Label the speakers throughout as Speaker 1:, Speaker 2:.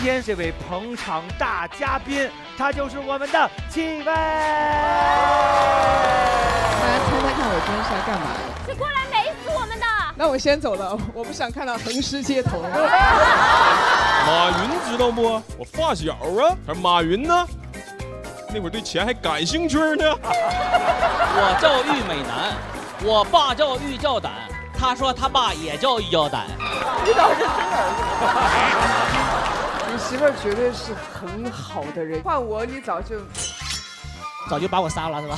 Speaker 1: 天这位捧场大嘉宾，他就是我们的戚薇。大
Speaker 2: 家猜猜看，我今天是来干嘛的？
Speaker 3: 是过来美死我们的。
Speaker 2: 那我先走了，我不想看到横尸街头。
Speaker 4: 马云知道不？我发小啊，还是马云呢？那会儿对钱还感兴趣呢。
Speaker 5: 我叫玉美男，我爸叫玉教胆，他说他爸也叫玉教胆。
Speaker 2: 遇到是真儿子。你媳妇儿绝对是很好的人，换我你早就
Speaker 5: 把我杀了是吧？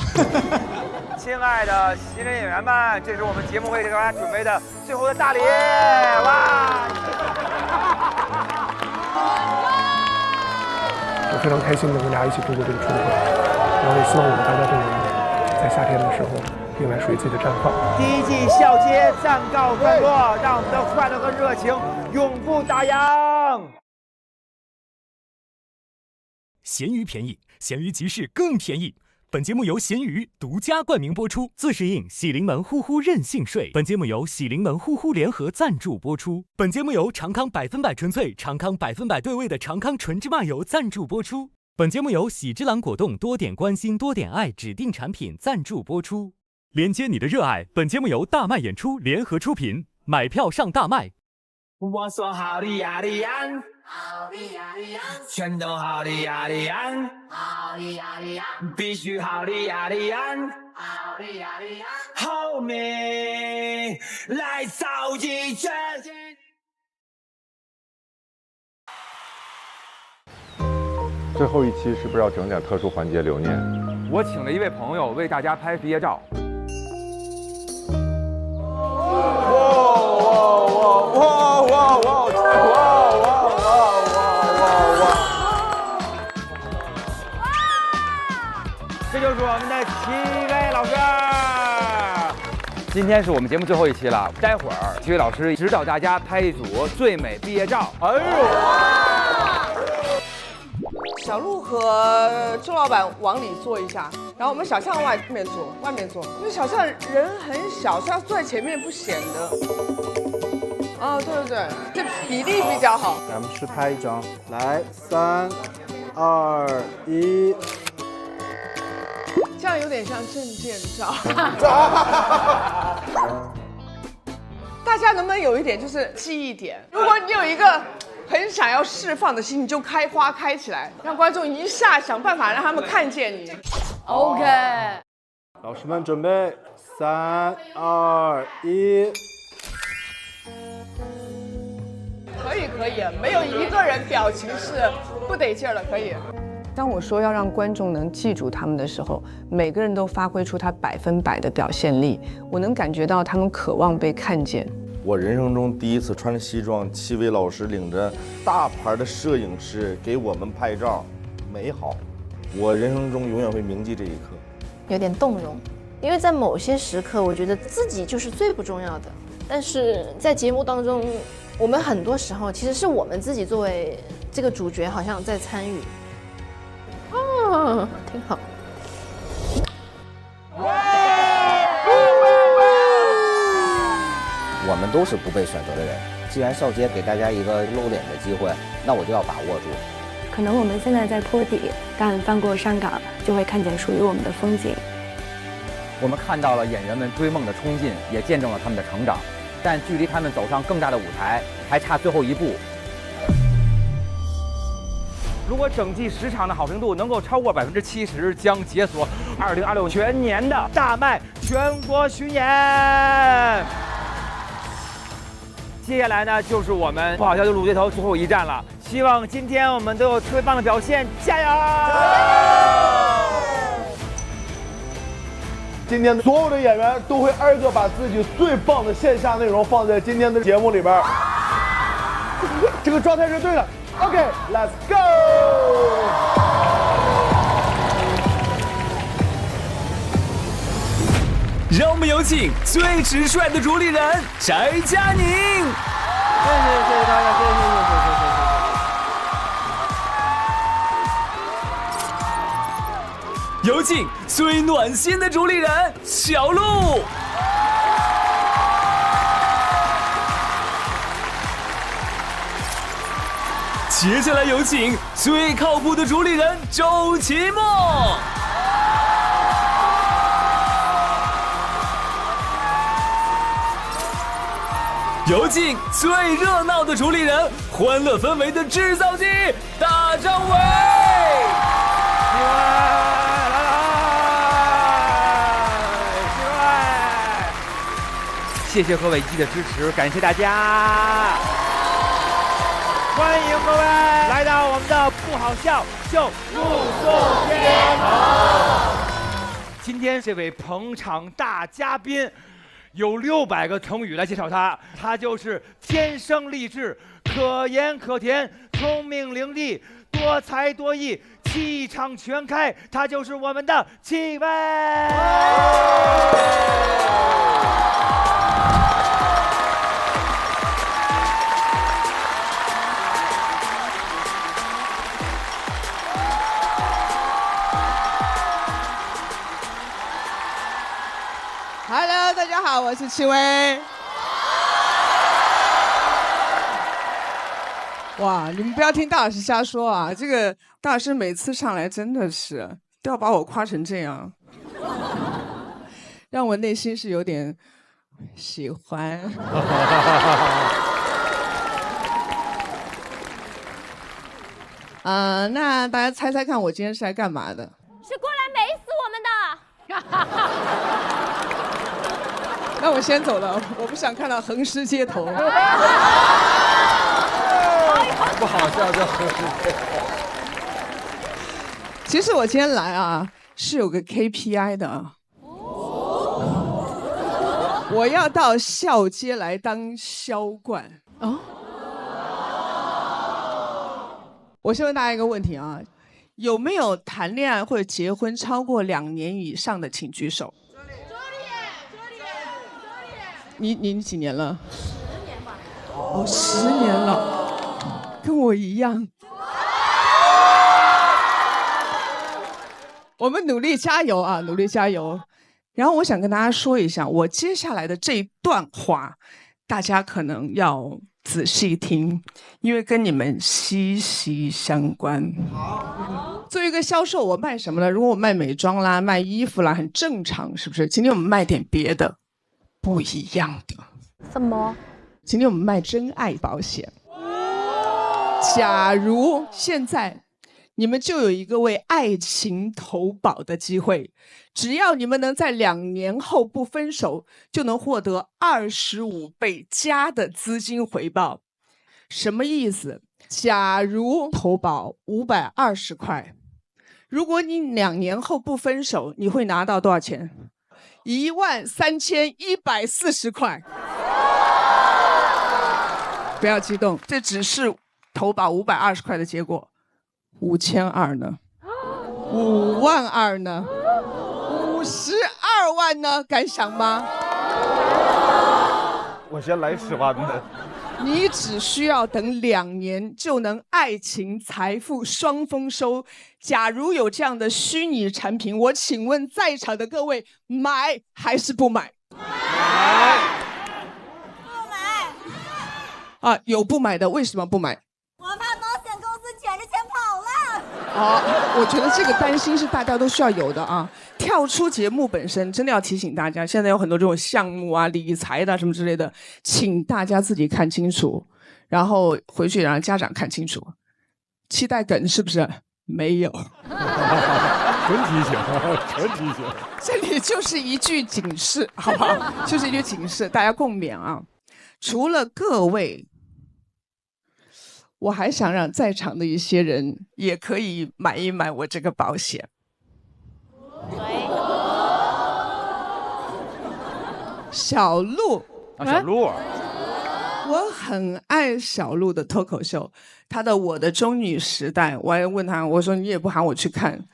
Speaker 1: 亲爱的新人演员们，这是我们节目为大家准备的最后的大礼，哇！
Speaker 6: 我非常开心能跟大家一起度过这个春天，然后也希望我们大家都能在夏天的时候迎来属于自己的绽放。
Speaker 1: 第一季笑街暂告段落，让我们的快乐和热情永不打烊。
Speaker 7: 闲鱼便宜，闲鱼集市更便宜。本节目由闲鱼独家冠名播出，自适应喜临门呼呼任性睡。本节目由喜临门呼呼联合赞助播出。本节目由长康100%纯粹、长康100%对味的长康纯芝麻油赞助播出。本节目由喜之郎果冻多点关心多点爱指定产品赞助播出。连接你的热爱，本节目由大麦演出联合出品，买票上大麦。
Speaker 8: 我说好的呀的呀，好的呀的呀，全都好的呀的呀，好的呀的呀，必须好的呀的呀，好的呀的呀，后面来造一圈。
Speaker 9: 最后一期是不是要整点特殊环节留念？
Speaker 1: 我请了一位朋友为大家拍毕业照。这就是我们的戚薇老师。今天是我们节目最后一期了，待会儿戚薇老师指导大家拍一组最美毕业照。哎呦！
Speaker 2: 小鹿和周老板往里坐一下，然后我们小象外面坐，因为小象人很小，所以要坐在前面不显得。哦，对对对，这比例比较好。
Speaker 10: 咱们试拍一张，来，3、2、1。
Speaker 2: 这样有点像证件照。大家能不能有一点就是记忆点？如果你有一个很想要释放的心，你就开花开起来，让观众一下想办法让他们看见你。OK，
Speaker 10: 老师们准备，3、2、1。
Speaker 2: 可以，没有一个人表情是不得劲儿的，可以。当我说要让观众能记住他们的时候，每个人都发挥出他100%的表现力，我能感觉到他们渴望被看见。
Speaker 11: 我人生中第一次穿着西装，戚薇老师领着大牌的摄影师给我们拍照，美好。我人生中永远会铭记这一刻。
Speaker 12: 有点动容，因为在某些时刻，我觉得自己就是最不重要的，但是在节目当中，我们很多时候其实是我们自己作为这个主角，好像在参与。挺好。
Speaker 13: 我们都是不被选择的人，既然少杰给大家一个露脸的机会，那我就要把握住。
Speaker 14: 可能我们现在在坡底，但翻过山岗就会看见属于我们的风景。
Speaker 15: 我们看到了演员们追梦的冲劲，也见证了他们的成长，但距离他们走上更大的舞台还差最后一步。
Speaker 1: 如果整季时长的好评度能够超过70%，将解锁2026全年的大麦全国巡演。接下来呢，就是我们不好笑就录街头最后一站了。希望今天我们都有特别棒的表现，加油！
Speaker 10: 今天所有的演员都会挨个把自己最棒的线下内容放在今天的节目里边。这个状态是对的。OK，Let's go！
Speaker 7: 让我们有请最直率的主理人翟佳宁。
Speaker 10: 谢谢大家，谢谢。
Speaker 7: 有请最暖心的主理人小鹿。接下来有请最靠谱的主理人周奇墨。有请最热闹的主理人，欢乐氛围的制造机大张伟。
Speaker 1: 谢谢各位一的支持，感谢大家！欢迎各位来到我们的不好笑秀陆颂天堂。今天这位捧场大嘉宾，有600个成语来介绍他，他就是天生丽质、可盐可甜、聪明伶俐、多才多艺、气场全开，他就是我们的戚薇。
Speaker 2: Hello， 大家好，我是戚薇。哇，你们不要听大老师瞎说啊！这个大老师每次上来真的是都要把我夸成这样，让我内心是有点喜欢。那大家猜猜看，我今天是来干嘛的？
Speaker 3: 是过来美死我们的。
Speaker 2: 那我先走了，我不想看到横尸街头。
Speaker 1: 不好笑就横尸街头。
Speaker 2: 其实我今天来啊，是有个 KPI 的。我要到校街来当销冠。哦。我先问大家一个问题啊，有没有谈恋爱或者结婚超过2年以上的，请举手。你几年了？10年吧。哦，10年了，跟我一样。我们努力加油啊，努力加油。然后我想跟大家说一下，我接下来的这一段话，大家可能要仔细听，因为跟你们息息相关。作为一个销售，我卖什么呢？如果我卖美妆啦、卖衣服啦，很正常，是不是？今天我们卖点别的。不一样的。
Speaker 3: 什么？
Speaker 2: 今天我们卖真爱保险。假如现在你们就有一个为爱情投保的机会，只要你们能在2年后不分手，就能获得25倍加的资金回报。什么意思？假如投保520块，如果你2年后不分手，你会拿到多少钱？13140块。不要激动，这只是投保520块的结果。5200呢？52000呢？52万呢？敢想吗？
Speaker 10: 我先来10万的。
Speaker 2: 你只需要等2年就能爱情财富双丰收。假如有这样的虚拟产品，我请问在场的各位，买还是不买？买。不买。啊，有不买的，为什么不买？
Speaker 3: 我怕保险公司卷着钱跑了。
Speaker 2: 我觉得这个担心是大家都需要有的啊。跳出节目本身，真的要提醒大家，现在有很多这种项目啊、理财的什么之类的，请大家自己看清楚，然后回去让家长看清楚。期待梗是不是？没有。
Speaker 10: 纯提醒，纯提醒。
Speaker 2: 这里就是一句警示，好不好？就是一句警示，大家共勉啊。除了各位，我还想让在场的一些人也可以买一买我这个保险。小鹿，
Speaker 1: 小鹿，
Speaker 2: 我很爱小鹿的脱口秀，他的《我的中女时代》，我还问他，我说你也不喊我去看，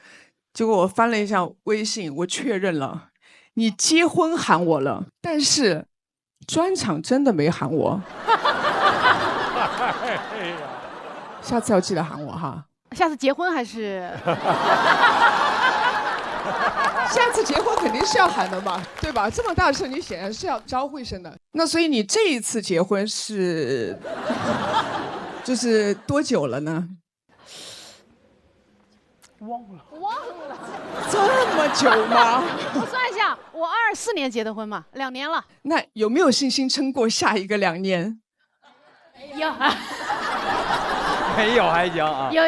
Speaker 2: 结果我翻了一下微信，我确认了，你结婚喊我了，但是专场真的没喊我。下次要记得喊我哈。
Speaker 3: 下次结婚还是？
Speaker 2: 下次结婚肯定是要喊的嘛，对吧？这么大的事你显然是要招呼一声的。那所以你这一次结婚是就是多久了呢？
Speaker 3: 忘了，
Speaker 2: 这么久吗？
Speaker 3: 我算一下，我24年结的婚嘛，2年了。
Speaker 2: 那有没有信心撑过下一个2年？
Speaker 3: 有，
Speaker 1: 没有还行啊。
Speaker 3: 有。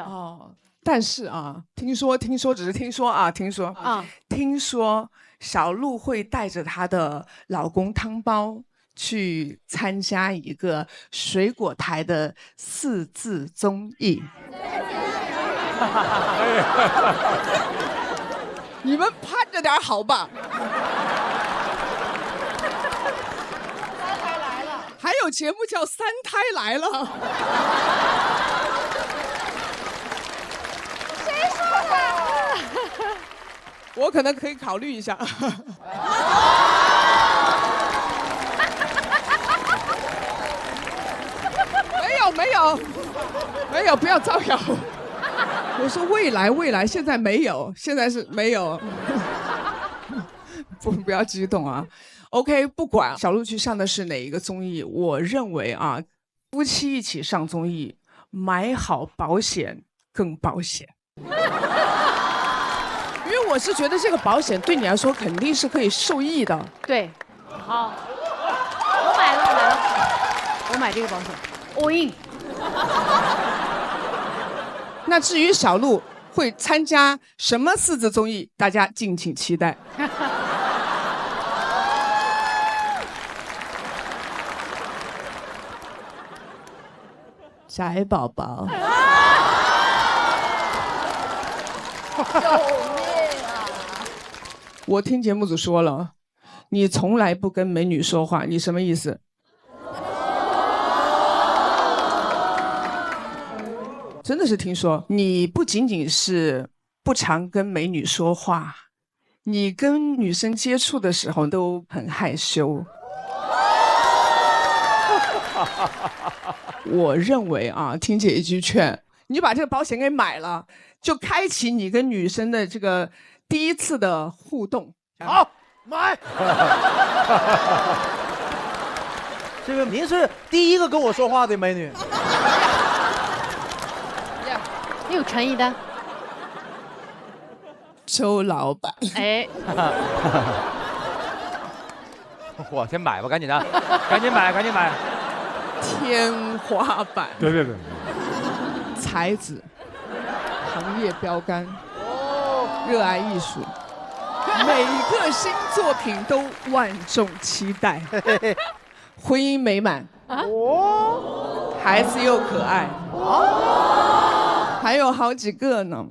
Speaker 2: 哦，但是啊，听说只是听说啊，听说小鹿会带着她的老公汤包去参加一个水果台的4字综艺。你们盼着点好吧。
Speaker 3: 3胎来了，
Speaker 2: 还有节目叫《3胎来了》。
Speaker 3: 谁说的？
Speaker 2: 我可能可以考虑一下。没有，不要造谣。我说未来，现在没有，现在是没有。不要激动啊。OK， 不管小鹿去上的是哪一个综艺，我认为啊，夫妻一起上综艺，买好保险更保险。因为我是觉得这个保险对你来说肯定是可以受益的。
Speaker 3: 对，好，我买了，我买这个保险 ，all in。
Speaker 2: 那至于小鹿会参加什么4字综艺，大家敬请期待。小爱宝宝。
Speaker 3: 救命啊！
Speaker 2: 我听节目组说了，你从来不跟美女说话，你什么意思？真的是听说，你不仅仅是不常跟美女说话，你跟女生接触的时候都很害羞。我认为啊，听姐一句劝，你把这个保险给买了，就开启你跟女生的这个第一次的互动。
Speaker 1: 好，买。这个您是第一个跟我说话的美女。
Speaker 3: 你有诚意的。
Speaker 2: 周老板。
Speaker 3: 哎。
Speaker 1: 我先买吧，赶紧的，赶紧买。
Speaker 2: 天花板。
Speaker 6: 对。
Speaker 2: 才子，行业标杆，热爱艺术，每个新作品都万众期待，婚姻美满，孩子又可爱，还有好几个呢。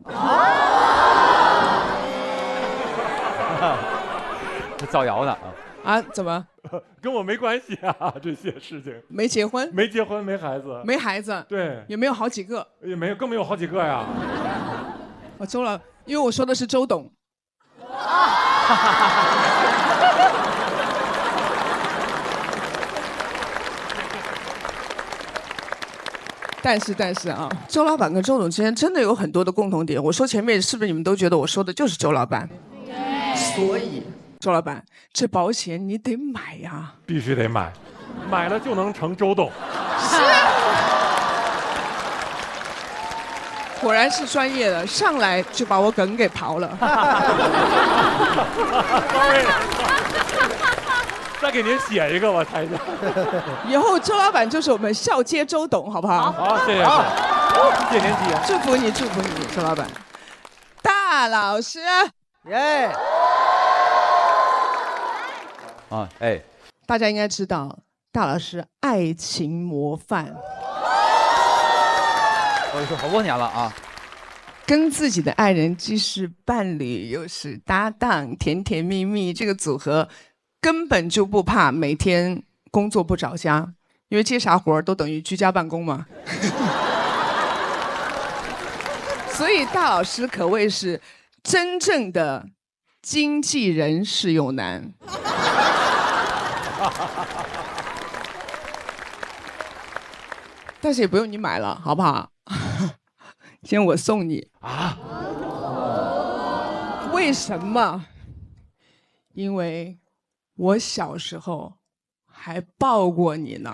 Speaker 1: 造谣呢
Speaker 2: 啊？怎么？
Speaker 6: 跟我没关系啊，这些事情。
Speaker 2: 没结婚，
Speaker 6: 没孩子，
Speaker 2: 没孩子。
Speaker 6: 对，
Speaker 2: 也没有好几个，
Speaker 6: 也没有，更没有好几个呀。
Speaker 2: 周老，因为我说的是周董。但是啊，周老板跟周董之间真的有很多的共同点。我说前面是不是你们都觉得我说的就是周老板？所以。周老板，这保险你得买呀！
Speaker 6: 必须得买，买了就能成周董。
Speaker 2: 是，果然是专业的，上来就把我梗给刨了。
Speaker 6: Sorry， 再给您写一个吧，台长。
Speaker 2: 以后周老板就是我们笑接周董，好不好？
Speaker 6: 好，谢谢。谢谢您提，
Speaker 2: 祝福你，周老板。大老师，
Speaker 1: 耶！
Speaker 15: 啊，哎，
Speaker 2: 大家应该知道，大老师爱情模范。
Speaker 15: 我也说好多年了啊。
Speaker 2: 跟自己的爱人既是伴侣又是搭档，甜甜蜜蜜，这个组合根本就不怕每天工作不着家，因为接啥活都等于居家办公嘛。所以大老师可谓是真正的经纪人是有难。但是也不用你买了，好不好？今天我送你啊！为什么？因为我小时候还抱过你呢。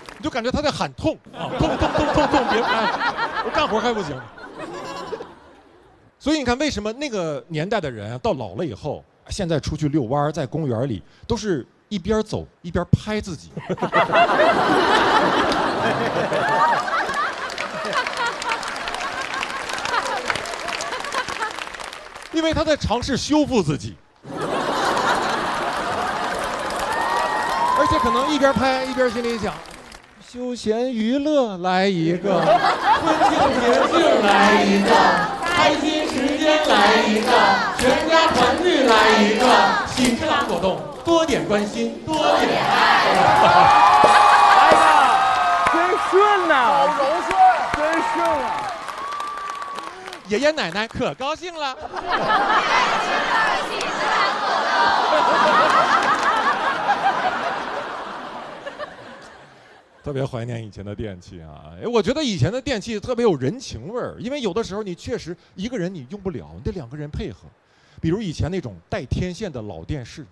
Speaker 16: 感觉他在喊痛啊，痛，别拍，我干活还不行。所以你看，为什么那个年代的人到老了以后，现在出去遛弯，在公园里都是一边走一边拍自己。因为他在尝试修复自己，而且可能一边拍一边心里想，休闲娱乐来一个，温馨节庆来一个，开心时间来一个，全家团聚来一个，喜事活动多点关心，多点爱。
Speaker 1: 来吧，真顺呐，
Speaker 10: 好柔顺，真顺啊！
Speaker 16: 爷爷奶奶可高兴了。特别怀念以前的电器啊！我觉得以前的电器特别有人情味儿，因为有的时候你确实一个人你用不了，你得两个人配合。比如以前那种带天线的老电视，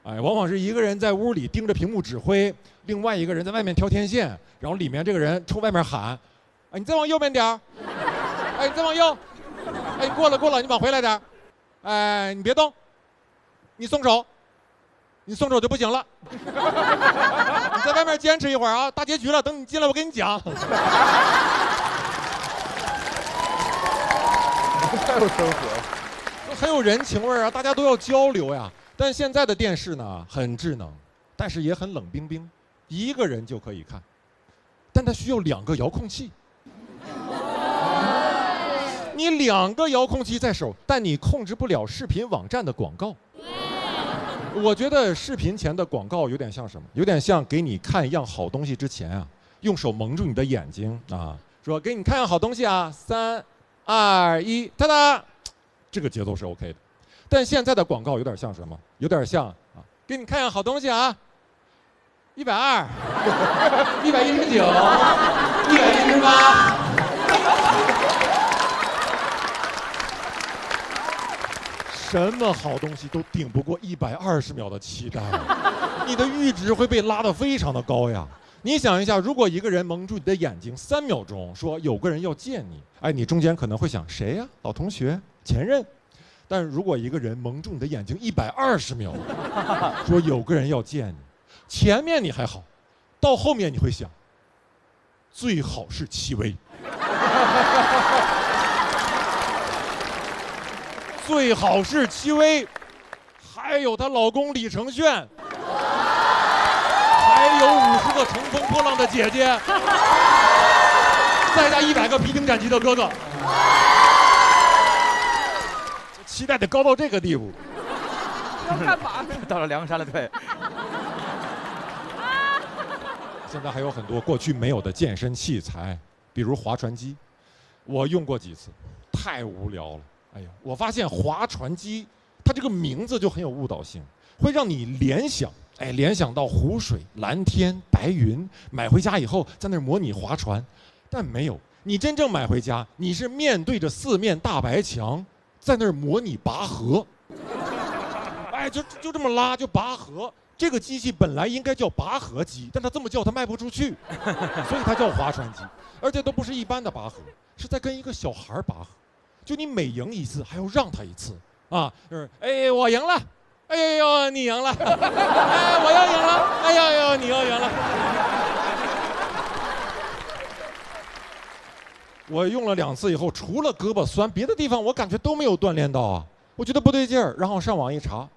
Speaker 16: 往往是一个人在屋里盯着屏幕指挥，另外一个人在外面挑天线，然后里面这个人冲外面喊：“你再往右边点儿，你再往右。”你过了，你往回来点你别动，你松手就不行了。你在外面坚持一会儿啊，大结局了，等你进来我跟你讲。
Speaker 10: 太有生活，
Speaker 16: 很有人情味啊，大家都要交流呀。但现在的电视呢，很智能，但是也很冷冰冰，一个人就可以看，但它需要2个遥控器。你2个遥控器在手，但你控制不了视频网站的广告。我觉得视频前的广告有点像什么？有点像给你看一样好东西之前啊，用手蒙住你的眼睛啊，说给你看样好东西啊，3、2、1，哒哒，这个节奏是 OK 的。但现在的广告有点像什么？有点像啊，给你看样好东西啊，120、119、118。什么好东西都顶不过120秒的期待，你的阈值会被拉得非常的高呀。你想一下，如果一个人蒙住你的眼睛3秒钟，说有个人要见你，你中间可能会想谁呀？老同学、前任。但如果一个人蒙住你的眼睛120秒，说有个人要见你，前面你还好，到后面你会想，最好是戚薇。最好是戚薇，还有她老公李承铉，还有50个乘风破浪的姐姐，再加100个披荆斩棘的哥哥，期待得高到这个地步。
Speaker 15: 要干嘛？到了梁山了，对。
Speaker 16: 现在还有很多过去没有的健身器材，比如划船机，我用过几次，太无聊了。我发现划船机，它这个名字就很有误导性，会让你联想到湖水、蓝天、白云。买回家以后在那儿模拟划船，但没有，你真正买回家，你是面对着4面大白墙，在那儿模拟拔河。就这么拉就拔河。这个机器本来应该叫拔河机，但它这么叫它卖不出去，所以它叫划船机，而且都不是一般的拔河，是在跟一个小孩拔河。就你每赢一次还要让他一次啊，就是我赢了，你赢了，我要赢了，你要赢了。我用了2次以后，除了胳膊酸，别的地方我感觉都没有锻炼到啊，我觉得不对劲儿，然后上网一查，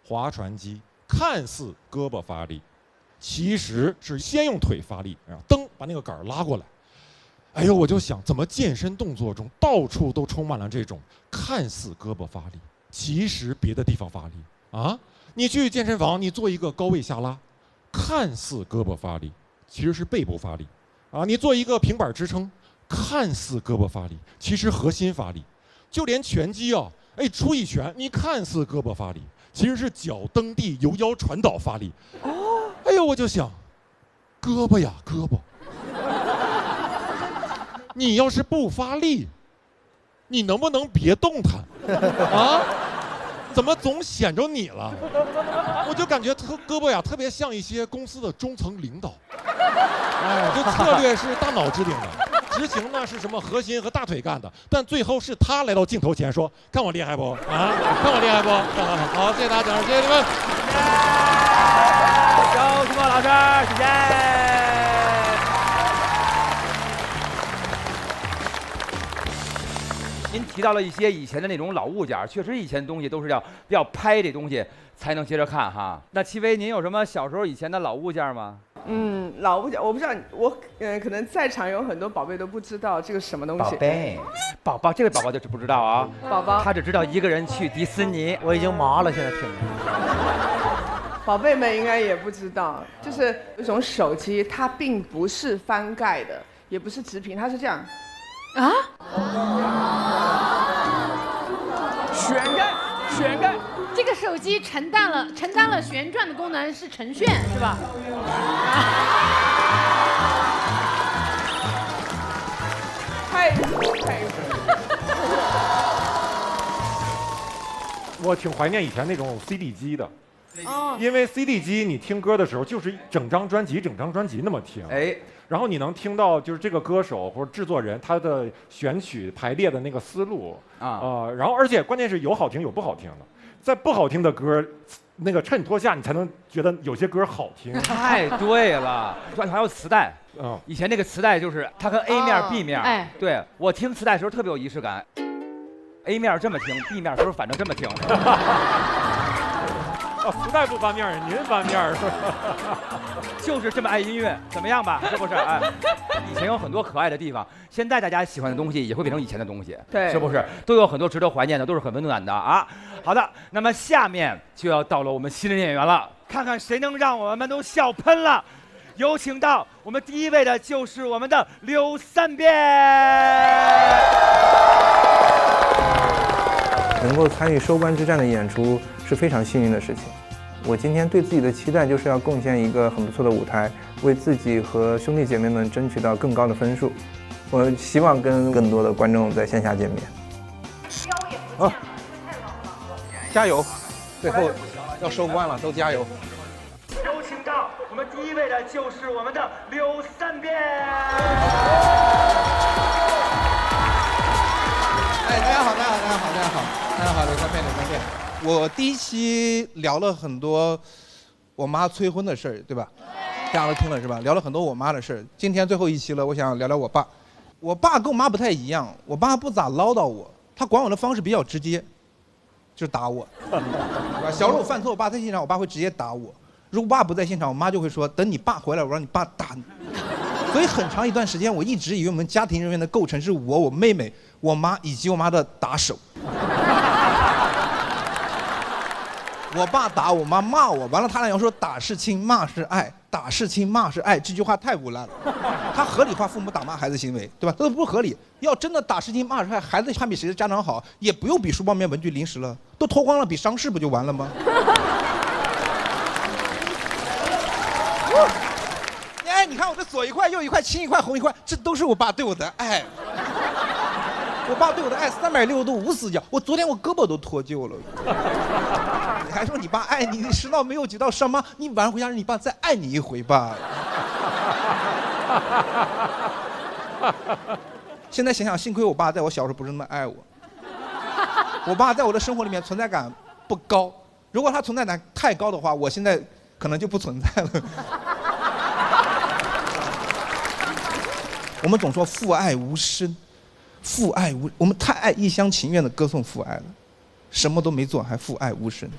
Speaker 16: 划船机看似胳膊发力，其实是先用腿发力，然后蹬把那个杆拉过来。我就想，怎么健身动作中到处都充满了这种看似胳膊发力，其实别的地方发力啊？你去健身房，你做一个高位下拉，看似胳膊发力，其实是背部发力啊。你做一个平板支撑，看似胳膊发力，其实核心发力。就连拳击出一拳，你看似胳膊发力，其实是脚蹬地由腰传导发力。我就想，胳膊呀胳膊。你要是不发力，你能不能别动弹啊？怎么总显着你了？我就感觉胳膊呀特别像一些公司的中层领导，哎，这策略是大脑制定的，执行呢是什么核心和大腿干的，但最后是他来到镜头前说：“看我厉害不？啊，看我厉害不？”好，谢谢大家，谢谢你们。
Speaker 15: 周奇墨老师，谢谢。您提到了一些以前的那种老物件，确实以前东西都是要拍这东西才能接着看哈。那戚薇，您有什么小时候以前的老物件吗？
Speaker 2: 老物件我不知道，我可能在场有很多宝贝都不知道这个什么东西。
Speaker 15: 宝贝，这位宝宝就是不知道啊。
Speaker 2: 宝宝，
Speaker 15: 他只知道一个人去迪士尼，
Speaker 17: 我已经麻了，现在听着。
Speaker 2: 宝贝们应该也不知道，就是有一种手机，它并不是翻盖的，也不是直屏，它是这样。啊？旋盖。
Speaker 3: 这个手机承担了旋转的功能，是程旋是吧？
Speaker 2: 太。
Speaker 16: 我挺怀念以前那种 CD 机的。
Speaker 2: 哦，
Speaker 16: 因为 CD 机你听歌的时候就是整张专辑那么听，
Speaker 15: 哎，
Speaker 16: 然后你能听到就是这个歌手或者制作人他的选曲排列的那个思路啊，然后而且关键是有好听有不好听的，在不好听的歌那个衬托下，你才能觉得有些歌好听。
Speaker 15: 太对了，还有磁带，以前那个磁带就是它跟 A 面、B 面，
Speaker 3: 哎，
Speaker 15: 对我听磁带的时候特别有仪式感 ，A 面这么听 ，B 面的时候反正这么听。
Speaker 16: 磁带不翻面，您翻面是吧？
Speaker 15: 就是这么爱音乐，怎么样吧？是不是？哎，以前有很多可爱的地方，现在大家喜欢的东西也会变成以前的东西，
Speaker 2: 对，
Speaker 15: 是不是？都有很多值得怀念的，都是很温暖的啊。好的，那么下面就要到了我们新人演员了，看看谁能让我们都笑喷了。有请到我们第一位的就是我们的刘三变。
Speaker 18: 能够参与收官之战的演出是非常幸运的事情。我今天对自己的期待就是要贡献一个很不错的舞台，为自己和兄弟姐妹们争取到更高的分数。我希望跟更多的观众在线下见面。
Speaker 19: 好，加油！最后要收官了，都加油！
Speaker 15: 有请到我们第一位的就是我们的刘三变。
Speaker 19: 哎，大家好，刘三变。我第一期聊了很多我妈催婚的事儿，对吧？大家都听了是吧？聊了很多我妈的事儿。今天最后一期了，我想聊聊我爸。我爸跟我妈不太一样，我爸不咋唠叨我，他管我的方式比较直接，就是打我。小时候我犯错，我爸在现场，我爸会直接打我。如果我爸不在现场，我妈就会说：“等你爸回来，我让你爸打你。”所以很长一段时间，我一直以为我们家庭人员的构成是我妹妹、我妈以及我妈的打手。我爸打我妈骂我，完了他俩要说打是亲骂是爱，打是亲骂是爱，这句话太污烂了。他合理化父母打骂孩子行为，对吧？这都不合理。要真的打是亲骂是爱，孩子攀比谁的家长好，也不用比书包面文具零食了，都脱光了比伤势不就完了吗？哎，你看我这左一块右一块青一块红一块，这都是我爸对我的爱。我爸对我的爱360度无死角。我昨天我胳膊都脱臼了。你还说你爸爱你，你食道没有几道伤吗？你晚上回家让你爸再爱你一回吧。现在想想，幸亏我爸在我小时候不是那么爱我。我爸在我的生活里面存在感不高，如果他存在感太高的话，我现在可能就不存在了。我们总说父爱无声，父爱无，我们太爱一厢情愿的歌颂父爱了，什么都没做还父爱无声。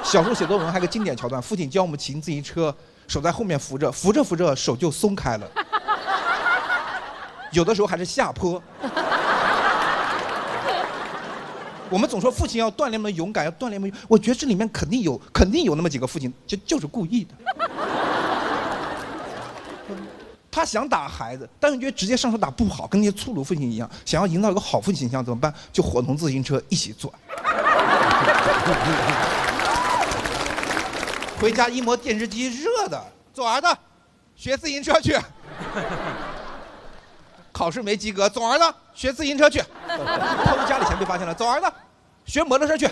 Speaker 19: 小时候写作文还有个经典桥段，父亲教我们骑自行车，手在后面扶着，扶着扶着手就松开了，有的时候还是下坡。我们总说父亲要锻炼我们勇敢，要锻炼我们，我觉得这里面肯定有那么几个父亲就是故意的。他想打孩子，但是觉得直接上手打不好，跟那些粗鲁父亲一样。想要营造一个好父亲形象怎么办？就伙同自行车一起转。回家一摸电视机热的，走儿子，学自行车去。考试没及格，走儿子，学自行车去。偷家里钱被发现了，走儿子，学摩托车去。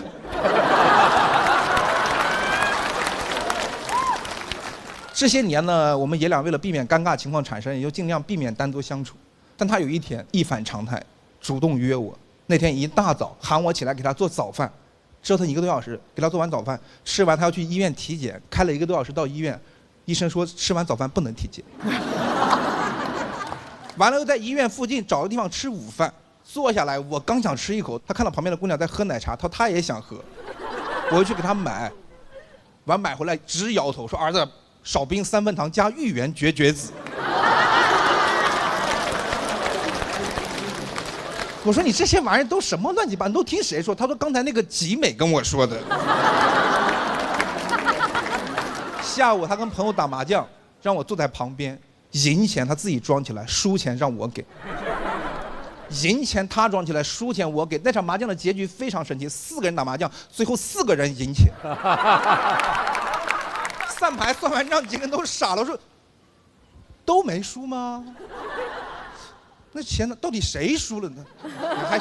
Speaker 19: 这些年呢，我们爷俩为了避免尴尬情况产生，也就尽量避免单独相处。但他有一天一反常态，主动约我。那天一大早喊我起来给他做早饭，折腾1个多小时，给他做完早饭，吃完他要去医院体检，开了1个多小时到医院，医生说吃完早饭不能体检。完了又在医院附近找个地方吃午饭，坐下来我刚想吃一口，他看到旁边的姑娘在喝奶茶，他也想喝，我就去给他买，完买回来直摇头说儿子少冰3分糖加芋圆绝子。我说你这些玩意儿都什么乱七八糟，你都听谁说？他说刚才那个集美跟我说的。下午他跟朋友打麻将，让我坐在旁边，赢钱他自己装起来，输钱让我给。赢钱他装起来，输钱我给。那场麻将的结局非常神奇，4个人打麻将，最后4个人赢钱。散牌算完账，几个人都傻了，说都没输吗？那钱呢？到底谁输了呢？还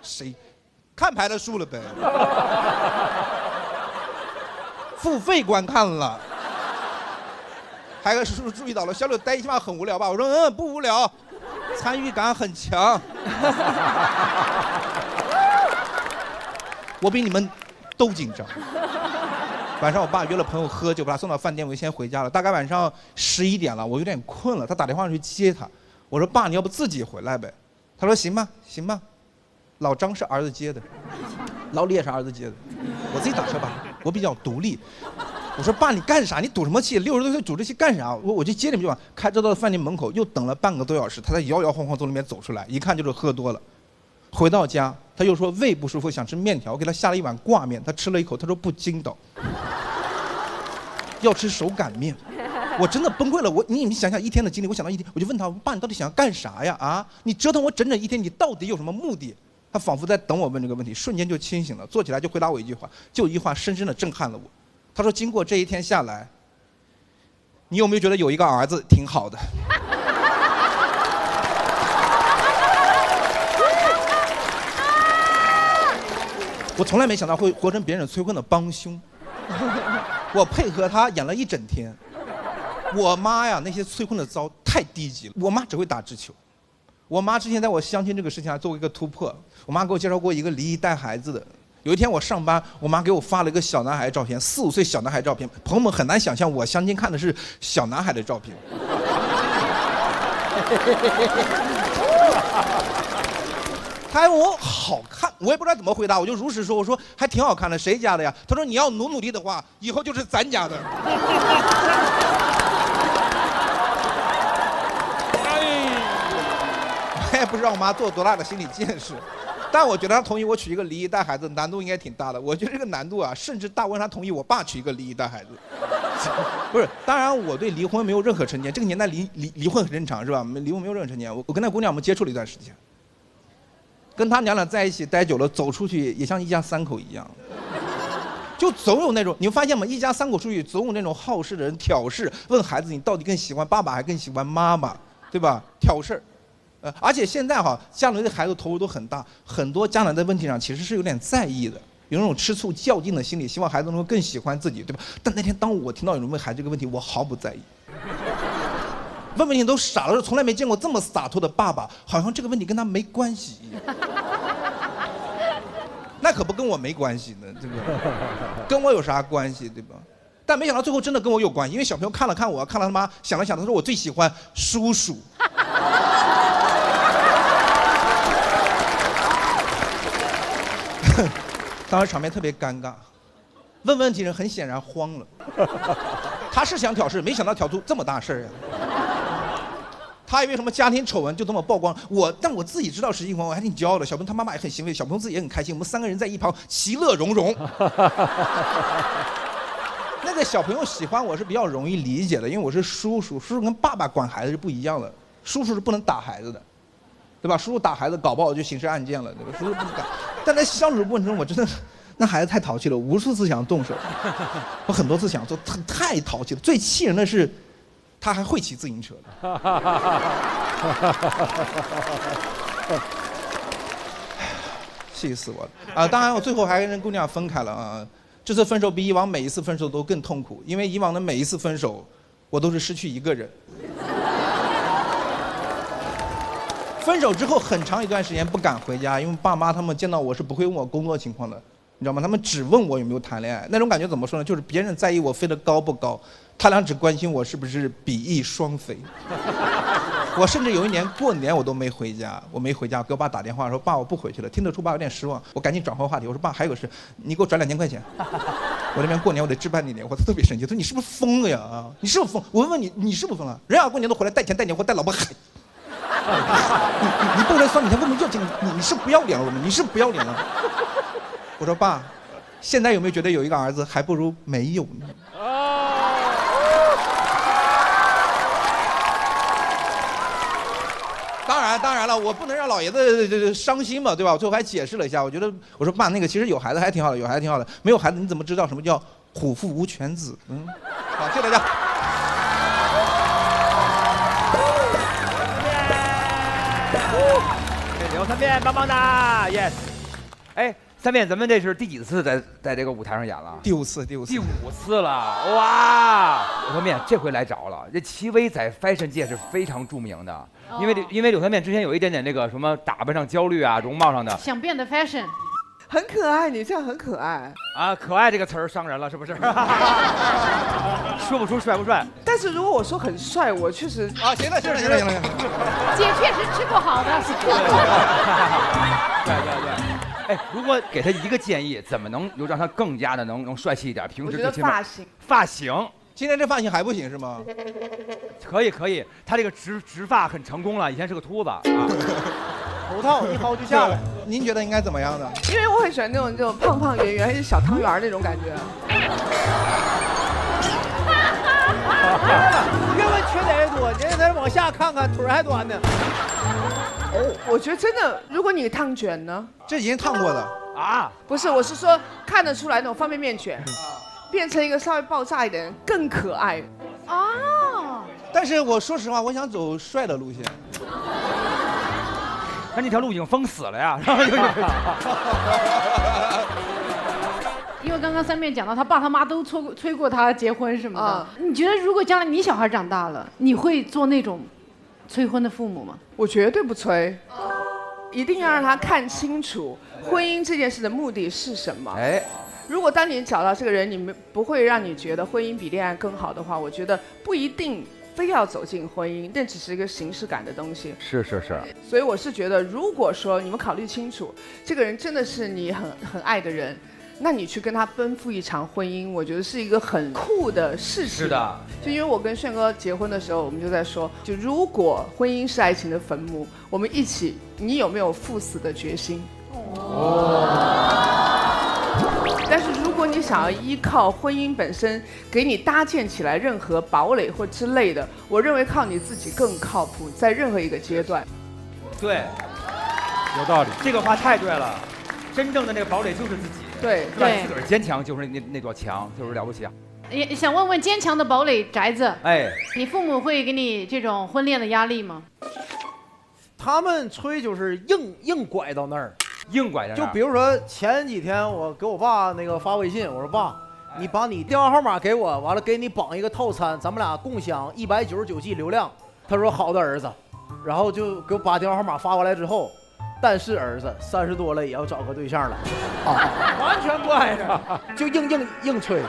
Speaker 19: 谁？看牌的输了呗。付费观看了。还有个叔叔注意到了，小柳待一起码很无聊吧？我说不无聊，参与感很强。我比你们都紧张。晚上我爸约了朋友喝酒，把他送到饭店，我就先回家了。大概晚上11点了，我有点困了，他打电话去接他。我说爸，你要不自己回来呗？他说行吧，老张是儿子接的，老李也是儿子接的，我自己打车吧，我比较独立。我说爸，你干啥？你赌什么气？60多岁赌这气干啥？我就接你们就完。开车到饭店门口，又等了半个多小时，他才摇摇晃晃从里面走出来，一看就是喝多了。回到家，他又说胃不舒服，想吃面条，给他下了一碗挂面，他吃了一口，他说不筋道，要吃手擀面。我真的崩溃了，你想想一天的经历，我想到一天，我就问他，爸，你到底想要干啥呀？啊，你折腾我整整一天，你到底有什么目的？他仿佛在等我问这个问题，瞬间就清醒了，坐起来就回答我一句话，就一句话深深的震撼了我。他说，经过这一天下来，你有没有觉得有一个儿子挺好的？我从来没想到会活成别人催婚的帮凶。我配合他演了一整天。我妈呀，那些催婚的招太低级了。我妈只会打直球。我妈之前在我相亲这个事情上做过一个突破。我妈给我介绍过一个离异带孩子的。有一天我上班，我妈给我发了一个小男孩照片，4、5岁小男孩照片。朋友们很难想象我相亲看的是小男孩的照片。他还问我好看，我也不知道怎么回答，我就如实说，我说还挺好看的，谁家的呀？他说你要努力的话，以后就是咱家的。我也不知道我妈做了多大的心理建设，但我觉得她同意我娶一个离异带孩子难度应该挺大的。我觉得这个难度啊，甚至大过她同意我爸娶一个离异带孩子。不是，当然我对离婚没有任何成见，这个年代离婚很正常是吧？离婚没有任何成见。我跟那姑娘我们接触了一段时间。跟他娘俩在一起待久了，走出去也像一家3口一样，就总有那种，你们发现吗？一家3口出去，总有那种好事的人挑事，问孩子你到底更喜欢爸爸还更喜欢妈妈，对吧？挑事儿，而且现在哈，家长对孩子投入都很大，很多家长在问题上其实是有点在意的，有那种吃醋较劲的心理，希望孩子能够更喜欢自己，对吧？但那天当我听到有人问孩子这个问题，我毫不在意。问问题都傻了，从来没见过这么洒脱的爸爸，好像这个问题跟他没关系一样。那可不跟我没关系呢，对吧？跟我有啥关系，对吧？但没想到最后真的跟我有关系，因为小朋友看了看我，看了他妈，想了想，他说我最喜欢叔叔。当时场面特别尴尬，问问题人很显然慌了。他是想挑事，没想到挑出这么大事儿呀。他以为什么家庭丑闻就这么曝光，但我自己知道实际情况，我还挺骄傲的。小朋友他妈妈也很欣慰，小朋友自己也很开心，我们3个人在一旁其乐融融。那个小朋友喜欢我是比较容易理解的，因为我是叔叔，叔叔跟爸爸管孩子是不一样的，叔叔是不能打孩子的，对吧？叔叔打孩子搞不好就刑事案件了，对吧？叔叔不能打。但在相处过程中，我真的那孩子太淘气了，无数次想动手，我很多次想做，太淘气了。最气人的是。他还会骑自行车气死我了啊！当然，我最后还跟姑娘分开了啊。这次分手比以往每一次分手都更痛苦，因为以往的每一次分手，我都是失去一个人。分手之后很长一段时间不敢回家，因为爸妈他们见到我是不会问我工作情况的，你知道吗？他们只问我有没有谈恋爱，那种感觉怎么说呢？就是别人在意我飞得高不高，他俩只关心我是不是比翼双飞。我甚至有一年过年我都没回家，给我爸打电话说爸我不回去了，听得出爸有点失望，我赶紧转换话题，我说爸还有个事，你给我转2000块钱，我这边过年我得置办你点，我特别生气，他说你是不是疯了呀？啊，你是不是疯？我问问你，你是不是疯了？人家过年都回来带钱带年货带老婆，你不能算你还问我要钱，你是不要脸了吗？你是不要脸了。我说爸，现在有没有觉得有一个儿子还不如没有呢？当然了，我不能让老爷子伤心嘛，对吧？我最后还解释了一下，我说爸，那个其实有孩子还挺好的，有孩子挺好的，没有孩子你怎么知道什么叫虎父无犬子？好，谢谢大家。
Speaker 15: 刘三变，棒棒的 ，yes。哎，三变，咱们这是第几次在这个舞台上演了？
Speaker 19: 第5次。第5
Speaker 15: 次了，哇！刘三变这回来着了，这戚薇在 fashion 界是非常著名的。因为柳三变之前有一点点那个什么打扮上焦虑啊，容貌上的
Speaker 3: 想变得 fashion，
Speaker 2: 很可爱，你这样很可爱
Speaker 15: 啊，可爱这个词儿伤人了是不是？说不出帅不帅，
Speaker 2: 但是如果我说很帅，我确实
Speaker 19: 啊，行了，
Speaker 3: 姐确实吃过好的。
Speaker 15: 对。哎，如果给他一个建议，怎么能让他更加的能帅气一点？平时
Speaker 2: 我觉得
Speaker 15: 发型。
Speaker 19: 今天这发型还不行是吗？
Speaker 15: 可以，他这个植发很成功了，以前是个秃子啊。
Speaker 17: 头套一薅就下来，
Speaker 19: 您觉得应该怎么样的？
Speaker 2: 因为我很喜欢那种胖胖圆圆，还是小汤圆那种感觉。
Speaker 17: 越问缺点越多，你再往下看看，腿还短呢。
Speaker 2: 我觉得真的，如果你烫卷呢？
Speaker 19: 这已经烫过的
Speaker 15: 啊？
Speaker 2: 不是，我是说看得出来那种方便面卷。变成一个稍微爆炸一点，更可爱
Speaker 3: 哦。
Speaker 19: 但是我说实话，我想走帅的路线。
Speaker 15: 那条路已经封死了呀。
Speaker 3: 因为刚刚三面讲到他爸他妈都催过他结婚什么的，你觉得如果将来你小孩长大了，你会做那种催婚的父母吗？
Speaker 2: 我绝对不催，一定要让他看清楚婚姻这件事的目的是什么。
Speaker 15: 哎。
Speaker 2: 如果当你找到这个人，你们不会让你觉得婚姻比恋爱更好的话，我觉得不一定非要走进婚姻，那只是一个形式感的东西。
Speaker 15: 是。
Speaker 2: 所以我是觉得，如果说你们考虑清楚，这个人真的是你很爱的人，那你去跟他奔赴一场婚姻，我觉得是一个很酷的事情。
Speaker 15: 是的。
Speaker 2: 就因为我跟炫哥结婚的时候，我们就在说，就如果婚姻是爱情的坟墓，我们一起，你有没有赴死的决心？但是如果你想要依靠婚姻本身给你搭建起来任何堡垒或之类的，我认为靠你自己更靠谱，在任何一个阶段。
Speaker 15: 对，
Speaker 16: 有道理，
Speaker 15: 这个话太对了。真正的那个堡垒就是自己，
Speaker 2: 对，
Speaker 15: 自个儿坚强就是那座墙，就是了不起啊。
Speaker 3: 也想问问坚强的堡垒宅子，
Speaker 15: 哎，
Speaker 3: 你父母会给你这种婚恋的压力吗？
Speaker 17: 他们催就是硬拐到那儿。
Speaker 15: 硬拐着，
Speaker 17: 就比如说前几天我给我爸那个发微信，我说爸，你把你电话号码给我，完了给你绑一个套餐，咱们俩共享199G 流量。他说好的儿子，然后就给我把电话号码发过来之后，但是儿子30多了也要找个对象了，完全不挨着，就硬催。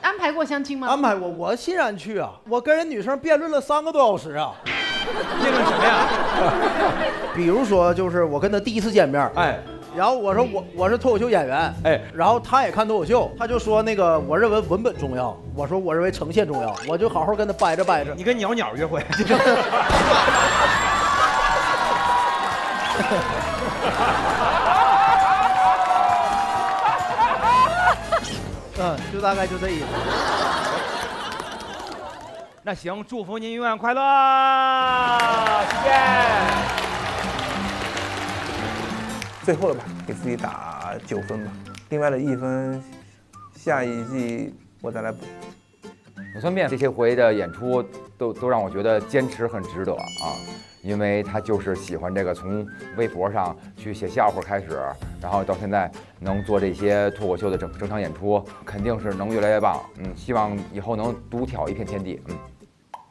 Speaker 3: 安排过相亲吗？
Speaker 17: 安排过，我欣然去啊，我跟人女生辩论了3个多小时啊。
Speaker 15: 辩论什么呀？
Speaker 17: 比如说，就是我跟他第一次见面，
Speaker 15: 哎，
Speaker 17: 然后我说我是脱口秀演员，
Speaker 15: 哎，
Speaker 17: 然后他也看脱口秀，他就说那个我认为文本重要，我说我认为呈现重要，我就好好跟他掰着。
Speaker 15: 你跟鸟约会？
Speaker 17: 就大概就这意思。
Speaker 15: 那行，祝福您永远快乐，谢谢。
Speaker 18: 最后了吧，给自己打9分吧，另外的1分，下一季我再来补。
Speaker 15: 刘三变这些回的演出都让我觉得坚持很值得啊，因为他就是喜欢这个从微博上去写笑话开始，然后到现在能做这些脱口秀的整场演出，肯定是能越来越棒。希望以后能独挑一片天地。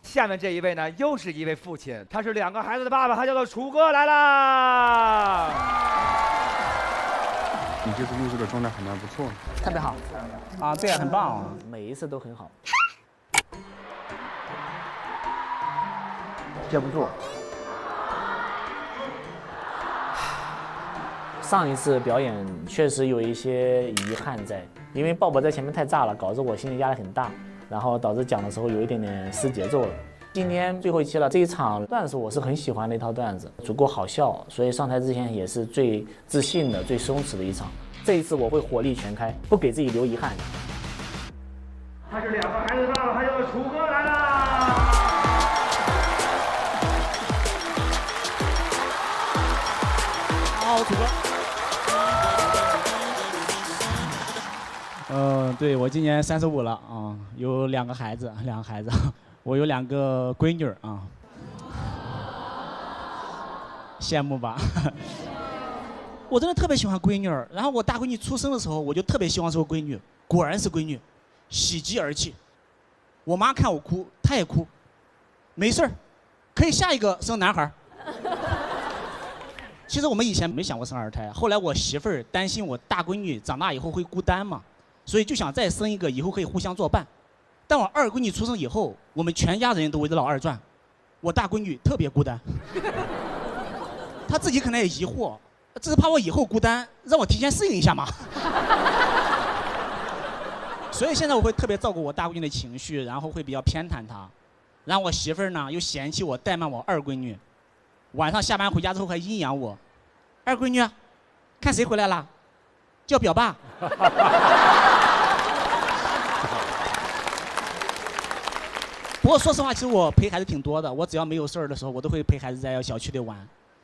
Speaker 15: 下面这一位呢，又是一位父亲，他是2个孩子的爸爸，他叫做楚哥来啦。
Speaker 20: 你这次录制的状态还蛮不错的，
Speaker 21: 特别好啊，对啊，很棒，每一次都很好。
Speaker 13: 接不住。
Speaker 21: 上一次表演确实有一些遗憾在，因为鲍勃在前面太炸了，搞得我心里压力很大，然后导致讲的时候有一点点失节奏了。今天最后一期了，这一场段子我是很喜欢的一套段子，足够好笑，所以上台之前也是最自信的、最松弛的一场。这一次我会火力全开，不给自己留遗憾。
Speaker 15: 他是2个孩子的爸爸，他叫做楚哥来啦。
Speaker 21: 好，楚哥。
Speaker 22: 对，我今年35了啊，有2个孩子，我有2个闺女啊，羡慕吧？我真的特别喜欢闺女，然后我大闺女出生的时候，我就特别希望是个闺女，果然是闺女，喜极而泣。我妈看我哭，她也哭，没事儿，可以下一个生男孩。其实我们以前没想过生2胎，后来我媳妇儿担心我大闺女长大以后会孤单嘛。所以就想再生一个，以后可以互相作伴。但我2闺女出生以后，我们全家人都围着老二转，我大闺女特别孤单，她自己可能也疑惑，这是怕我以后孤单，让我提前适应一下嘛。所以现在我会特别照顾我大闺女的情绪，然后会比较偏袒她。然后我媳妇儿呢又嫌弃我怠慢我2闺女，晚上下班回家之后还阴阳我：“2闺女，看谁回来了？叫表爸。”不过说实话，其实我陪孩子挺多的。我只要没有事儿的时候，我都会陪孩子在小区里玩。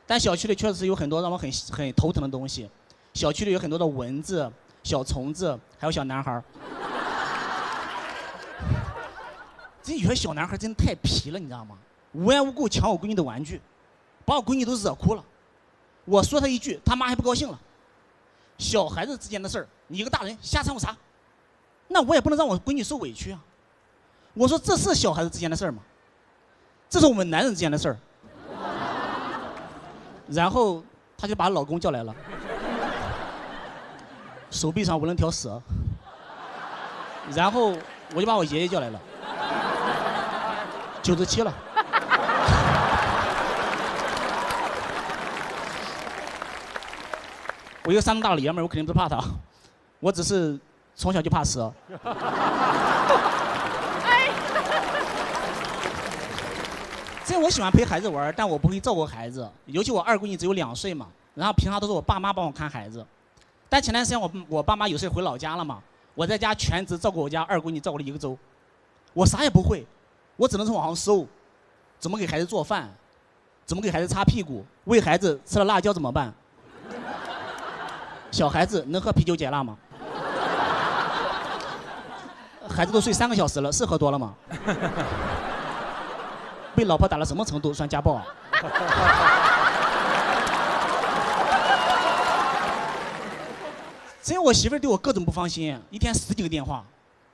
Speaker 22: 但小区里确实有很多让我很头疼的东西。小区里有很多的蚊子、小虫子，还有小男孩。这有些小男孩真的太皮了，你知道吗？无缘无故抢我闺女的玩具，把我闺女都惹哭了。我说他一句，他妈还不高兴了。小孩子之间的事儿，你一个大人瞎掺和啥？那我也不能让我闺女受委屈啊。我说这是小孩子之间的事儿吗？这是我们男人之间的事儿。然后他就把老公叫来了，手臂上纹了条蛇。然后我就把我爷爷叫来了，97了。我一个山东大老爷们儿，我肯定不是怕他，我只是从小就怕蛇。虽然我喜欢陪孩子玩，但我不会照顾孩子，尤其我2闺女只有2岁嘛，然后平常都是我爸妈帮我看孩子。但前段时间我爸妈有事回老家了嘛，我在家全职照顾我家2闺女，照顾了1个周，我啥也不会，我只能从网上搜，怎么给孩子做饭，怎么给孩子擦屁股，喂孩子吃了辣椒怎么办？小孩子能喝啤酒解辣吗？孩子都睡3个小时了，是喝多了吗？被老婆打到什么程度算家暴啊？只有我媳妇儿对我各种不放心，一天10几个电话。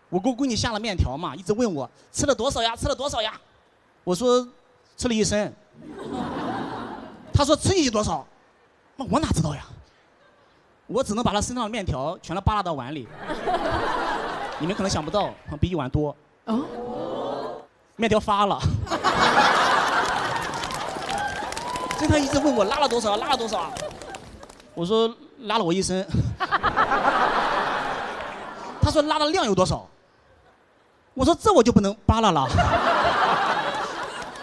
Speaker 22: 我给我闺女下了面条嘛，一直问我吃了多少呀，吃了多少呀？我说吃了1升。她说吃进去多少？那我哪知道呀？我只能把她身上的面条全都扒拉到碗里。你们可能想不到，比1碗多。哦。面条发了。这他一直问我拉了多少，拉了多少。我说拉了我1升。他说拉的量有多少？我说这我就不能扒拉了。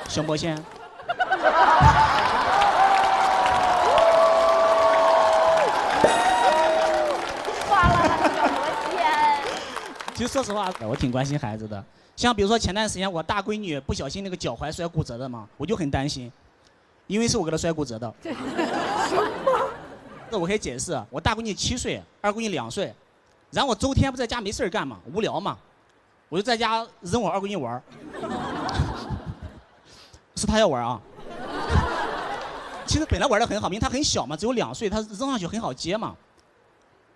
Speaker 22: 小魔仙。其实说实话，我挺关心孩子的。像比如说前段时间我大闺女不小心那个脚踝摔骨折的嘛，我就很担心，因为是我给她摔骨折的。什么？这我可以解释，我大闺女7岁，2闺女2岁，然后我周天不在家没事干嘛，无聊嘛，我就在家扔我2闺女玩。是她要玩啊。其实本来玩得很好，因为她很小嘛，只有2岁，她扔上去很好接嘛。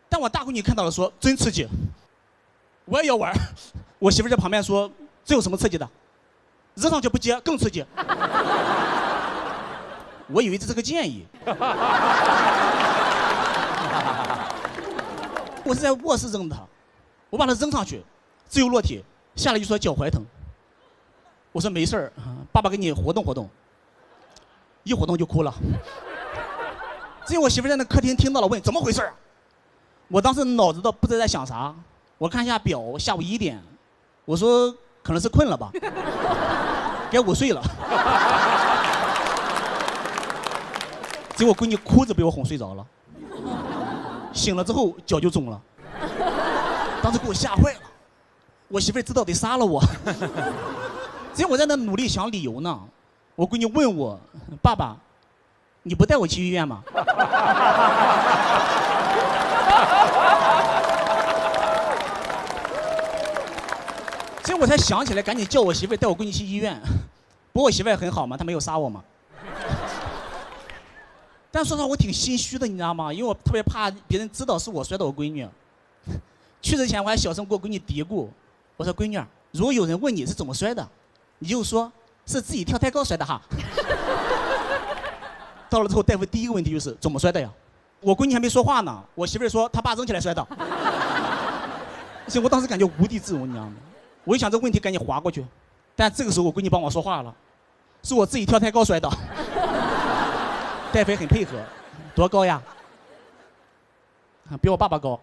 Speaker 22: 但我大闺女看到了说真刺激，我也要玩。我媳妇在旁边说这有什么刺激的，扔上去不接更刺激。我以为这是个建议。我是在卧室扔的，我把它扔上去，自由落体，下来就说脚踝疼。我说没事儿，爸爸给你活动活动。一活动就哭了。只有我媳妇在那客厅听到了，问怎么回事。我当时脑子都不知道在想啥，我看一下表，下午1点，我说可能是困了吧，给我睡了。结果闺女哭着被我哄睡着了，醒了之后脚就肿了，当时给我吓坏了，我媳妇知道得杀了我。结果我在那努力想理由呢，我闺女问我，爸爸，你不带我去医院吗？所以我才想起来，赶紧叫我媳妇带我闺女去医院。不过我媳妇也很好嘛，她没有杀我嘛。但说实话，我挺心虚的，你知道吗？因为我特别怕别人知道是我摔倒我闺女。去之前我还小声给我闺女嘀咕，我说闺女，如果有人问你是怎么摔的，你就说是自己跳太高摔的哈。到了之后，大夫第一个问题就是怎么摔的呀？我闺女还没说话呢，我媳妇说她爸扔起来摔的。所以我当时感觉无地自容，你知道吗？我一想这个问题赶紧划过去，但这个时候我闺女帮我说话了，是我自己跳太高摔的。大夫也很配合，多高呀？比我爸爸高。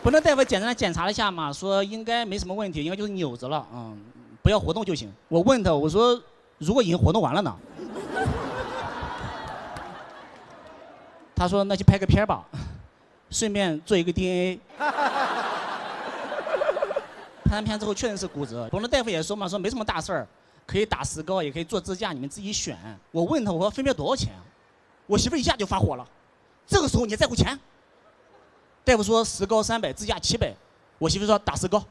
Speaker 22: 不能大夫简单的检查了一下嘛，说应该没什么问题，应该就是扭着了，不要活动就行。我问他，我说如果已经活动完了呢？他说那去拍个片吧，顺便做一个 DNA。拍完片之后确认是骨折，我们大夫也说嘛，说没什么大事儿，可以打石膏，也可以做支架，你们自己选。我问他，我说分别多少钱？我媳妇一下就发火了，这个时候你还在乎钱？大夫说石膏300，支架700，我媳妇说打石膏。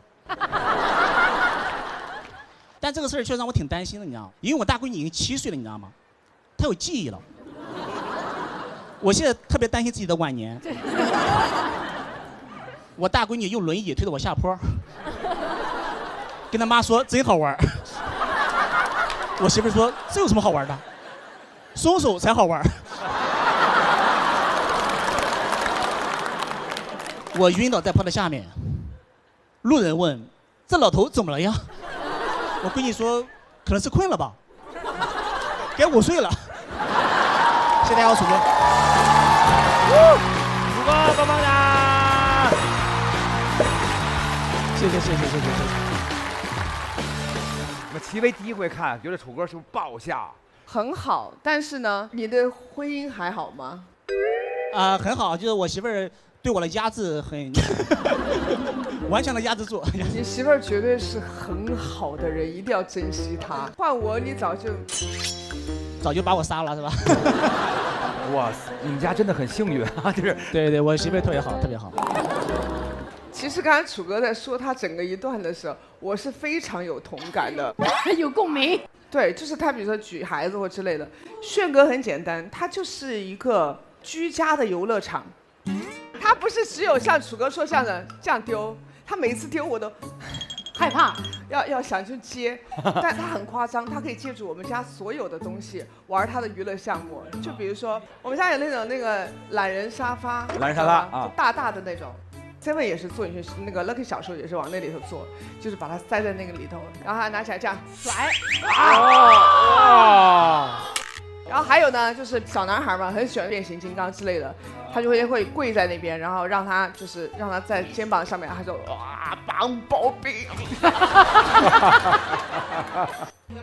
Speaker 22: 但这个事儿却让我挺担心的，你知道吗？因为我大闺女已经7岁了，你知道吗？她有记忆了。我现在特别担心自己的晚年。我大闺女用轮椅推着我下坡，跟她妈说真好玩。我媳妇说这有什么好玩的？松手才好玩。我晕倒在坡的下面，路人问这老头怎么了呀？我闺女说可能是困了吧，该午睡了。谢谢大家，我楚哥。
Speaker 1: 楚哥棒棒哒！
Speaker 22: 谢谢。
Speaker 1: 我们齐薇第一回看，觉得楚哥是不是爆笑？
Speaker 2: 很好，但是呢，你的婚姻还好吗？
Speaker 22: 很好，就是我媳妇儿对我的压制很完全的压制住。
Speaker 2: 你媳妇儿绝对是很好的人，一定要珍惜她。换我，你早就
Speaker 22: 把我杀了，是吧？
Speaker 1: 哇塞，你们家真的很幸运啊！就是
Speaker 22: 对，我媳妇儿特别好，特别好。
Speaker 2: 其实刚才楚哥在说他整个一段的时候，我是非常有同感的，
Speaker 3: 有共鸣。
Speaker 2: 对，就是他比如说举孩子或之类的，炫哥很简单，他就是一个居家的游乐场。他不是只有像楚哥说相声这样丢，他每次丢我都
Speaker 3: 害怕，
Speaker 2: 要想去接，但他很夸张，他可以借助我们家所有的东西玩他的娱乐项目。就比如说我们家有那个懒人沙发，大大的那种。7也是做进去，那个 Lucky 小时候也是往那里头做，就是把它塞在那个里头，然后他拿起来这样甩。然后还有呢，就是小男孩嘛，很喜欢变形金刚之类的，他就会跪在那边，然后让他在肩膀上面，他就哇棒刨冰。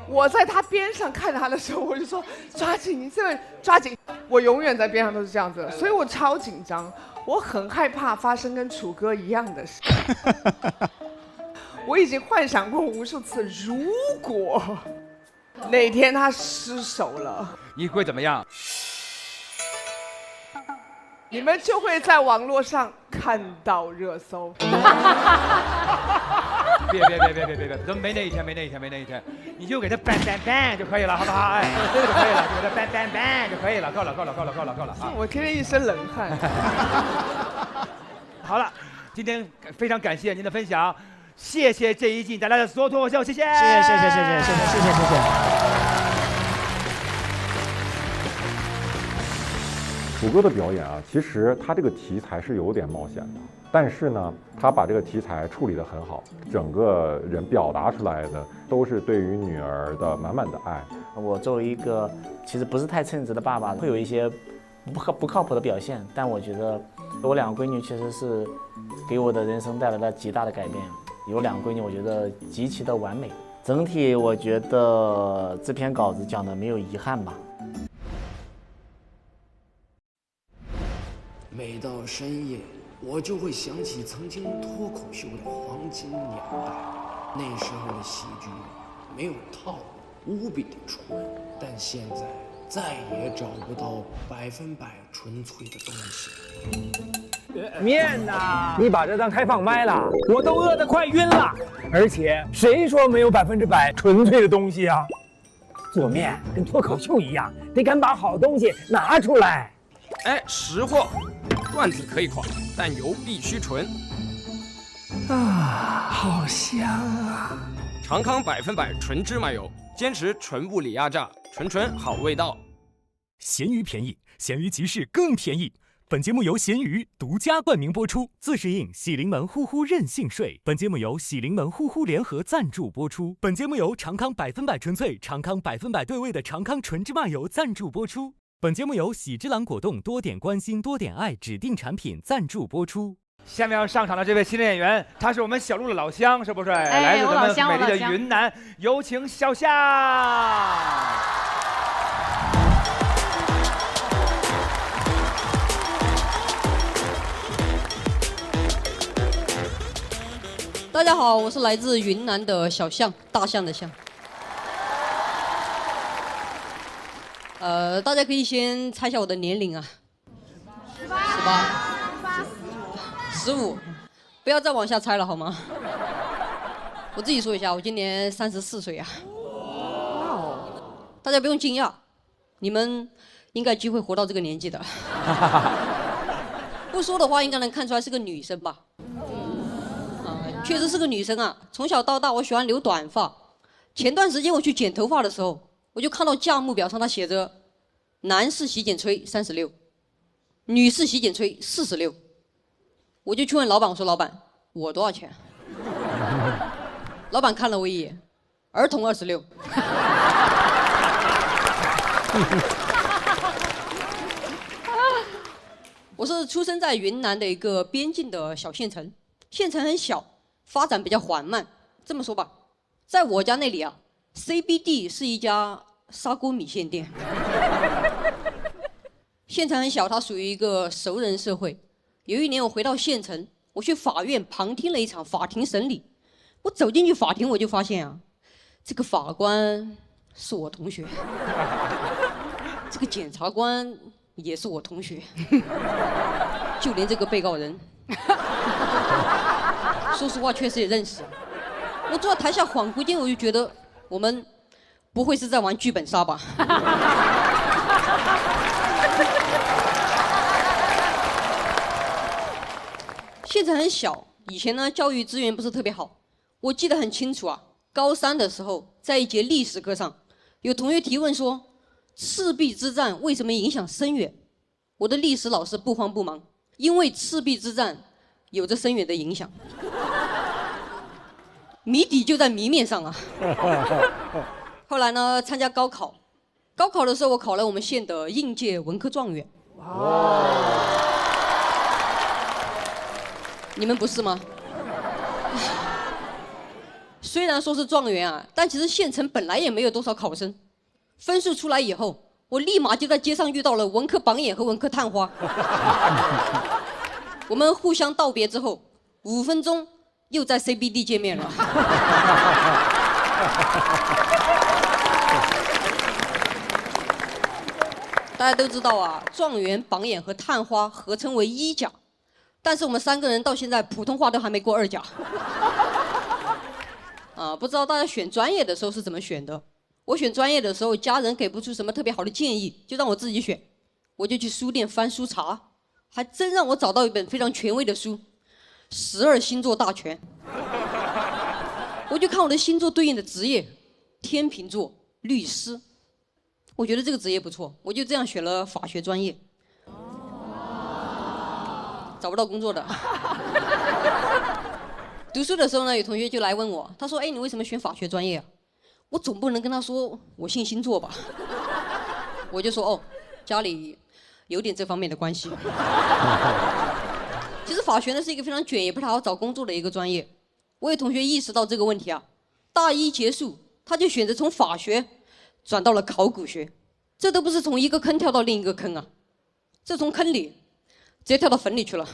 Speaker 2: 我在他边上看着他的时候，我就说抓紧，你这抓紧。我永远在边上都是这样子，所以我超紧张，我很害怕发生跟楚哥一样的事。我已经幻想过无数次，如果哪天他失手了，
Speaker 1: 你会怎么样？
Speaker 2: 你们就会在网络上看到热搜。
Speaker 15: 别，怎么没那一天，没那一天，你就给他 bang bang bang 就可以了，好不好？哎，就可以了，就给他 bang bang bang 就可以了，够了啊！
Speaker 2: 我天天一身冷汗。
Speaker 15: 好了，今天非常感谢您的分享，谢谢这一季带来的所有脱口秀，谢谢。
Speaker 9: 楚哥的表演啊，其实他这个题材是有点冒险的，但是呢，他把这个题材处理得很好，整个人表达出来的都是对于女儿的满满的爱。
Speaker 21: 我作为一个其实不是太称职的爸爸，会有一些不靠谱的表现，但我觉得我两个闺女确实是给我的人生带来了极大的改变。有两个闺女，我觉得极其的完美。整体我觉得这篇稿子讲的没有遗憾吧。
Speaker 4: 每到深夜，我就会想起曾经脱口秀的黄金年代。那时候的喜剧没有套路，无比的纯，但现在再也找不到100%纯粹的东西。
Speaker 5: 面呐，你把这当开放麦了，我都饿得快晕了。而且谁说没有100%纯粹的东西啊？做面跟脱口秀一样，得敢把好东西拿出来。
Speaker 23: 哎，识货，段子可以垮，但油必须纯。
Speaker 5: 啊，好香啊！
Speaker 23: 长康100%纯芝麻油，坚持纯物理压榨，纯好味道。
Speaker 7: 咸鱼便宜，咸鱼集市更便宜。本节目由咸鱼独家冠名播出，自适应喜临门呼呼任性睡。本节目由喜临门呼呼联合赞助播出。本节目由长康100%纯粹、长康100%对味的长康纯芝麻油赞助播出。本节目由喜之郎果冻多点关心多点爱指定产品赞助播出。
Speaker 15: 下面要上场的这位新的演员，他是我们小鹿的老乡，是不是？来自咱们美丽的云南，有请小夏。
Speaker 24: 大家好，我是来自云南的小象，大象的象。大家可以先猜一下我的年龄啊，15，不要再往下猜了好吗？我自己说一下，我今年34岁啊。大家不用惊讶，你们应该有机会活到这个年纪的。不说的话，应该能看出来是个女生吧？确实是个女生啊。从小到大，我喜欢留短发。前段时间我去剪头发的时候，我就看到价目表上它写着。男士洗剪吹36，女士洗剪吹46。我就去问老板，我说老板，我多少钱？老板看了我一眼，儿童26。我是出生在云南的一个边境的小县城，县城很小，发展比较缓慢。这么说吧，在我家那里啊 ，CBD 是一家砂锅米线店。县城很小，它属于一个熟人社会。有一年我回到县城，我去法院旁听了一场法庭审理。我走进去法庭，我就发现啊，这个法官是我同学，这个检察官也是我同学，就连这个被告人，说实话确实也认识。我坐在台下恍惚间，我就觉得我们不会是在玩剧本杀吧？县城很小，以前呢教育资源不是特别好。我记得很清楚啊，高3的时候，在一节历史课上，有同学提问说，赤壁之战为什么影响深远？我的历史老师不慌不忙，因为赤壁之战有着深远的影响。谜底就在谜面上啊。后来呢，参加高考，高考的时候我考了我们县的应届文科状元。你们不是吗？虽然说是状元啊，但其实县城本来也没有多少考生。分数出来以后，我立马就在街上遇到了文科榜眼和文科探花。我们互相道别之后，5分钟又在 CBD 见面了。大家都知道啊，状元、榜眼和探花合称为1甲。但是我们3个人到现在普通话都还没过2甲。不知道大家选专业的时候是怎么选的？我选专业的时候，家人给不出什么特别好的建议，就让我自己选。我就去书店翻书查，还真让我找到一本非常权威的书《12星座大全》。我就看我的星座对应的职业，天秤座，律师。我觉得这个职业不错，我就这样选了法学专业。找不到工作的。读书的时候呢，有同学就来问我，他说：“哎，你为什么选法学专业啊？”我总不能跟他说我信星座吧？我就说：“哦，家里有点这方面的关系。”其实法学呢是一个非常卷，也不太好找工作的一个专业。我有同学意识到这个问题啊，大一结束他就选择从法学转到了考古学，这都不是从一个坑跳到另一个坑啊，这从坑里直接跳到坟里去了。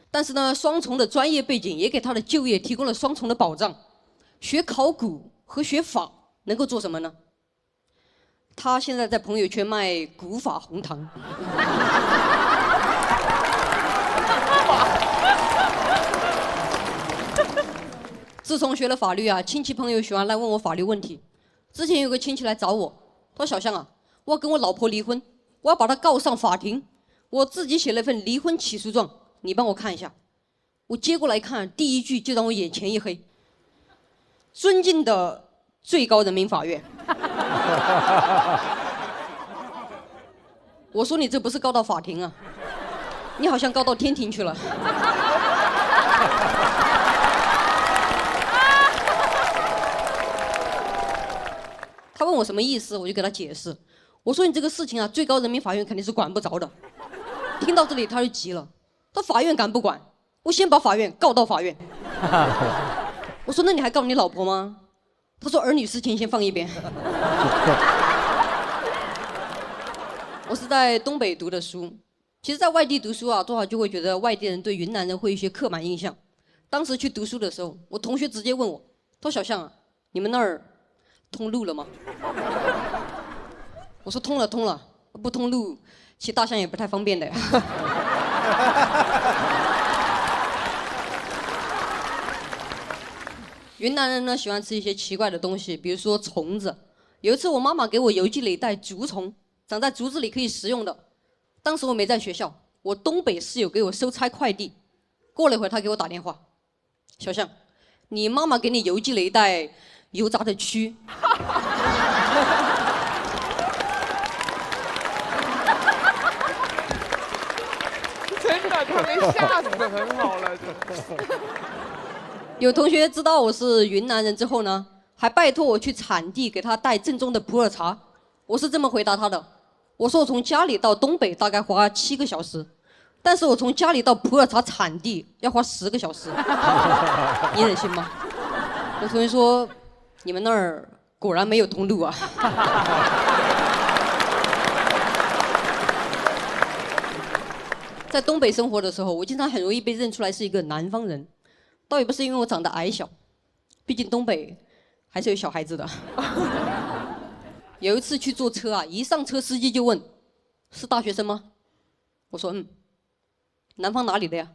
Speaker 24: 但是呢，双重的专业背景也给他的就业提供了双重的保障。学考古和学法能够做什么呢？他现在在朋友圈卖古法红糖。自从学了法律啊，亲戚朋友喜欢来问我法律问题。之前有个亲戚来找我，他说：“小象啊，我要跟我老婆离婚，我要把她告上法庭，我自己写了一份离婚起诉状，你帮我看一下。”我接过来看，第一句就让我眼前一黑：“尊敬的最高人民法院。”我说：“你这不是告到法庭啊，你好像告到天庭去了。”他问我什么意思，我就给他解释。我说：“你这个事情啊，最高人民法院肯定是管不着的。”听到这里他就急了，他法院敢不管？我先把法院告到法院。我说：“那你还告你老婆吗？”他说：“儿女私情先放一边。”我是在东北读的书，其实在外地读书啊，多少就会觉得外地人对云南人会有一些刻板印象。当时去读书的时候，我同学直接问我：“他说小象啊，你们那儿通路了吗？”我说：“通了，通了，不通路，骑大象也不太方便的呀。”云南人呢喜欢吃一些奇怪的东西，比如说虫子。有一次我妈妈给我邮寄了一袋竹虫，长在竹子里可以食用的。当时我没在学校，我东北室友给我收差快递。过了一会儿，他给我打电话：“小象，你妈妈给你邮寄了一袋油炸的蛆。”
Speaker 2: 真的，他被吓死的很好了。
Speaker 24: 有同学知道我是云南人之后呢，还拜托我去产地给他带正宗的普洱茶。我是这么回答他的：我说我从家里到东北大概花7个小时，但是我从家里到普洱茶产地要花10个小时，你忍心吗？有同学说：“你们那儿果然没有通路啊。”在东北生活的时候，我经常很容易被认出来是一个南方人，倒也不是因为我长得矮小，毕竟东北还是有小孩子的。有一次去坐车啊，一上车司机就问：“是大学生吗？”我说：“嗯。”“南方哪里的呀？”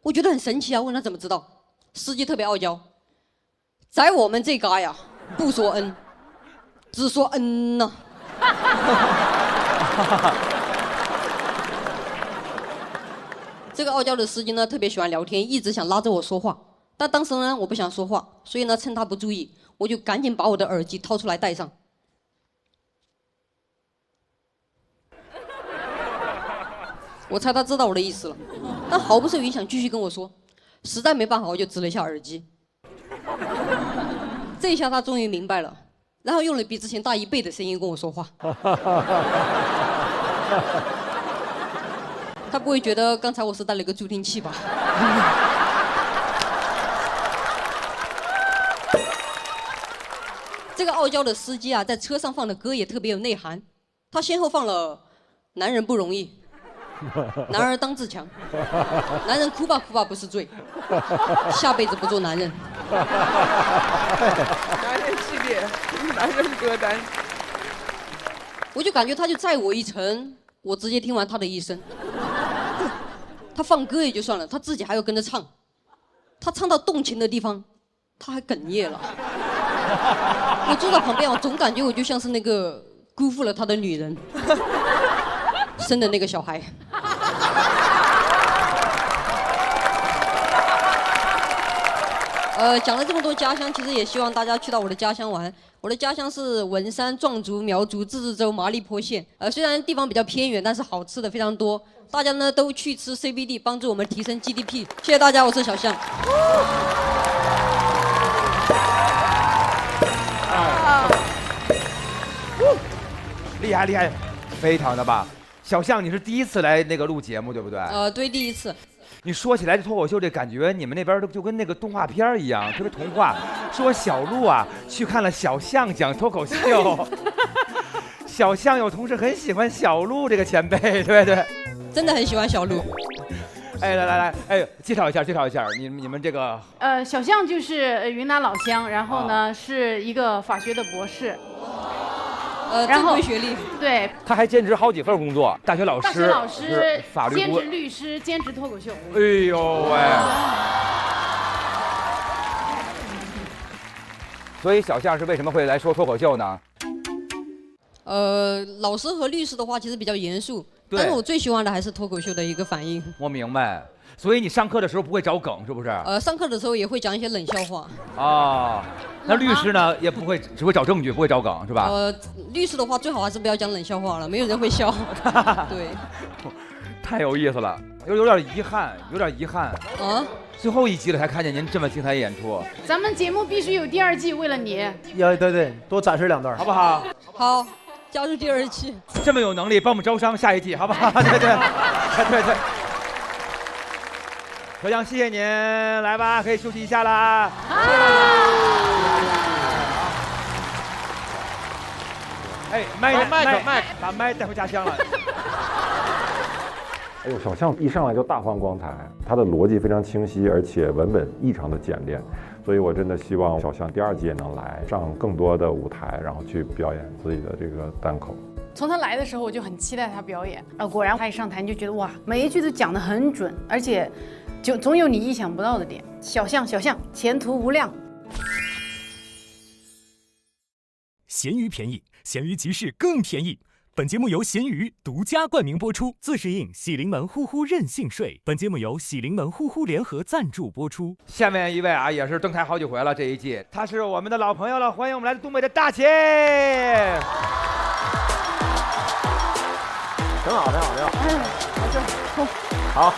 Speaker 24: 我觉得很神奇啊，问他怎么知道。司机特别傲娇：“在我们这嘎呀，不说嗯，只说嗯呐。”这个傲娇的司机呢，特别喜欢聊天，一直想拉着我说话。但当时呢，我不想说话，所以呢，趁他不注意，我就赶紧把我的耳机掏出来戴上。我猜他知道我的意思了，但毫不受影响，继续跟我说。实在没办法，我就指了一下耳机。这一下他终于明白了，然后用了比之前大1倍的声音跟我说话。他不会觉得刚才我是带了一个助听器吧？这个傲娇的司机啊，在车上放的歌也特别有内涵。他先后放了《男人不容易》《男儿当自强》《男人哭吧哭吧不是罪》《下辈子不做男人》。
Speaker 2: 男人系列，男人歌单。我
Speaker 24: 就感觉他就载我一程，我直接听完他的一生。他放歌也就算了，他自己还要跟着唱，他唱到动情的地方，他还哽咽了。我坐在旁边，我总感觉我就像是那个辜负了他的女人生的那个小孩。讲了这么多家乡，其实也希望大家去到我的家乡玩。我的家乡是文山、壮族、苗族自治州麻栗坡县。虽然地方比较偏远，但是好吃的非常多。大家呢都去吃 CBD， 帮助我们提升 GDP。谢谢大家，我是小象。
Speaker 15: 厉害厉害，非常的棒。小象，你是第一次来那个录节目，对不对？
Speaker 24: 对，第一次。
Speaker 15: 你说起来这脱口秀这感觉，你们那边就跟那个动画片一样，特别童话。说小鹿啊去看了小象讲脱口秀，小象有同事很喜欢小鹿这个前辈，对不对？
Speaker 24: 真的很喜欢小鹿。
Speaker 15: 哎，来，哎，介绍一下你们这个。
Speaker 3: 小象就是云南老乡，然后呢是一个法学的博士。
Speaker 24: 正规学历。
Speaker 3: 对。
Speaker 15: 他还兼职好几份工作，大学老师、法律
Speaker 3: 兼职律师、兼职脱口秀。
Speaker 15: 哎呦喂！所以小象是为什么会来说脱口秀呢？
Speaker 24: 老师和律师的话其实比较严肃，但是我最喜欢的还是脱口秀的一个反应。
Speaker 15: 我明白。所以你上课的时候不会找梗，是不是？
Speaker 24: 上课的时候也会讲一些冷笑话。
Speaker 15: 啊，那律师呢也不会，只会找证据，不会找梗，是吧？
Speaker 24: 律师的话最好还是不要讲冷笑话了，没有人会笑。对，
Speaker 15: 太有意思了，有点遗憾，啊！最后一集了才看见您这么精彩演出。
Speaker 3: 咱们节目必须有第2季，为了你。
Speaker 17: 对，多展示2段，
Speaker 15: 好不好？
Speaker 24: 好，加入第2季。
Speaker 15: 这么有能力，帮我们招商下一季，好不好？对。小象，谢谢您，来吧，可以休息一下啦。哎，麦，把麦带回家乡了。
Speaker 9: 哎呦，小象一上来就大放光彩，他的逻辑非常清晰，而且文本异常的简练，所以我真的希望小象第2季也能来上更多的舞台，然后去表演自己的这个单口。
Speaker 3: 从他来的时候，我就很期待他表演，果然他一上台你就觉得哇，每一句都讲得很准，而且就总有你意想不到的点。小象，前途无量。
Speaker 7: 闲鱼便宜，闲鱼集市更便宜。本节目由闲鱼独家冠名播出，自适应喜临门呼呼任性税。本节目由喜临门呼呼联合赞助播出。
Speaker 15: 下面一位啊，也是登台好几回了这一季，他是我们的老朋友了，欢迎我们来自东北的大齐。
Speaker 6: 挺好。好。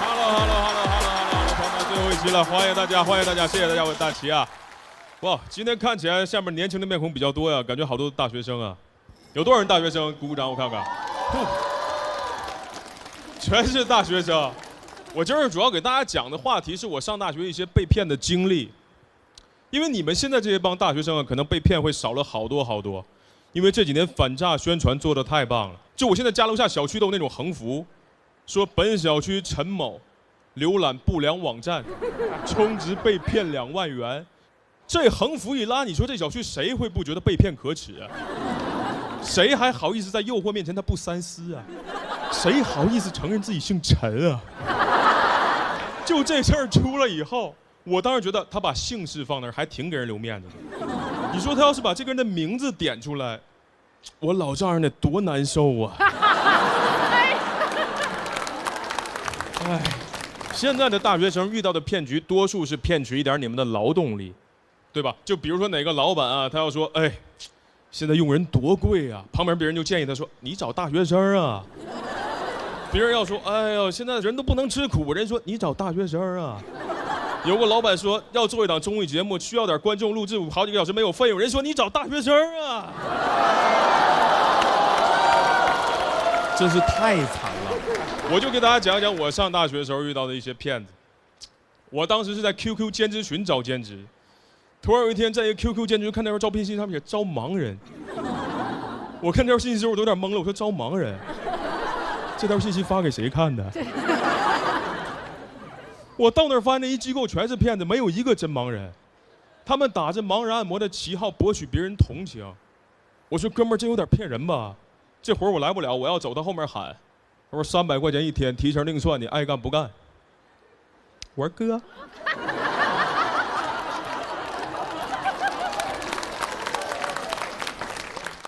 Speaker 8: Hello，朋友们，最后一期了，欢迎大家，谢谢大家，我大齐啊。哇，今天看起来下面年轻的面孔比较多呀，感觉好多大学生啊，有多少人大学生？鼓鼓掌，我看看，全是大学生。我今儿主要给大家讲的话题是我上大学一些被骗的经历，因为你们现在这些帮大学生啊，可能被骗会少了好多，因为这几年反诈宣传做得太棒了。就我现在家楼下小区都有那种横幅，说本小区陈某浏览不良网站，充值被骗2万元。这横幅一拉，你说这小区谁会不觉得被骗可耻啊？谁还好意思在诱惑面前他不三思啊？谁好意思承认自己姓陈啊？就这事儿出了以后，我当时觉得他把姓氏放那儿还挺给人留面子的。你说他要是把这个人的名字点出来，我老丈人得多难受啊！哎，现在的大学生遇到的骗局，多数是骗取一点你们的劳动力。对吧？就比如说哪个老板啊，他要说，哎，现在用人多贵啊，旁边别人就建议他说，你找大学生啊。别人要说，哎呦，现在人都不能吃苦，人说你找大学生啊。有个老板说要做一档综艺节目，需要点观众录制好几个小时没有费用，人说你找大学生啊。真是太惨了。我就给大家讲一讲我上大学的时候遇到的一些骗子。我当时是在 QQ 兼职群找兼职。突然有一天，在一个 QQ 兼职看那条招聘信息，上面写招盲人。我看这条信息的时候，我都有点懵了。我说招盲人，这条信息发给谁看的？我到那儿发现那一机构全是骗子，没有一个真盲人。他们打着盲人按摩的旗号博取别人同情。我说哥们儿，这有点骗人吧？这活儿我来不了，我要走。他后面喊，他说300块钱一天，提成另算，你爱干不干？我说哥。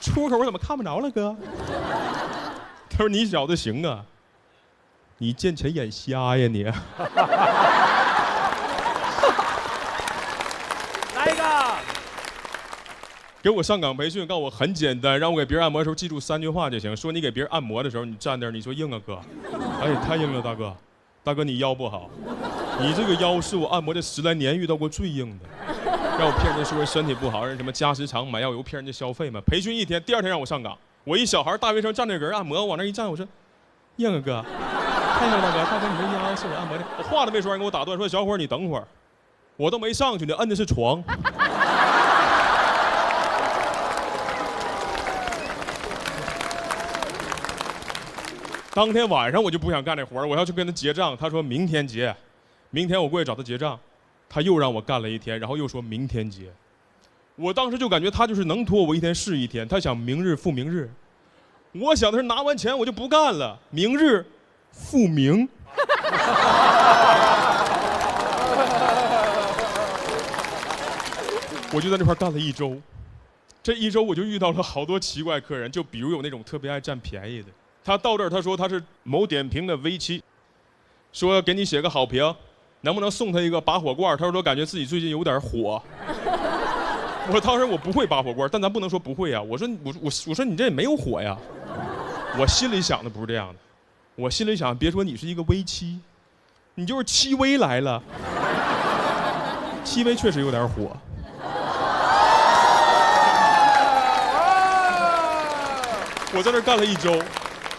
Speaker 8: 出口我怎么看不着了，哥？他说你小子行啊，你见钱眼瞎呀你。
Speaker 1: 来一个，
Speaker 8: 给我上岗培训，告诉我很简单，让我给别人按摩的时候记住3句话就行。说你给别人按摩的时候，你站那儿，你说硬啊哥，哎太硬了大哥，大哥你腰不好，你这个腰是我按摩这10来年遇到过最硬的。让我骗人说身体不好，让什么加时长买药油骗人家消费嘛。培训1天，第2天让我上岗，我一小孩大学生站那人按摩，我往那一站，我说硬啊哥，太硬了大哥，大哥你这腰是我按摩的。我话都没说，人给我打断说小伙你等会儿，我都没上去呢，摁的是床。当天晚上我就不想干这活了，我要去跟他结账，他说明天结，明天我过去找他结账。他又让我干了1天，然后又说明天结。我当时就感觉他就是能拖我1天是1天，他想明日复明日。我想的是拿完钱我就不干了，明日复明。我就在那块干了1周，这1周我就遇到了好多奇怪客人，就比如有那种特别爱占便宜的，他到这儿他说他是某点评的V7，说给你写个好评。能不能送他一个拔火罐？他说感觉自己最近有点火。我当时我不会拔火罐，但咱不能说不会啊。我说你这也没有火呀。我心里想的不是这样的，我心里想别说你是一个V7，你就是7V来了。7V 确实有点火。我在这干了1周，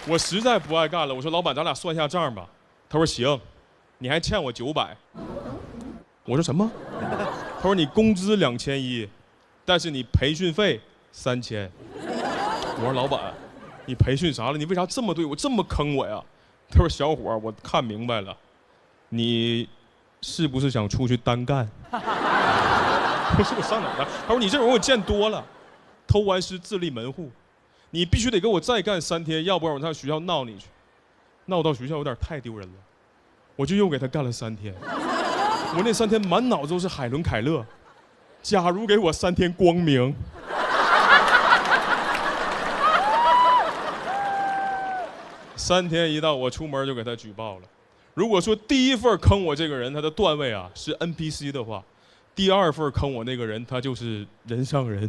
Speaker 8: 我实在不爱干了。我说老板，咱俩算一下账吧。他说行。你还欠我900，我说什么？他说你工资2100，但是你培训费3000。我说老板，你培训啥了？你为啥这么对我，这么坑我呀？他说小伙，我看明白了，你是不是想出去单干？我说我上哪儿了？他说你这种人我见多了，偷完师自立门户，你必须得给我再干3天，要不然我上学校闹你去，闹到学校有点太丢人了。我就又给他干了3天，我那3天满脑子都是海伦凯勒。假如给我3天光明，3天一到，我出门就给他举报了。如果说第1份坑我这个人他的段位啊是 NPC 的话，第2份坑我那个人他就是人上人。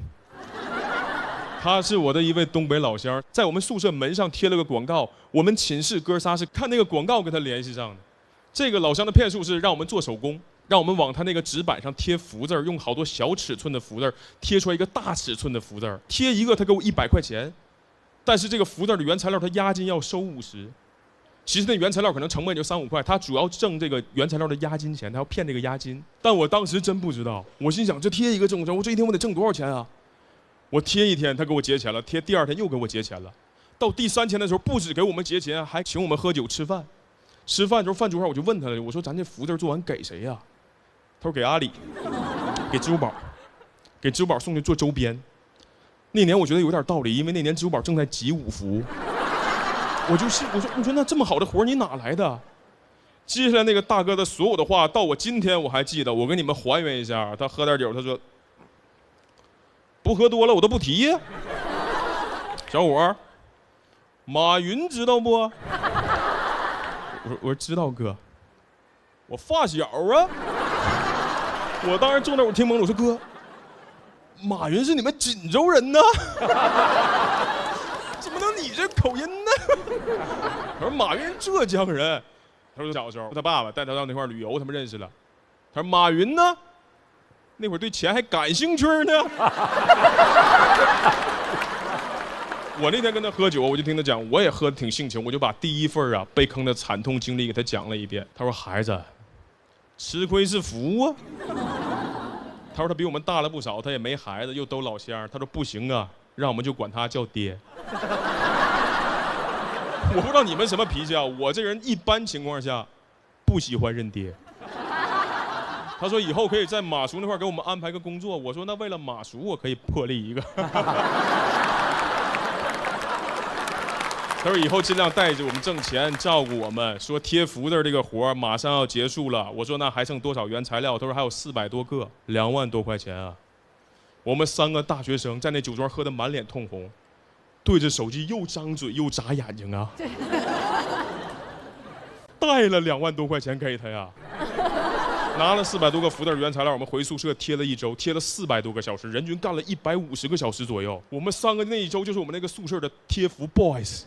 Speaker 8: 他是我的一位东北老乡，在我们宿舍门上贴了个广告，我们寝室哥仨是看那个广告跟他联系上的。这个老乡的骗术是让我们做手工，让我们往他那个纸板上贴福字，用好多小尺寸的福字贴出来一个大尺寸的福字，贴一个他给我100块钱，但是这个福字的原材料他押金要收50，其实那原材料可能成本就3、5块，他主要挣这个原材料的押金钱，他要骗这个押金。但我当时真不知道，我心想这贴一个挣不挣？我这1天我得挣多少钱啊？我贴1天他给我结钱了，贴第2天又给我结钱了，到第3天的时候不止给我们结钱，还请我们喝酒吃饭。吃饭的时候，饭桌上我就问他了，我说咱这福字做完给谁呀？他说给阿里，给支付宝，给支付宝送去做周边。那年我觉得有点道理，因为那年支付宝正在集5福。我说那这么好的活你哪来的？接下来那个大哥的所有的话，到我今天我还记得，我给你们还原一下。他喝点酒，他说不喝多了我都不提呀。小伙，马云知道不？我说知道哥，我发小啊。我当时坐那我听懵了，我说哥，马云是你们锦州人呢？怎么能你这口音呢？他说马云浙江人。他说小时候他爸爸带他到那块旅游，他们认识了。他说马云呢，那会儿对钱还感兴趣呢。我那天跟他喝酒，我就听他讲，我也喝得挺性情，我就把第1份被坑的惨痛经历给他讲了一遍。他说孩子，吃亏是福啊。他说他比我们大了不少，他也没孩子，又都老乡。他说不行啊，让我们就管他叫爹。我不知道你们什么脾气啊，我这人一般情况下不喜欢认爹。他说以后可以在马叔那块给我们安排个工作。我说那为了马叔我可以破例一个。他说以后尽量带着我们挣钱，照顾我们。说贴福的这个活儿马上要结束了，我说那还剩多少原材料？他说还有400多个，2万多块钱啊。我们3个大学生在那酒庄喝得满脸通红，对着手机又张嘴又眨眼睛啊。带了2万多块钱给他呀。拿了400多个福袋原材料，我们回宿舍贴了1周，贴了400多个小时，人均干了150个小时左右。我们3个那一周就是我们那个宿舍的贴福 boys。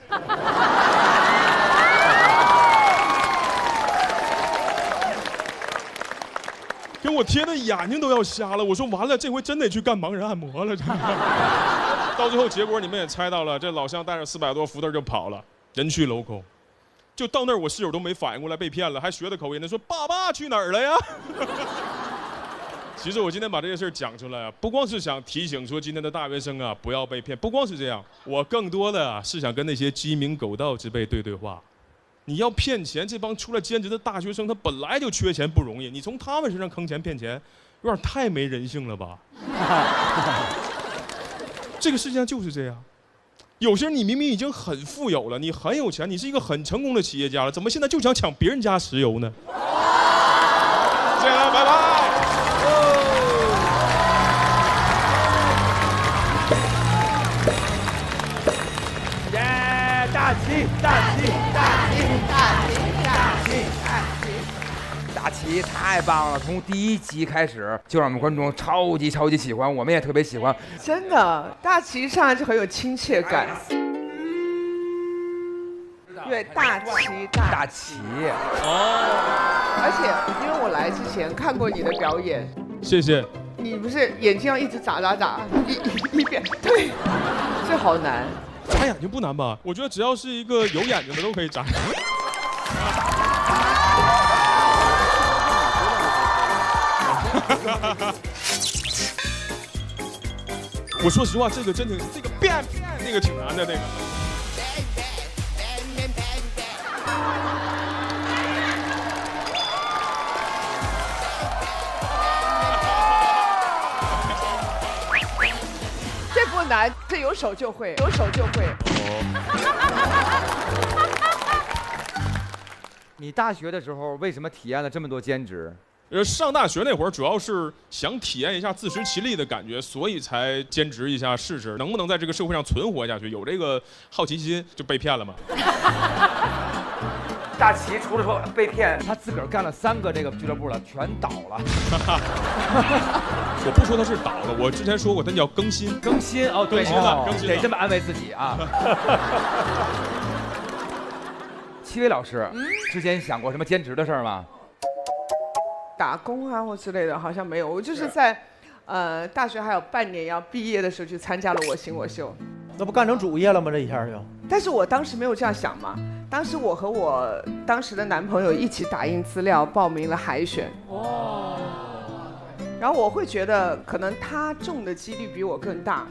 Speaker 8: 给我贴的眼睛都要瞎了。我说完了，这回真得去干盲人按摩了。到最后结果你们也猜到了，这老乡带着400多福袋就跑了，人去楼空。就到那儿，我室友都没反应过来被骗了，还学的口音，他说：“爸爸去哪儿了呀？”其实我今天把这些事儿讲出来啊，不光是想提醒说今天的大学生啊不要被骗，不光是这样，我更多的啊是想跟那些鸡鸣狗盗之辈对话。你要骗钱，这帮出来兼职的大学生，他本来就缺钱不容易，你从他们身上坑钱骗钱，有点太没人性了吧？这个世界上就是这样。有些人你明明已经很富有了，你很有钱，你是一个很成功的企业家了，怎么现在就想抢别人家石油呢？谢谢了，拜拜。
Speaker 15: 耶，大齐，大齐，大齐，大齐，大齐，大齐。大齐太棒了！从第1集开始就让我们观众超级喜欢，我们也特别喜欢。
Speaker 2: 真的，大齐一上来就很有亲切感。对，大齐。而且因为我来之前看过你的表演，
Speaker 8: 谢谢。
Speaker 2: 你不是眼睛要一直眨，一遍，对，这好难。
Speaker 8: 眨眼睛不难吧？我觉得只要是一个有眼睛的都可以眨。我说实话，这个真挺，这个变那个挺难的那个。
Speaker 2: 这不难，这有手就会，有手就会。
Speaker 15: 你大学的时候为什么体验了这么多兼职？
Speaker 8: 上大学那会儿，主要是想体验一下自食其力的感觉，所以才兼职一下试试，能不能在这个社会上存活下去。有这个好奇心，就被骗了嘛。
Speaker 15: 大齐除了说被骗，他自个儿干了3个这个俱乐部了，全倒了。
Speaker 8: 我不说他是倒了，我之前说过，他叫更新。
Speaker 15: 更新哦，对，
Speaker 8: 更新了，更新了，
Speaker 15: 得这么安慰自己啊。戚薇老师，之前想过什么兼职的事儿吗？
Speaker 2: 打工啊或之类的，好像没有。我就是在，大学还有半年要毕业的时候去参加了《我行我秀》。
Speaker 17: 那不干成主业了吗？这一下就。
Speaker 2: 但是我当时没有这样想嘛。当时我和我当时的男朋友一起打印资料，报名了海选。哦。然后我会觉得，可能他中的几率比我更大。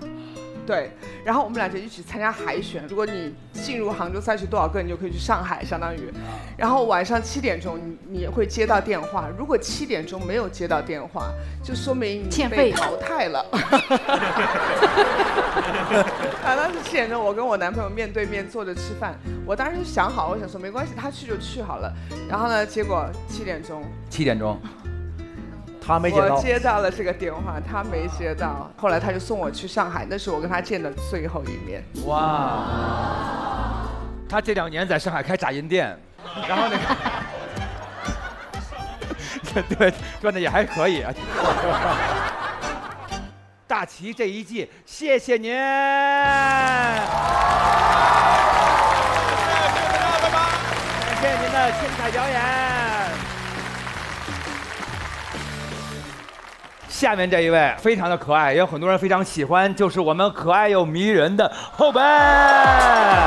Speaker 2: 对，然后我们俩就一起参加海选。如果你进入杭州赛区多少个，你就可以去上海，相当于。然后晚上7点钟你会接到电话，如果7点钟没有接到电话，就说明你被淘汰了。当时7点钟，我跟我男朋友面对面坐着吃饭，我当时就想好，我想说没关系，他去就去好了。然后呢，结果7点钟。
Speaker 17: 他没接到，
Speaker 2: 我接到了这个电话，他没接到。后来他就送我去上海，那是我跟他见的最后一面。
Speaker 15: 哇！他这2年在上海开炸印店，然后那个，对，赚的也还可以啊。大齐这一季，谢谢您。感谢您的精彩表演。下面这一位非常的可爱，也有很多人非常喜欢，就是我们可爱又迷人的后辈。
Speaker 2: 可爱。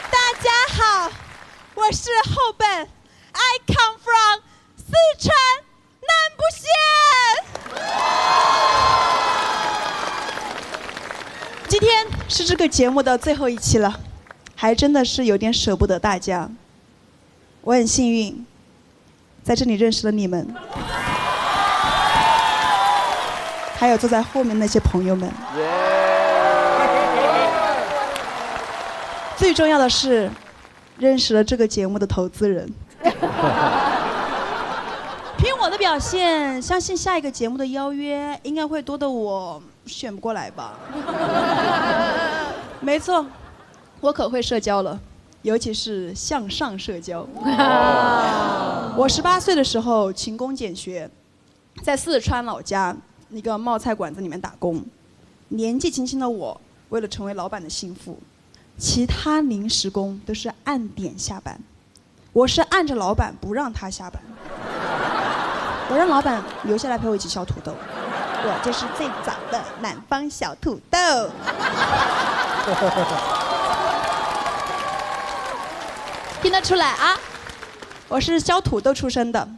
Speaker 6: 大家好，我是后辈 ，I come from 四川南部县。今天是这个节目的最后一期了，还真的是有点舍不得大家。我很幸运，在这里认识了你们，还有坐在后面那些朋友们。最重要的是，认识了这个节目的投资人。凭我的表现，相信下一个节目的邀约应该会多得我选不过来吧。没错，我可会社交了，尤其是向上社交。我18岁的时候勤工俭学，在四川老家一个冒菜馆子里面打工。年纪轻轻的我，为了成为老板的心腹，其他临时工都是按点下班，我是按着老板不让他下班。我让老板留下来陪我一起削土豆，我就是最早的南方小土豆。听得出来啊，我是削土豆出身的，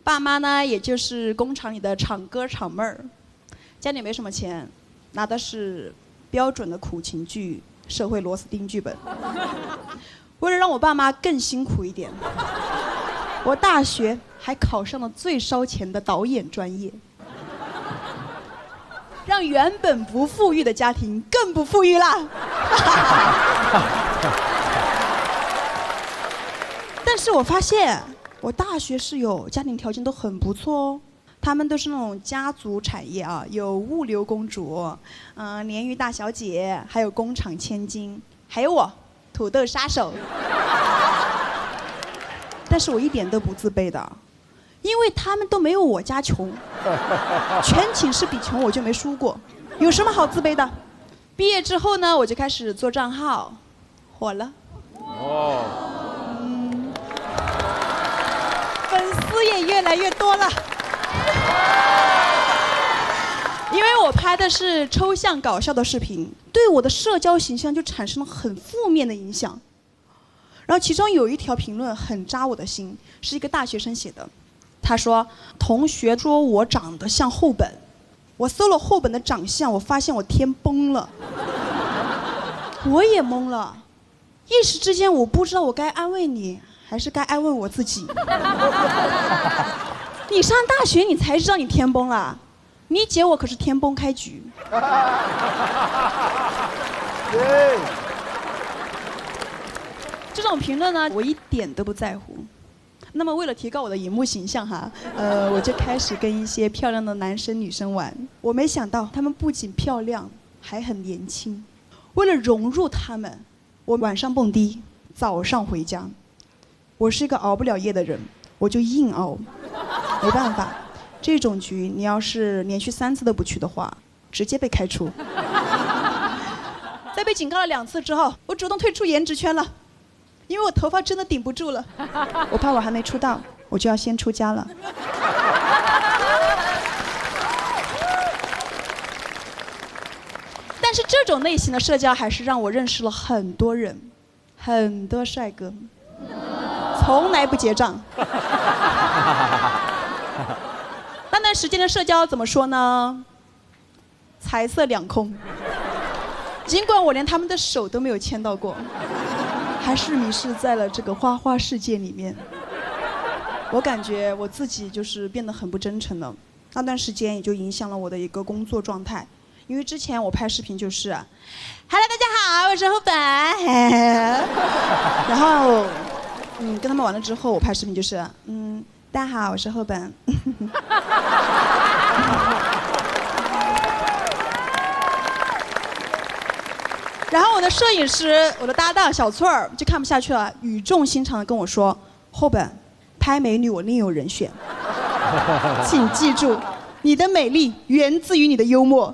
Speaker 6: 爸妈呢也就是工厂里的厂哥厂妹儿，家里没什么钱，拿的是标准的苦情剧社会螺丝钉剧本。为了让我爸妈更辛苦一点，我大学还考上了最烧钱的导演专业，让原本不富裕的家庭更不富裕啦。但是我发现我大学室友家庭条件都很不错哦，他们都是那种家族产业啊，有物流公主，鲶鱼大小姐，还有工厂千金，还有我土豆杀手。但是我一点都不自卑的，因为他们都没有我家穷，全寝室比穷我就没输过，有什么好自卑的？毕业之后呢，我就开始做账号，火了。粉丝也越来越多了。因为我拍的是抽象搞笑的视频，对我的社交形象就产生了很负面的影响。然后其中有一条评论很扎我的心，是一个大学生写的。他说：“同学说我长得像厚本。”我搜了厚本的长相，我发现我天崩了。我也懵了，一时之间我不知道我该安慰你，还是该安慰我自己。你上大学你才知道你天崩了，你姐我可是天崩开局。这种评论呢，我一点都不在乎。那么为了提高我的荧幕形象哈，我就开始跟一些漂亮的男生女生玩。我没想到他们不仅漂亮，还很年轻。为了融入他们，我晚上蹦迪，早上回家。我是一个熬不了夜的人，我就硬熬。没办法，这种局你要是连续3次都不去的话，直接被开除。在被警告了2次之后，我主动退出颜值圈了。因为我头发真的顶不住了，我怕我还没出道，我就要先出家了。但是这种类型的社交还是让我认识了很多人，很多帅哥，从来不结账。那段时间的社交怎么说呢？财色两空。尽管我连他们的手都没有牵到过。还是迷失在了这个花花世界里面。我感觉我自己就是变得很不真诚了。那段时间也就影响了我的一个工作状态，因为之前我拍视频就是， Hello 大家好，我是厚本。然后跟他们完了之后，我拍视频就是，大家好，我是厚本。然后我的摄影师，我的搭档小翠儿就看不下去了，语重心长地跟我说：“厚本，拍美女我另有人选，请记住，你的美丽源自于你的幽默。”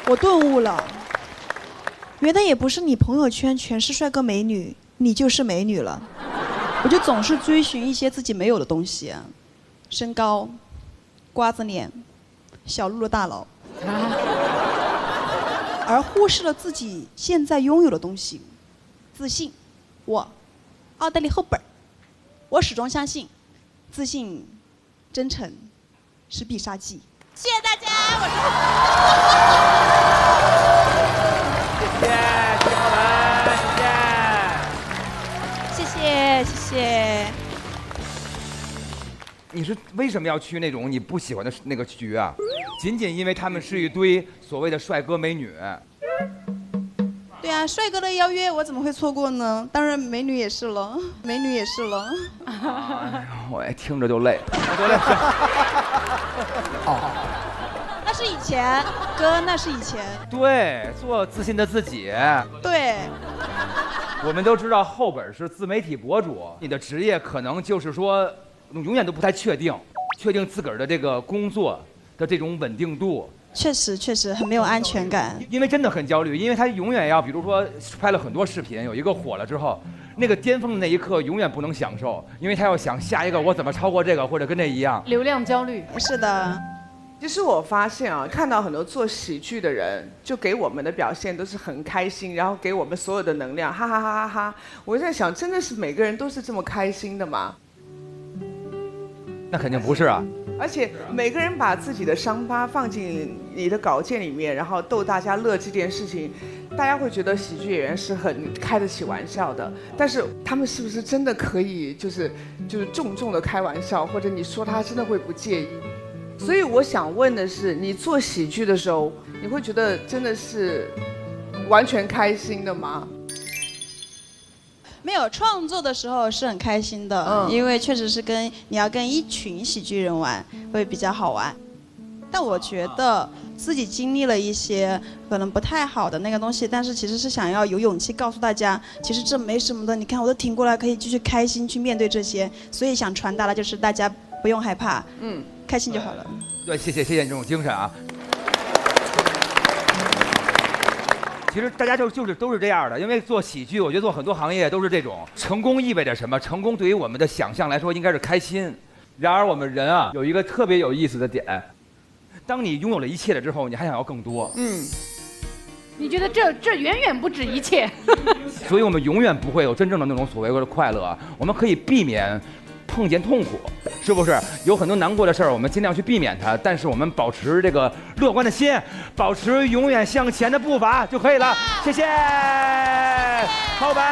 Speaker 6: 我顿悟了，原来也不是你朋友圈全是帅哥美女，你就是美女了。我就总是追寻一些自己没有的东西，身高。瓜子脸，小鹿的大脑，而忽视了自己现在拥有的东西。自信，我，奥黛丽·赫本，我始终相信，自信、真诚是必杀技。
Speaker 10: 谢谢大家，我
Speaker 15: 谢谢
Speaker 10: 是。谢谢，谢谢。
Speaker 15: 你是为什么要去那种你不喜欢的那个局啊？仅仅因为他们是一堆所谓的帅哥美女。
Speaker 6: 对啊，帅哥的邀约我怎么会错过呢？当然美女也是了，美女也是了。
Speaker 15: 我听着就累。
Speaker 6: 那是以前，哥，那是以前。
Speaker 15: 对，做自信的自己。
Speaker 6: 对。
Speaker 15: 我们都知道后本是自媒体博主，你的职业可能就是说永远都不太确定自个儿的这个工作的这种稳定度。
Speaker 6: 确实很没有安全感，
Speaker 15: 因为真的很焦虑，因为他永远要，比如说拍了很多视频，有一个火了之后，那个巅峰的那一刻永远不能享受，因为他要想下一个我怎么超过这个，或者跟这一样。
Speaker 3: 流量焦虑。
Speaker 6: 是的。
Speaker 2: 其实我发现啊，看到很多做喜剧的人，就给我们的表现都是很开心，然后给我们所有的能量，哈哈哈哈哈！我在想，真的是每个人都是这么开心的吗？
Speaker 15: 那肯定不是啊。
Speaker 2: 而且每个人把自己的伤疤放进你的稿件里面，然后逗大家乐这件事情，大家会觉得喜剧演员是很开得起玩笑的。但是他们是不是真的可以就是重重的开玩笑，或者你说他真的会不介意？所以我想问的是，你做喜剧的时候，你会觉得真的是完全开心的吗？
Speaker 6: 没有，创作的时候是很开心的，因为确实是你要跟一群喜剧人玩，会比较好玩。但我觉得自己经历了一些可能不太好的那个东西，但是其实是想要有勇气告诉大家，其实这没什么的，你看我都挺过来，可以继续开心去面对这些。所以想传达的就是大家不用害怕，开心就好了。
Speaker 15: 对，谢谢你这种精神啊。其实大家就是都是这样的，因为做喜剧，我觉得做很多行业都是这种。成功意味着什么？成功对于我们的想象来说应该是开心。然而我们人啊有一个特别有意思的点，当你拥有了一切了之后，你还想要更多。
Speaker 3: 你觉得这远远不止一切。
Speaker 15: 所以我们永远不会有真正的那种所谓的快乐。我们可以避免碰见痛苦，是不是？有很多难过的事儿，我们尽量去避免它，但是我们保持这个乐观的心，保持永远向前的步伐就可以了。谢谢，后本。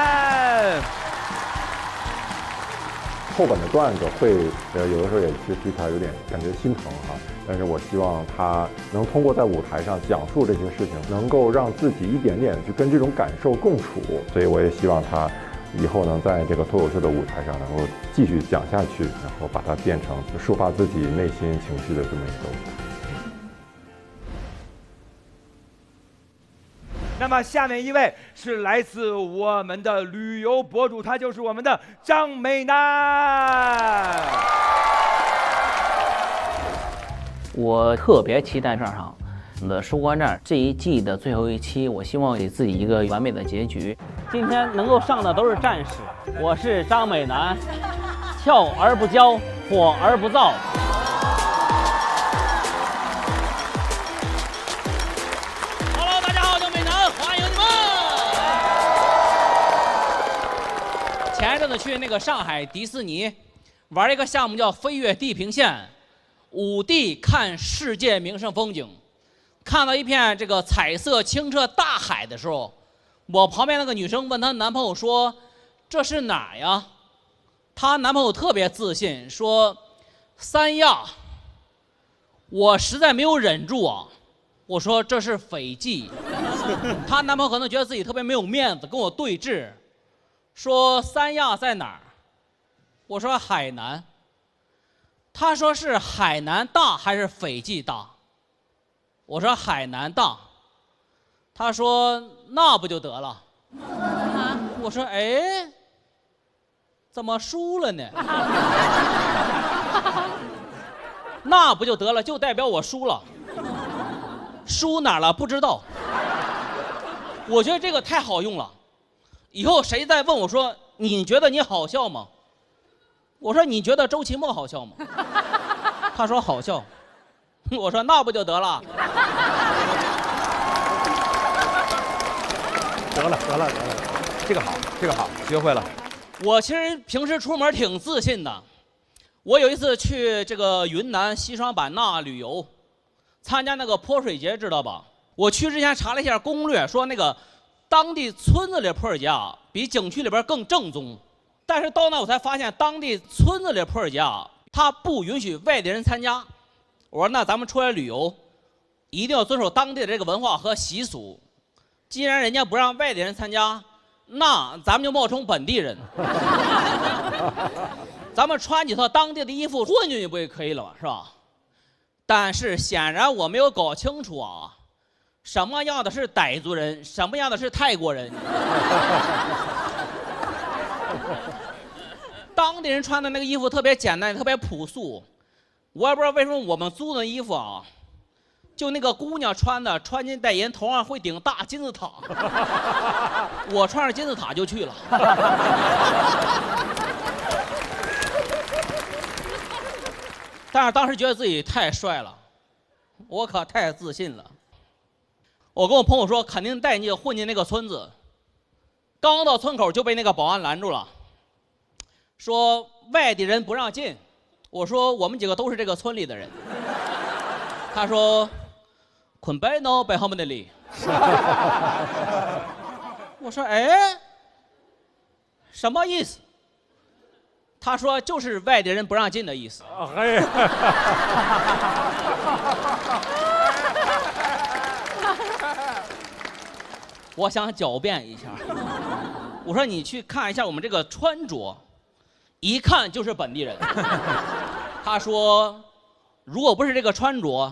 Speaker 9: 后本的段子会有的时候也是对他有点感觉心疼哈，但是我希望他能通过在舞台上讲述这些事情，能够让自己一点点去跟这种感受共处，所以我也希望他以后能在这个脱口秀的舞台上能够继续讲下去，然后把它变成抒发自己内心情绪的这么一个舞台。
Speaker 15: 那么下面一位是来自我们的旅游博主，他就是我们的张美楠。
Speaker 11: 我特别期待这场的收官战这一季的最后一期，我希望给自己一个完美的结局。今天能够上的都是战士，我是张美楠，跳而不骄，火而不躁。Hello， 大家好，我叫美楠，欢迎你们。前一阵子去那个上海迪士尼玩一个项目叫飞越地平线，5地看世界名胜风景。看到一片这个彩色清澈大海的时候，我旁边那个女生问她男朋友说：“这是哪呀？”她男朋友特别自信说：“三亚。”我实在没有忍住啊，我说这是斐济。她男朋友可能觉得自己特别没有面子，跟我对峙，说三亚在哪儿？我说海南。他说是海南大还是斐济大？我说海南大。他说那不就得了？我说哎，怎么输了呢？那不就得了，就代表我输了。输哪儿了不知道。我觉得这个太好用了，以后谁再问我说你觉得你好笑吗？我说你觉得周奇墨好笑吗？他说好笑。我说那不就得了。
Speaker 15: 得了，这个好，学会了。
Speaker 11: 我其实平时出门挺自信的。我有一次去这个云南西双版纳旅游，参加那个泼水节，知道吧？我去之前查了一下攻略，说那个当地村子里泼水节啊，比景区里边更正宗。但是到那我才发现，当地村子里泼水节啊，它不允许外地人参加。我说那咱们出来旅游，一定要遵守当地的这个文化和习俗。既然人家不让外地人参加，那咱们就冒充本地人。咱们穿几套当地的衣服混进去不也可以了吗？是吧？但是显然我没有搞清楚啊，什么样的是傣族人，什么样的是泰国人。当地人穿的那个衣服特别简单，特别朴素。我也不知道为什么我们租的衣服啊，就那个姑娘穿金戴银，头上会顶大金字塔。我穿上金字塔就去了。但是当时觉得自己太帅了，我可太自信了。我跟我朋友说，肯定带你混进那个村子。刚到村口就被那个保安拦住了，说外地人不让进。我说我们几个都是这个村里的人。他说捆白脑白好们的里。我说哎，什么意思？他说就是外地人不让进的意思。我想狡辩一下，我说你去看一下我们这个穿着，一看就是本地人。他说如果不是这个穿着，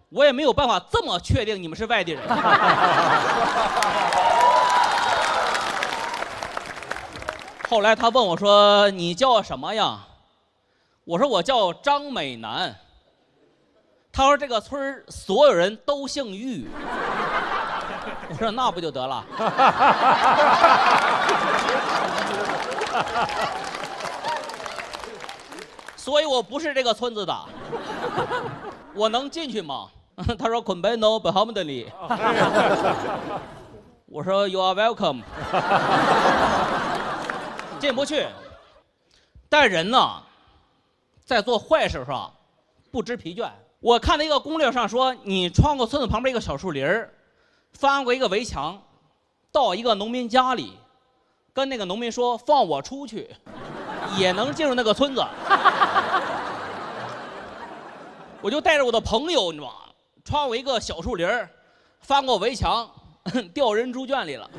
Speaker 11: 我也没有办法这么确定你们是外地人。后来他问我说你叫什么呀？我说我叫张美男。他说这个村所有人都姓玉。我说那不就得了。所以我不是这个村子的。我能进去吗？他说捆白脑不好么的里。我说 You are welcome。进不去。但人呢，在做坏事上不知疲倦。我看到一个攻略上说，你穿过村子旁边一个小树林，翻过一个围墙，到一个农民家里，跟那个农民说放我出去，也能进入那个村子。我就带着我的朋友，你知道吗？穿过一个小树林，翻过围墙，掉人猪圈里了。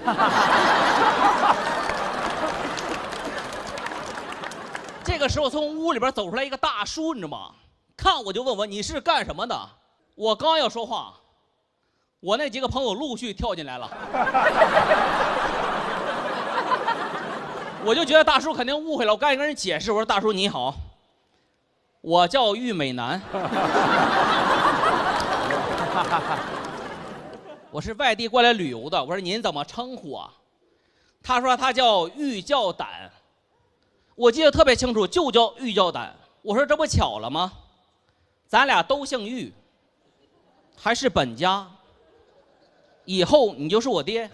Speaker 11: 这个时候从屋里边走出来一个大叔，你知道吗？看我就问我你是干什么的？我刚要说话，我那几个朋友陆续跳进来了。我就觉得大叔肯定误会了，我赶紧跟人解释，我说大叔你好，我叫玉美男。我是外地过来旅游的。我说您怎么称呼啊？他说他叫玉教胆。我记得特别清楚，就叫玉教胆。我说这不巧了吗？咱俩都姓玉，还是本家，以后你就是我爹。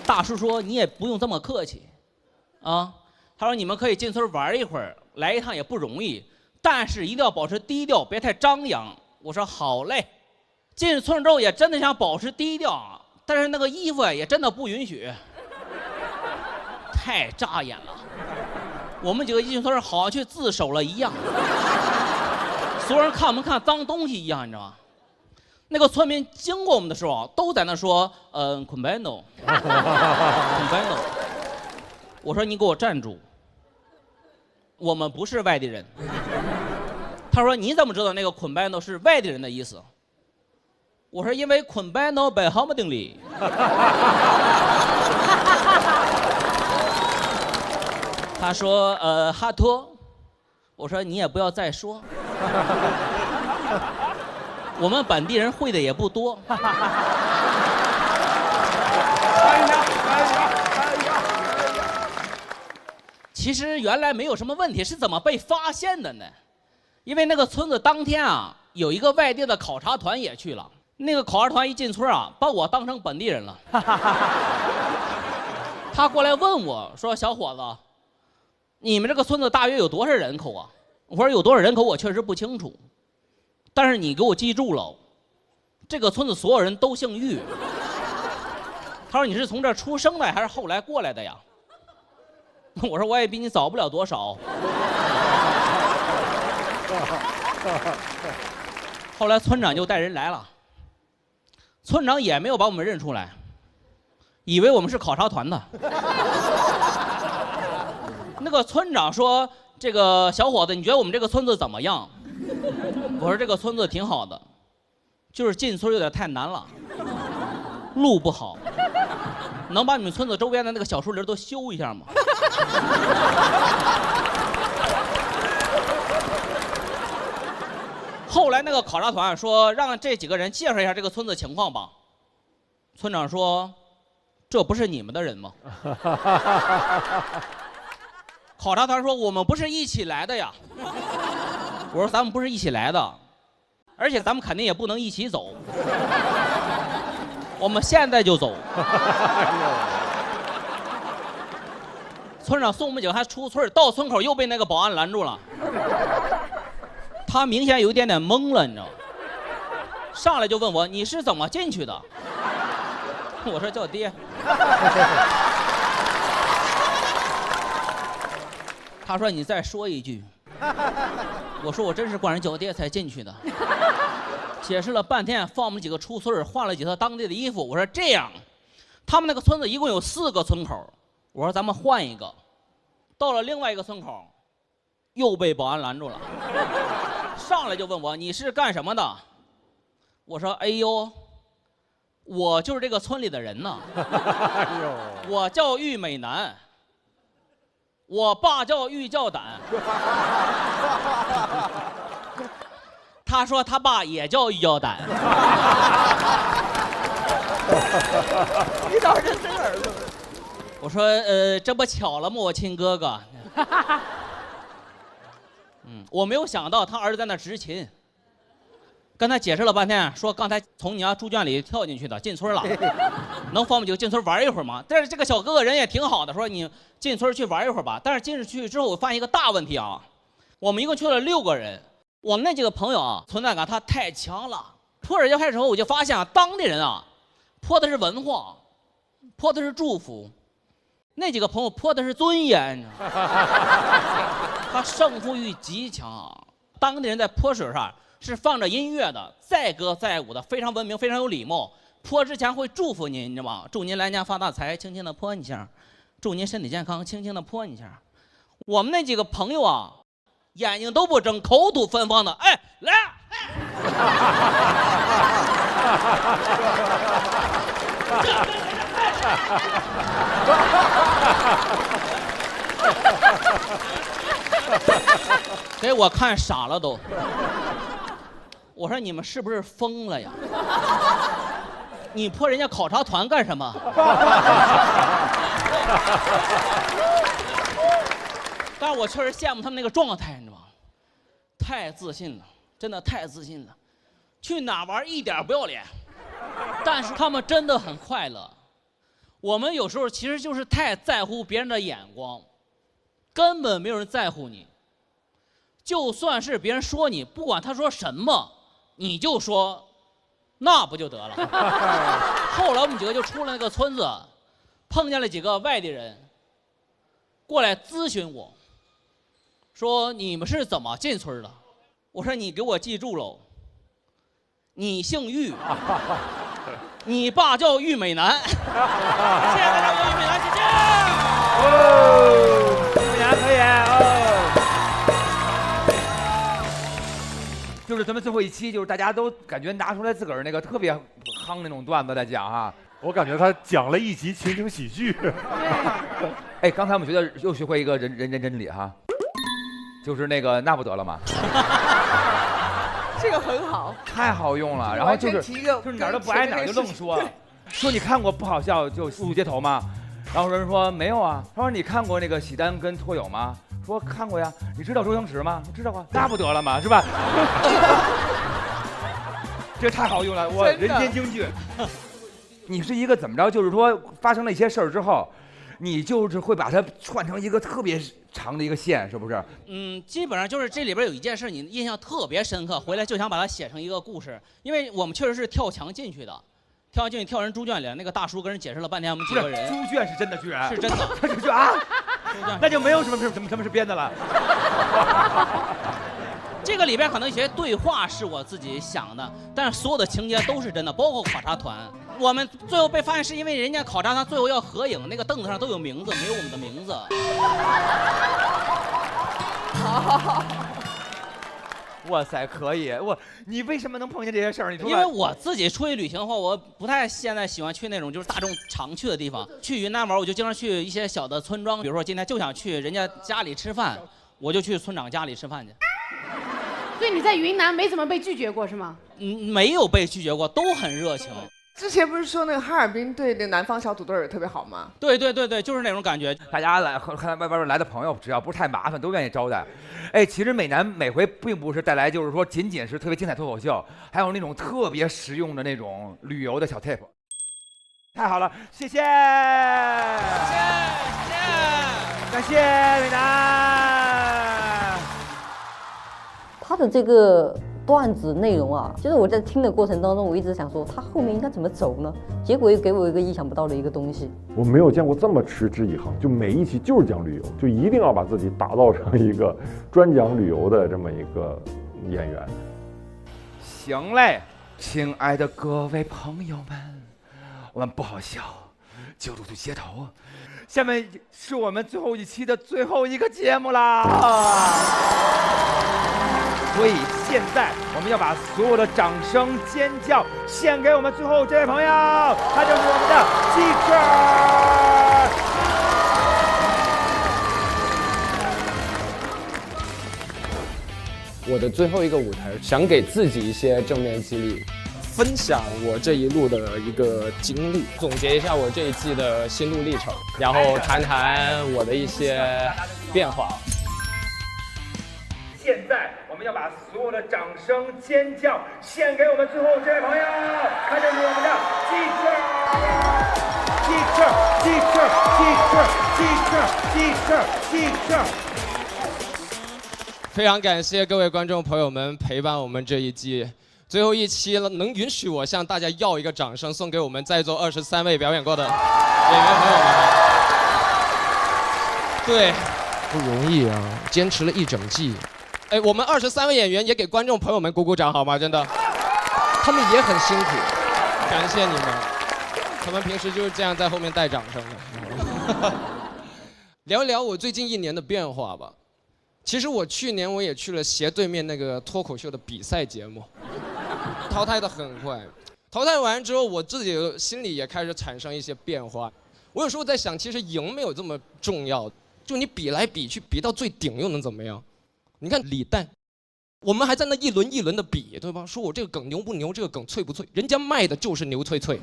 Speaker 11: 大叔说你也不用这么客气啊。他说你们可以进村玩一会儿，来一趟也不容易，但是一定要保持低调，别太张扬。我说好嘞。进村之后也真的想保持低调，但是那个衣服也真的不允许，太扎眼了。我们几个一进村好像去自首了一样，所有人看我们看脏东西一样，你知道吗？那个村民经过我们的时候都在那说捆白脑，捆白脑。我说你给我站住，我们不是外地人。他说你怎么知道那个捆白脑是外地人的意思？我说因为捆白脑摆好么定理。他说哈托。我说你也不要再说。我们本地人会的也不多。其实原来没有什么问题，是怎么被发现的呢？因为那个村子当天啊，有一个外地的考察团也去了。那个考察团一进村啊，把我当成本地人了。他过来问我说：“小伙子，你们这个村子大约有多少人口啊？我说有多少人口我确实不清楚，但是你给我记住了，这个村子所有人都姓玉。他说你是从这儿出生的还是后来过来的呀？我说我也比你早不了多少。后来村长就带人来了，村长也没有把我们认出来，以为我们是考察团的。那个村长说：“这个小伙子，你觉得我们这个村子怎么样？”我说：“这个村子挺好的，就是进村有点太难了，路不好，能把你们村子周边的那个小树林都修一下吗？”后来那个考察团说让这几个人介绍一下这个村子情况吧。村长说：“这不是你们的人吗？”考察团说：“我们不是一起来的呀。”我说：“咱们不是一起来的，而且咱们肯定也不能一起走。我们现在就走。”村长送我们几个还出村，到村口又被那个保安拦住了。他明显有一点点懵了，你知道吗？上来就问我：“你是怎么进去的？”我说：“叫爹。”他说：“你再说一句。”我说：“我真是管人叫爹才进去的。”解释了半天，放我们几个出村，换了几套当地的衣服。我说：“这样，他们那个村子一共有4个村口，我说咱们换一个。”到了另外一个村口，又被保安拦住了，上来就问我：“你是干什么的？”我说：“哎呦，我就是这个村里的人呢。我叫玉美男，我爸叫玉教胆。”他说他爸也叫玉教胆。
Speaker 2: 遇到人生儿子。
Speaker 11: 我说：“这不巧了吗？我亲哥哥。”我没有想到他儿子在那执勤，跟他解释了半天，说刚才从你家猪圈里跳进去的，进村了，能放我们几个进村玩一会儿吗？但是这个小哥哥人也挺好的，说你进村去玩一会儿吧。但是进去之后，我发现一个大问题啊，我们一共去了6个人，我们那几个朋友啊，存在感他太强了。泼人家开始后，我就发现啊，当地人啊，泼的是文化，泼的是祝福。那几个朋友泼的是尊严，他胜负欲极强。当地人在泼水上是放着音乐的，载歌载舞的，非常文明，非常有礼貌。泼之前会祝福您，你知道吗？祝您来年发大财，轻轻的泼一下；祝您身体健康，轻轻的泼一下。我们那几个朋友啊，眼睛都不睁，口吐芬芳的，哎，来。给我看傻了都。我说你们是不是疯了呀？你泼人家考察团干什么？但是我确实羡慕他们那个状态，你知道吗？太自信了，真的太自信了，去哪玩一点不要脸，但是他们真的很快乐。我们有时候其实就是太在乎别人的眼光，根本没有人在乎你。就算是别人说你，不管他说什么，你就说那不就得了。后来我们几个就出了那个村子，碰见了几个外地人，过来咨询我，说你们是怎么进村的？我说你给我记住喽，你姓玉。你爸叫玉美男，谢谢大家，玉美男，谢谢。
Speaker 1: 玉美男可以
Speaker 15: 就是咱们最后一期，就是大家都感觉拿出来自个儿那个特别夯那种段子来讲哈。
Speaker 9: 我感觉他讲了一集情景喜剧。
Speaker 15: 哎，刚才我们觉得又学会一个人真理哈，就是那个那不得了吗？
Speaker 2: 这个很好，
Speaker 15: 太好用了。然后就是哪儿都不挨哪儿就愣说，说你看过不好笑就路街头吗？然后有人说没有啊。他说你看过那个喜丹跟脱友吗？说看过呀。你知道周星驰吗？知道啊。那不得了吗？是吧？这太好用了，我人间京剧。你是一个怎么着？就是说发生了一些事儿之后，你就是会把它串成一个特别长的一个线，是不是？
Speaker 11: 基本上就是这里边有一件事你印象特别深刻，回来就想把它写成一个故事，因为我们确实是跳墙进去的。跳进去跳人猪圈里，那个大叔跟人解释了半天，我们几个人。
Speaker 15: 猪圈是真的，居然
Speaker 11: 是真的。
Speaker 15: 猪圈啊，那就没有什么是编的了。
Speaker 11: 这个里边可能有些对话是我自己想的，但是所有的情节都是真的，包括考察团。我们最后被发现是因为人家考察团最后要合影，那个凳子上都有名字，没有我们的名字。
Speaker 15: 好。哇塞，可以！你为什么能碰见这些事儿？你说，
Speaker 11: 因为我自己出去旅行的话，我不太现在喜欢去那种就是大众常去的地方。去云南玩，我就经常去一些小的村庄，比如说今天就想去人家家里吃饭，我就去村长家里吃饭去。
Speaker 3: 所以你在云南没怎么被拒绝过是吗？
Speaker 11: 没有被拒绝过，都很热情。
Speaker 2: 之前不是说那个哈尔滨对那南方小土豆儿特别好吗？
Speaker 11: 对，就是那种感觉。
Speaker 15: 大家来看外边来的朋友，只要不是太麻烦，都愿意招待。哎，其实美男每回并不是带来就是说仅仅是特别精彩脱口秀，还有那种特别实用的那种旅游的小 tip。太好了，谢谢，感谢美男。
Speaker 12: 他的这个段子内容啊，就是我在听的过程当中，我一直想说他后面应该怎么走呢？结果又给我一个意想不到的一个东西。
Speaker 9: 我没有见过这么持之以恒，就每一期就是讲旅游，就一定要把自己打造成一个专讲旅游的这么一个演员。
Speaker 15: 行嘞，亲爱的各位朋友们，我们不好笑，就路途街头。下面是我们最后一期的最后一个节目啦。所以现在我们要把所有的掌声尖叫献给我们最后这位朋友，他就是我们的
Speaker 23: 记者。我的最后一个舞台，想给自己一些正面激励，分享我这一路的一个经历，总结一下我这一季的心路历程，然后谈谈我的一些变化。
Speaker 15: 现在我们要把所有的掌声尖叫献给我们最后这位朋友，他就是我们的记者。
Speaker 23: 非常感谢各位观众朋友们陪伴我们这一季最后一期了，能允许我向大家要一个掌声，送给我们在座23位表演过的演员朋友们。对，不容易啊，坚持了一整季。哎，我们23位演员也给观众朋友们鼓鼓掌好吗？真的，他们也很辛苦，感谢你们。他们平时就是这样在后面带掌声的。聊一聊我最近1年的变化吧。其实我去年我也去了斜对面那个脱口秀的比赛节目，淘汰的很快。淘汰完之后，我自己心里也开始产生一些变化。我有时候在想，其实赢没有这么重要，就你比来比去，比到最顶又能怎么样？你看李诞，我们还在那一轮一轮的比，对吧？说我这个梗牛不牛，这个梗脆不脆，人家卖的就是牛脆脆。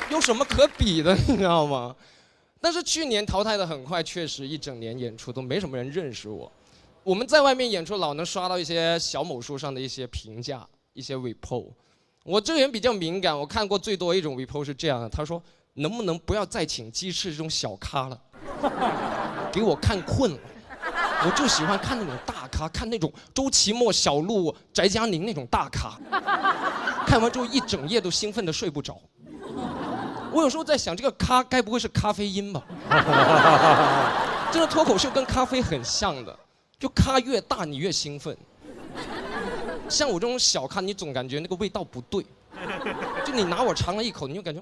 Speaker 23: 有什么可比的，你知道吗？但是去年淘汰的很快，确实一整年演出都没什么人认识我。我们在外面演出，老能刷到一些小某书上的一些评价，一些 report。我这个人比较敏感，我看过最多一种 report 是这样的，他说能不能不要再请鸡翅这种小咖了，给我看困了。我就喜欢看那种大咖，看那种周奇墨、小鹿、翟佳宁那种大咖，看完之后一整夜都兴奋的睡不着。我有时候在想，这个咖该不会是咖啡因吧？真的，脱口秀跟咖啡很像的，就咖越大你越兴奋。像我这种小咖，你总感觉那个味道不对，就你拿我尝了一口，你就感觉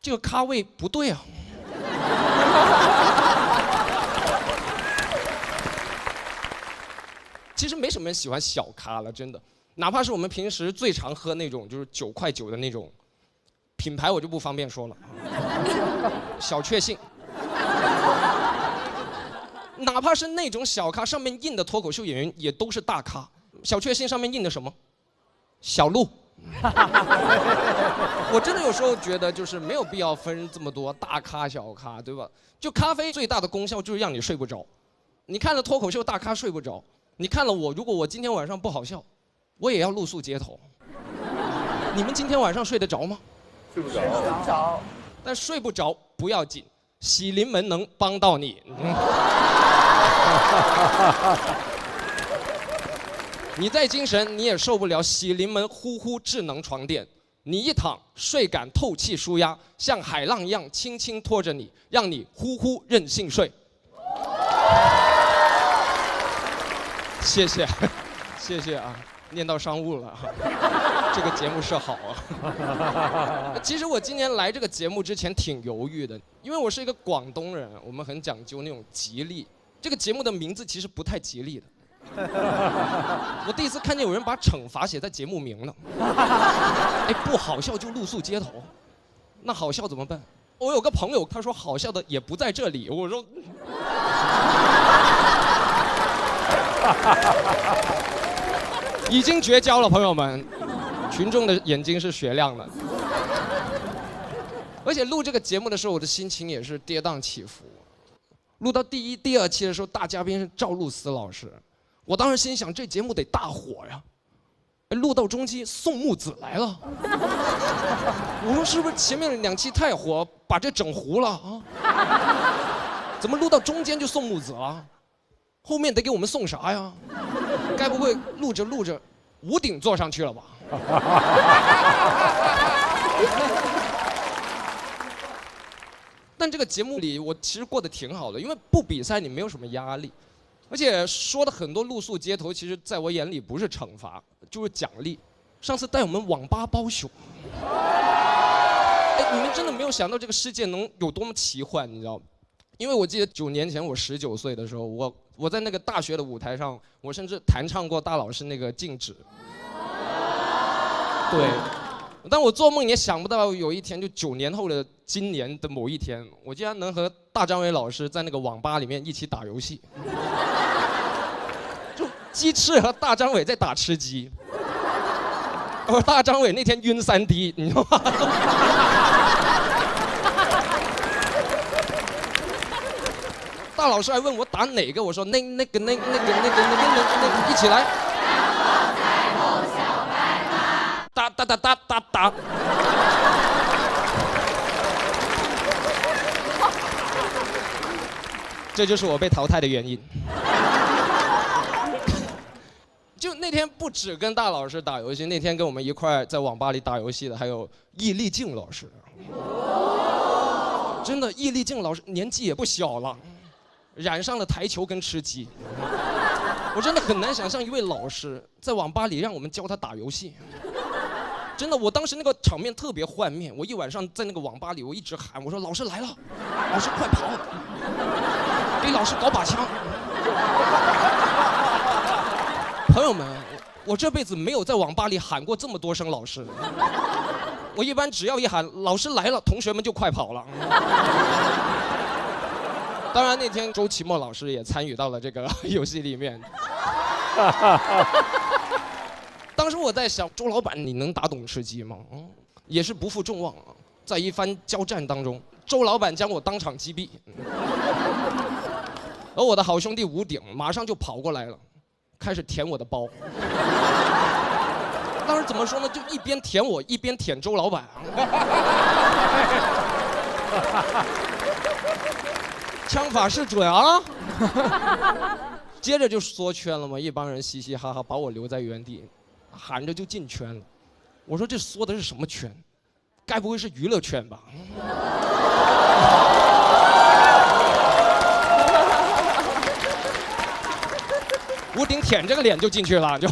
Speaker 23: 这个咖味不对啊。其实没什么人喜欢小咖了，真的，哪怕是我们平时最常喝那种就是9块9的那种。品牌我就不方便说了，小确幸。哪怕是那种小咖，上面印的脱口秀演员也都是大咖。小确幸上面印的什么？小鹿。我真的有时候觉得，就是没有必要分这么多大咖小咖，对吧？就咖啡最大的功效就是让你睡不着。你看了脱口秀大咖睡不着，你看了我，如果我今天晚上不好笑，我也要露宿街头。你们今天晚上睡得着吗？
Speaker 9: 睡不着。
Speaker 23: 睡不着。但睡不着不要紧，喜临门能帮到你。你再精神，你也受不了喜临门呼呼智能床垫。你一躺，睡感透气舒压，像海浪一样轻轻拖着你，让你呼呼任性睡。谢谢，谢谢啊，念到商务了，这个节目是好啊。其实我今年来这个节目之前挺犹豫的，因为我是一个广东人，我们很讲究那种吉利。这个节目的名字其实不太吉利的。我第一次看见有人把惩罚写在节目名了。哎，不好笑就露宿街头，那好笑怎么办？我有个朋友，他说好笑的也不在这里。我说，已经绝交了，朋友们，群众的眼睛是雪亮的。而且录这个节目的时候，我的心情也是跌宕起伏。录到第1、第2期的时候，大嘉宾是赵露思老师，我当时心想这节目得大火呀。录到中期，宋木子来了，我说是不是前面2期太火，把这整糊了啊？怎么录到中间就宋木子了？后面得给我们送啥呀？该不会录着录着，吴鼎坐上去了吧？但这个节目里，我其实过得挺好的，因为不比赛你没有什么压力，而且说的很多露宿街头，其实在我眼里不是惩罚，就是奖励。上次带我们网吧包宿，哎，你们真的没有想到这个世界能有多么奇幻，你知道吗？因为我记得9年前我19岁的时候，我在那个大学的舞台上，我甚至弹唱过大老师那个《静止》。对。但我做梦也想不到有一天，就9年后的今年的某一天，我竟然能和大张伟老师在那个网吧里面一起打游戏。就鸡翅和大张伟在打吃鸡，而大张伟那天晕3滴，你知道吗？大老师还问我打哪个，我说那个一起来。打。这就是我被淘汰的原因。就那天不只跟大老师打游戏，那天跟我们一块在网吧里打游戏的还有易立竞老师。真的，易立竞老师年纪也不小了，染上了台球跟吃鸡。我真的很难想象一位老师在网吧里让我们教他打游戏。真的，我当时那个场面特别幻灭。我一晚上在那个网吧里，我一直喊，我说老师来了，老师快跑，给老师搞把枪。朋友们，我这辈子没有在网吧里喊过这么多声老师。我一般只要一喊老师来了，同学们就快跑了。当然那天周奇墨老师也参与到了这个游戏里面。当时我在想，周老板你能打懂吃鸡吗？也是不负众望啊，在一番交战当中，周老板将我当场击毙。而我的好兄弟吴鼎马上就跑过来了，开始舔我的包。当时怎么说呢？就一边舔我，一边舔周老板。枪法是准啊！接着就缩圈了嘛，一帮人嘻嘻哈哈，把我留在原地。喊着就进圈了，我说这缩的是什么圈？该不会是娱乐圈吧？吴鼎舔着个脸就进去了，就。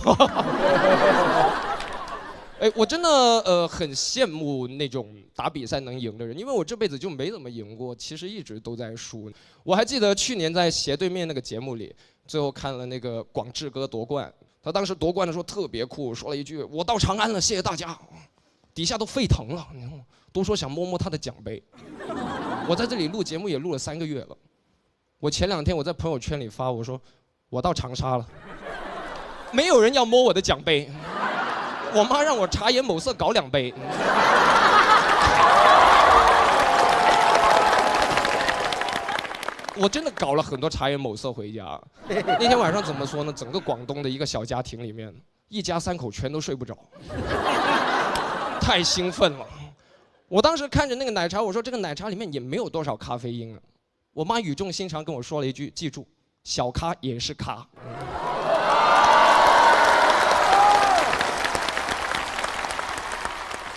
Speaker 23: 哎，我真的很羡慕那种打比赛能赢的人，因为我这辈子就没怎么赢过，其实一直都在输。我还记得去年在斜对面那个节目里，最后看了那个广智哥夺冠。他当时夺冠的时候特别酷，说了一句：“我到长安了，谢谢大家。”底下都沸腾了，都说想摸摸他的奖杯。我在这里录节目也录了3个月了。我前2天我在朋友圈里发，我说我到长沙了，没有人要摸我的奖杯。我妈让我茶颜某色搞2杯。我真的搞了很多茶颜某色回家。那天晚上怎么说呢？整个广东的一个小家庭里面，一家3口全都睡不着。太兴奋了。我当时看着那个奶茶，我说这个奶茶里面也没有多少咖啡因了。我妈语重心长跟我说了一句：“记住，小咖也是咖。”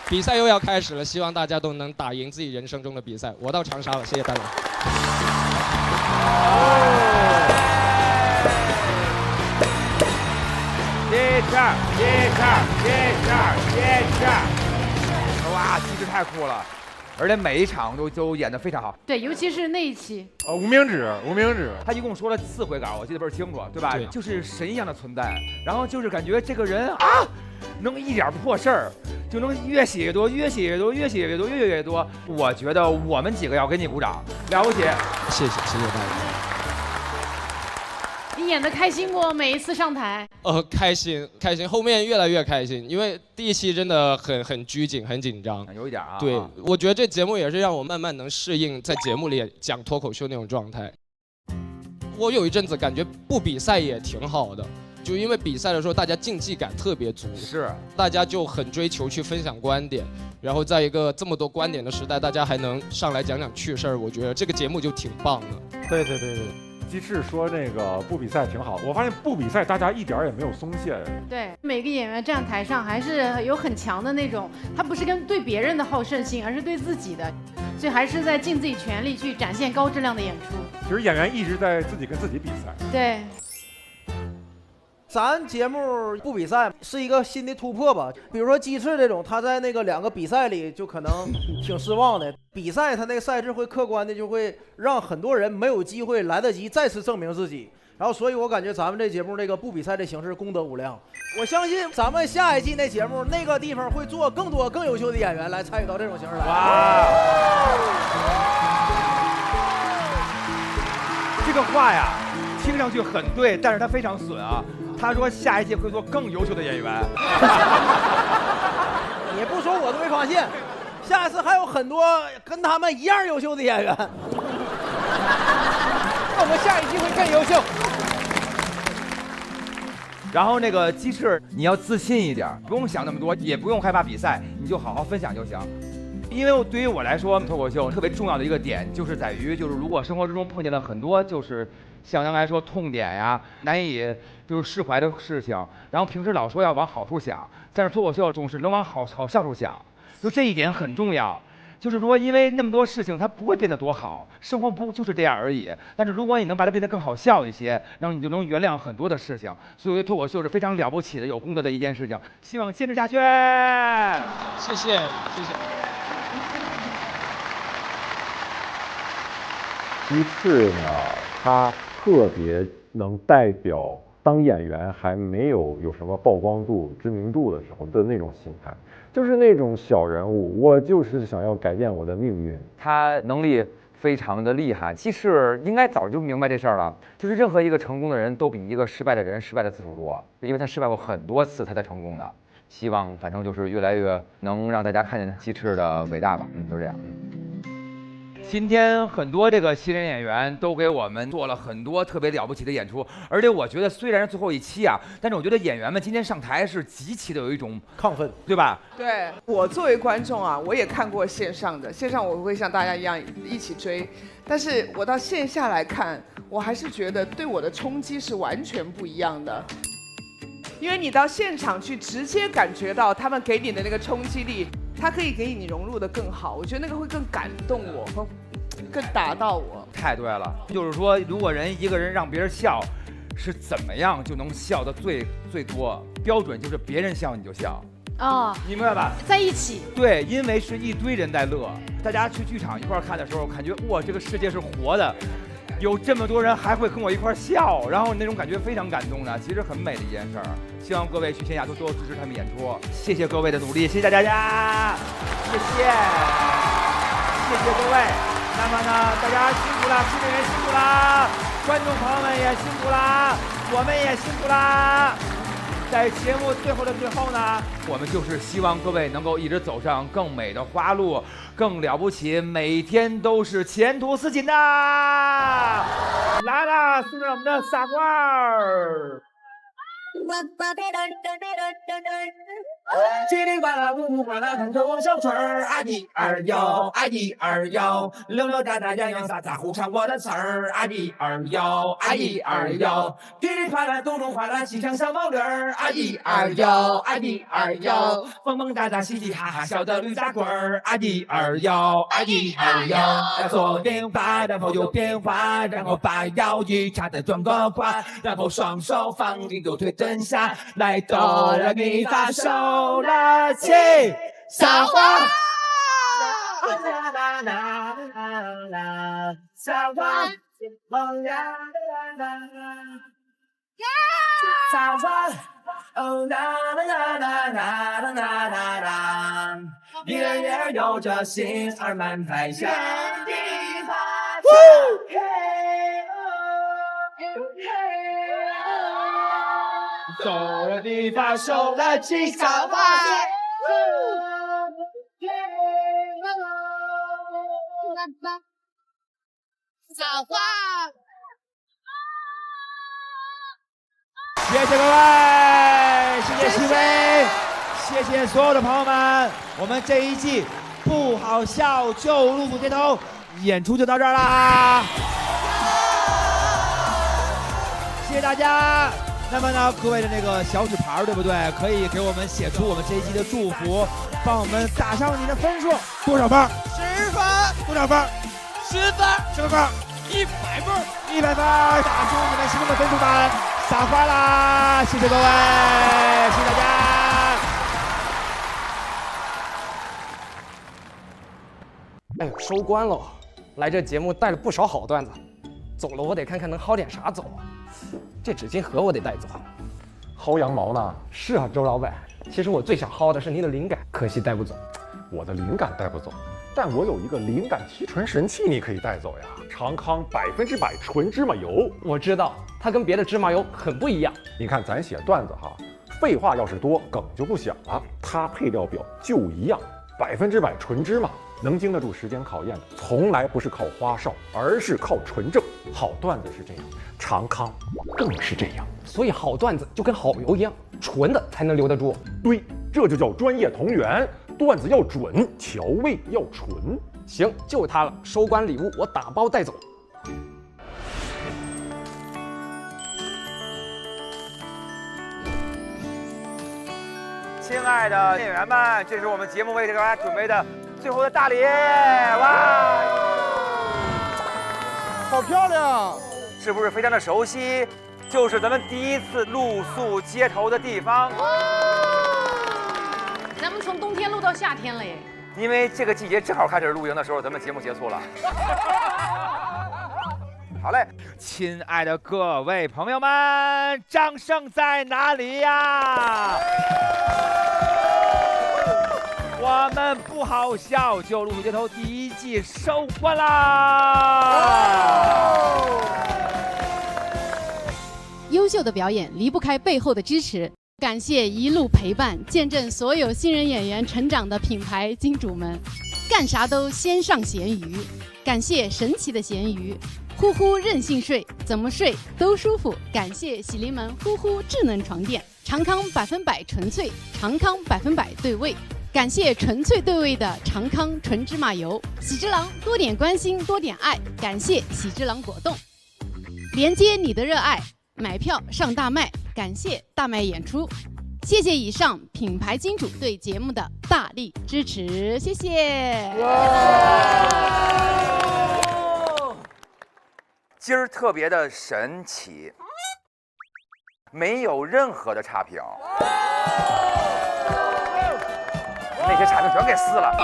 Speaker 23: 比赛又要开始了，希望大家都能打赢自己人生中的比赛。我到长沙了，谢谢大家。
Speaker 15: 哇，机智太酷了，而且每一场都演得非常好。
Speaker 3: 对，尤其是那一期。
Speaker 5: 无名指，
Speaker 15: 他一共说了4回稿，我记得倍儿清楚，对吧？
Speaker 23: 对，
Speaker 15: 就是神一样的存在，然后就是感觉这个人啊，能一点破事儿就能越写越多，越写越多，越写越多，越写越多。我觉得我们几个要给你鼓掌，了不起！
Speaker 23: 谢谢大家。
Speaker 3: 你演得开心不？每一次上台？
Speaker 23: 开心，后面越来越开心，因为第一期真的很拘谨，很紧张，
Speaker 15: 有一点啊。
Speaker 23: 对，我觉得这节目也是让我慢慢能适应在节目里讲脱口秀那种状态。我有一阵子感觉不比赛也挺好的，就因为比赛的时候大家竞技感特别足，
Speaker 15: 是，
Speaker 23: 大家就很追求去分享观点，然后在一个这么多观点的时代，大家还能上来讲趣事儿，我觉得这个节目就挺棒的。
Speaker 9: 对。鸡翅说那个不比赛挺好，我发现不比赛大家一点也没有松懈。
Speaker 3: 对，每个演员站台上还是有很强的那种，他不是跟对别人的好胜心，而是对自己的，所以还是在尽自己全力去展现高质量的演出。
Speaker 9: 其实演员一直在自己跟自己比赛。
Speaker 3: 对。
Speaker 17: 咱节目不比赛是一个新的突破吧，比如说鸡翅这种，他在那个2个比赛里就可能挺失望的。比赛他那个赛制会客观的，就会让很多人没有机会来得及再次证明自己。然后，所以我感觉咱们这节目这个不比赛的形式功德无量。我相信咱们下一季那节目那个地方会做更多更优秀的演员来参与到这种形式来。
Speaker 15: 哇！这个话呀，听上去很对，但是他非常损啊。他说下一季会做更优秀的演员。
Speaker 17: 也不说我都没发现，下一次还有很多跟他们一样优秀的演员。我们下一季会更优秀。
Speaker 15: 然后那个鸡翅，你要自信一点，不用想那么多，也不用害怕比赛，你就好好分享就行。因为对于我来说，脱口秀特别重要的一个点就是在于，就是如果生活之中碰见了很多就是像刚才说痛点呀、难以就是释怀的事情，然后平时老说要往好处想，但是脱口秀总是能往好笑处想，就这一点很重要。就是说，因为那么多事情它不会变得多好，生活不就是这样而已。但是如果你能把它变得更好笑一些，然后你就能原谅很多的事情。所以脱口秀是非常了不起的、有功德的一件事情，希望坚持下去。
Speaker 23: 谢谢。
Speaker 9: 鸡翅呢，他特别能代表当演员还没有什么曝光度、知名度的时候的那种心态，就是那种小人物，我就是想要改变我的命运。
Speaker 15: 他能力非常的厉害，鸡翅应该早就明白这事儿了，就是任何一个成功的人都比一个失败的人失败的次数多，因为他失败过很多次，他才成功的。希望反正就是越来越能让大家看见鸡翅的伟大吧，就这样。今天很多这个新人演员都给我们做了很多特别了不起的演出，而且我觉得虽然是最后一期啊，但是我觉得演员们今天上台是极其的有一种
Speaker 17: 亢奋，
Speaker 15: 对吧？
Speaker 2: 对，我作为观众啊，我也看过线上的，线上我会像大家一样一起追，但是我到线下来看，我还是觉得对我的冲击是完全不一样的。因为你到现场去直接感觉到他们给你的那个冲击力，它可以给你融入的更好，我觉得那个会更感动我，会更打到我。
Speaker 15: 太对了，就是说，如果一个人让别人笑，是怎么样就能笑的最多？标准就是别人笑你就笑。
Speaker 3: 哦，
Speaker 15: 你明白吧？
Speaker 3: 在一起。
Speaker 15: 对，因为是一堆人在乐，大家去剧场一块看的时候，感觉哇，这个世界是活的。有这么多人还会跟我一块笑，然后那种感觉非常感动的，其实很美的一件事儿。希望各位去线下多支持他们演出，谢谢各位的努力，谢谢大家，谢谢各位。那么呢，大家辛苦了，新演员辛苦了，观众朋友们也辛苦了，我们也辛苦了。在节目最后的最后呢，我们就是希望各位能够一直走上更美的花路，更了不起，每天都是前途似锦的。来了，送上我们的傻瓜儿。
Speaker 14: 叽里呱啦咕噜呱啦，弹着我小曲儿啊一二幺啊一二幺，溜溜达达洋洋洒洒胡唱我的词儿啊一二幺啊一二幺，噼里啪啦咚咚哗啦戏唱小毛驴儿啊一二幺啊一二幺，蹦蹦哒哒嘻嘻哈哈笑的驴打滚儿啊一二幺啊一二幺，左边滑然后右边滑，然后把腰一叉再转个弯，然后双手放进右腿蹬下来，哆来咪发手拉起撒花，啦啦啦啦，撒花，萌呀啦啦啦，撒花，哦啦啦啦啦啦啦啦啦，一人也有着心儿满台下。走了地方，手拉起小花，
Speaker 1: 小花。谢谢各位，谢谢齐薇，谢谢所有的朋友们，我们这一季不好笑就路虎街头演出就到这儿啦，谢谢大家。那么呢，各位的那个小纸牌，对不对？可以给我们写出我们这一季的祝福，帮我们打上你的分数，多少分？10分。多少分？10分。10分。100分。100分，打出你们心中的分数板，撒花啦！谢谢各位，谢谢大家。
Speaker 23: 哎呦，收官了，来这节目带了不少好段子，走了我得看看能薅点啥走。这纸巾盒我得带走，
Speaker 9: 薅羊毛呢？
Speaker 23: 是啊，周老板，其实我最想薅的是您的灵感，可惜带不走。
Speaker 9: 我的灵感带不走，但我有一个灵感提纯神器，你可以带走呀。长康100%纯芝麻油，
Speaker 23: 我知道，它跟别的芝麻油很不一样。
Speaker 9: 你看咱写段子哈，废话要是多，梗就不响了。它配料表就一样，100%纯芝麻。能经得住时间考验的，从来不是靠花哨，而是靠纯正。好段子是这样，长康更是这样。
Speaker 23: 所以好段子就跟好油一样，纯的才能留得住。
Speaker 9: 对，这就叫专业同源。段子要准，调味要纯。
Speaker 23: 行，就它了。收官礼物我打包带走。
Speaker 15: 亲爱的演员们，这是我们节目为大家准备的最后的大礼，哇，好漂亮，是不是非常的熟悉？就是咱们第一次露宿街头的地方。
Speaker 3: 咱们从冬天露到夏天了耶。
Speaker 15: 因为这个季节正好开始露营的时候，咱们节目结束了。好嘞，亲爱的各位朋友们，掌声在哪里呀？我们不好笑就路虎街头第一季收官啦！
Speaker 16: 优秀的表演离不开背后的支持，感谢一路陪伴、见证所有新人演员成长的品牌金主们，干啥都先上咸鱼，感谢神奇的咸鱼。呼呼任性睡，怎么睡都舒服。感谢喜临门呼呼智能床垫，长康100%纯粹，长康100%对味。感谢纯粹对味的长康纯芝麻油。喜之郎多点关心，多点爱。感谢喜之郎果冻，连接你的热爱，买票上大麦。感谢大麦演出。谢谢以上品牌金主对节目的大力支持，谢谢。
Speaker 15: 今儿特别的神奇，没有任何的差评，那些差评全给撕了。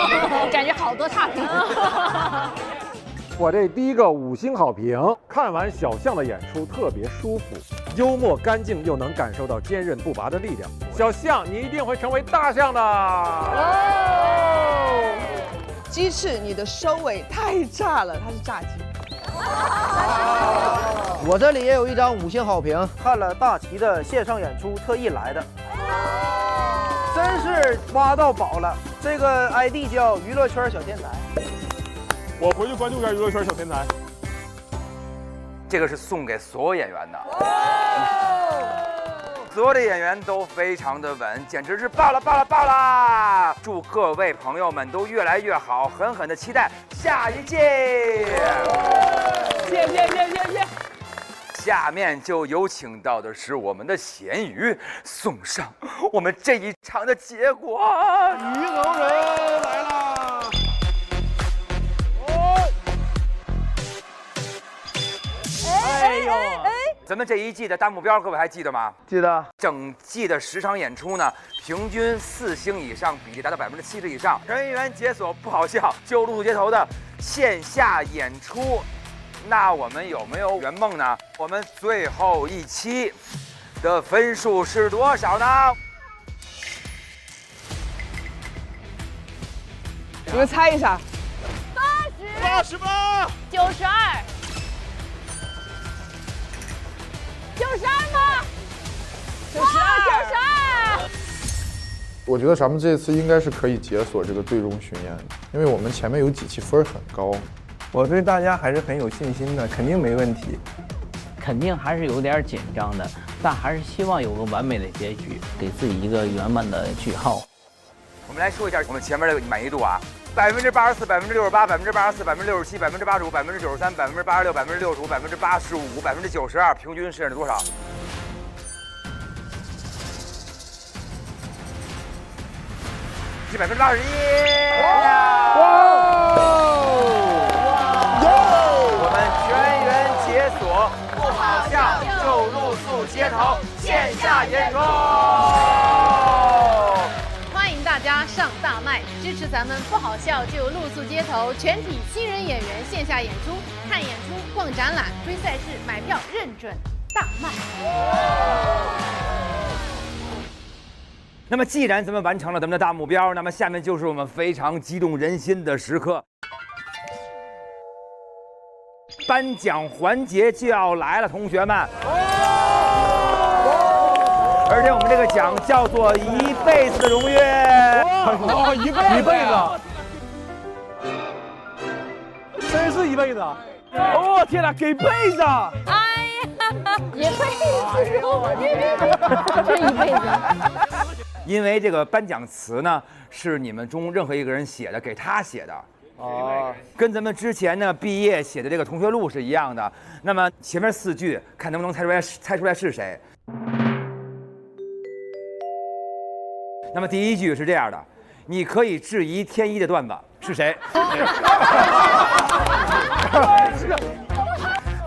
Speaker 3: 感觉好多差评。
Speaker 9: 我这第一个5星好评，看完小象的演出特别舒服，幽默干净，又能感受到坚韧不拔的力量。小象，你一定会成为大象的。
Speaker 2: 鸡翅，你的收尾太炸了，它是炸鸡。
Speaker 17: 我这里也有一张5星好评，看了大齐的线上演出，特意来的，真是挖到宝了。这个 ID 叫娱乐圈小天才。
Speaker 8: 我回去关注一下娱乐圈小天才。
Speaker 15: 这个是送给所有演员的。所有的演员都非常的稳，简直是爆了爆了爆了！祝各位朋友们都越来越好，狠狠的期待下一季。谢谢。下面就有请到的是我们的咸鱼，送上我们这一场的结果。
Speaker 13: 鱼头人来啦！
Speaker 15: 哎呦！咱们这一季的大目标，各位还记得吗？
Speaker 13: 记得。
Speaker 15: 整季的10场演出呢，平均4星以上，比例达到70%以上。人员解锁不好笑，就露宿街头的线下演出。那我们有没有圆梦呢？我们最后一期的分数是多少呢？
Speaker 2: 你们猜一下。
Speaker 13: 88、
Speaker 10: 92吗？92。
Speaker 18: 我觉得咱们这次应该是可以解锁这个最终巡演，因为我们前面有几期分很高。
Speaker 19: 我对大家还是很有信心的，肯定没问题。
Speaker 20: 肯定还是有点紧张的，但还是希望有个完美的结局，给自己一个圆满的句号。
Speaker 15: 我们来说一下我们前面的满意度啊，84%、68%、84%、67%、85%、93%、86%、65%、85%、92%，平均是多少？是81%。我们全员解锁，不好笑就露宿街头线下演出。
Speaker 16: 欢迎大家上大麦，支持咱们不好笑就露宿街头全体新人演员线下演出，看演出、逛展览、追赛事、买票认准大麦。
Speaker 15: 那么既然咱们完成了咱们的大目标，那么下面就是我们非常激动人心的时刻。颁奖环节就要来了，同学们！而且我们这个奖叫做一辈子的荣誉。
Speaker 13: 一辈子，真是一辈子！哦天哪，给被子！
Speaker 10: 哎呀，一辈子，这一辈子。
Speaker 15: 因为这个颁奖词呢，是你们中任何一个人写的，给他写的。哦，跟咱们之前呢毕业写的这个同学录是一样的。那么前面4句，看能不能猜出来是谁。那么第1句是这样的：你可以质疑天一的段子是谁？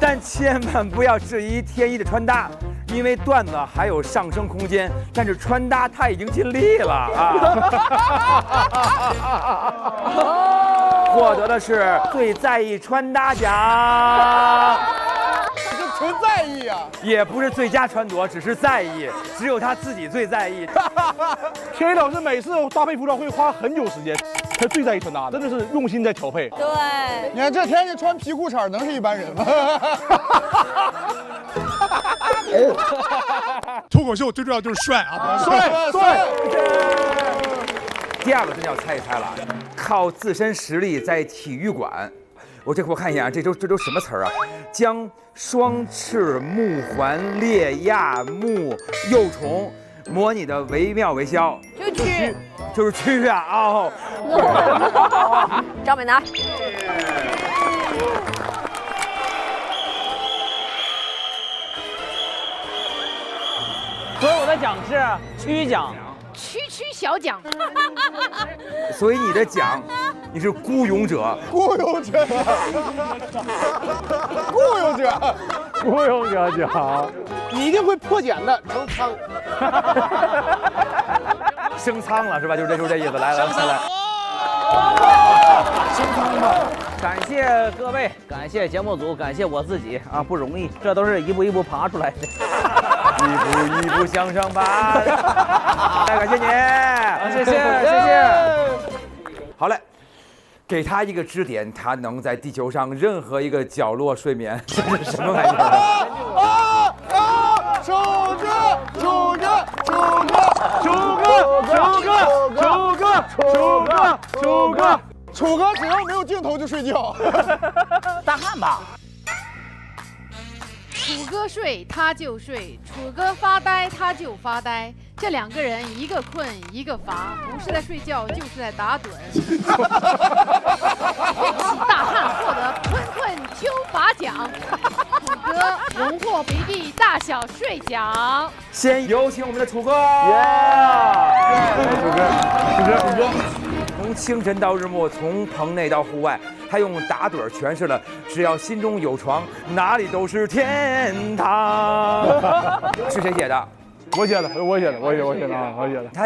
Speaker 15: 但千万不要质疑天一的穿搭，因为段子还有上升空间，但是穿搭他已经尽力了啊！获得的是最在意穿搭奖，
Speaker 13: 这纯在意啊！
Speaker 15: 也不是最佳穿着，只是在意，只有他自己最在意。
Speaker 13: 天一老师每次搭配服装会花很久时间，他最在意穿搭，真的是用心在调配。
Speaker 10: 对，
Speaker 13: 你看这天天穿皮裤衩能是一般人吗？脱口秀最重要就是帅啊！帅！
Speaker 15: 第2个真要猜一猜了，靠自身实力在体育馆，我看一眼，这都什么词儿啊？将双翅、木环、裂亚目、幼虫模拟的惟妙惟肖，就是蛆啊！哦，
Speaker 10: 张美娜。
Speaker 11: 所以我的奖是蛆奖。
Speaker 16: 区小奖，
Speaker 15: 所以你的奖，你是孤勇者，
Speaker 13: 雇佣者奖，你一定会破茧的，
Speaker 15: 升仓了是吧？就是这意思。来，升仓吧！
Speaker 11: 感谢各位，感谢节目组，感谢我自己啊，不容易，这都是一步一步爬出来的。
Speaker 15: 一步向上爬。感谢你，谢谢。好嘞，给他一个支点，他能在地球上任何一个角落睡眠，这是什么玩意儿？
Speaker 13: 楚哥只要没有镜头就睡觉。
Speaker 11: 大汉吧。
Speaker 16: 楚哥睡他就睡，楚哥发呆他就发呆，这两个人一个困一个乏，不是在睡觉就是在打盹。大汉获得春困秋乏奖，楚哥荣获比比大小睡奖。
Speaker 15: 先有请我们的楚哥。楚哥，从清晨到日暮，从棚内到户外。他用打盹诠释了只要心中有床，哪里都是天堂。是谁写的？
Speaker 13: 我写的。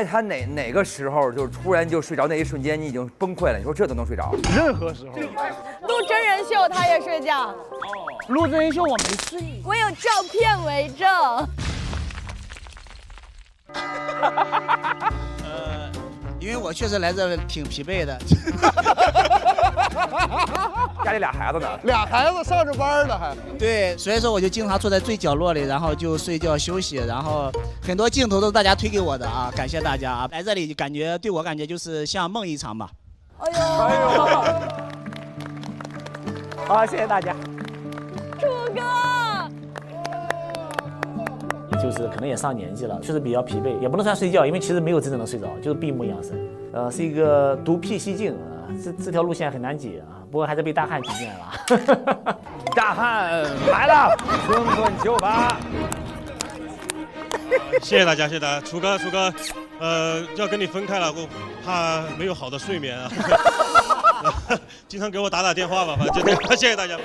Speaker 15: 他哪个时候就突然就睡着？那一瞬间你已经崩溃了。你说这都能睡着？
Speaker 13: 任何时候。
Speaker 10: 录真人秀他也睡觉。
Speaker 5: 录真人秀我没睡，
Speaker 10: 我有照片为证。
Speaker 4: 因为我确实来这挺疲惫的。
Speaker 15: 家里俩孩子呢？
Speaker 18: 俩孩子上着班呢还。
Speaker 4: 对，所以说我就经常坐在最角落里，然后就睡觉休息，然后很多镜头都是大家推给我的啊，感谢大家啊！来这里感觉对我感觉就是像梦一场吧。
Speaker 10: 哎呦！
Speaker 15: 好，谢谢大家。
Speaker 10: 楚哥。
Speaker 21: 就是可能也上年纪了，确实比较疲惫，也不能算睡觉，因为其实没有真正的睡着，就是闭目养神。是一个独辟蹊径啊，这条路线很难解啊，不过还是被大汉挤进来了。
Speaker 15: 大汉来了，春困秋乏。
Speaker 22: 谢谢大家，谢谢大家。楚哥，要跟你分开了，我怕没有好的睡眠啊。经常给我打电话吧，反正就这样。谢谢大家。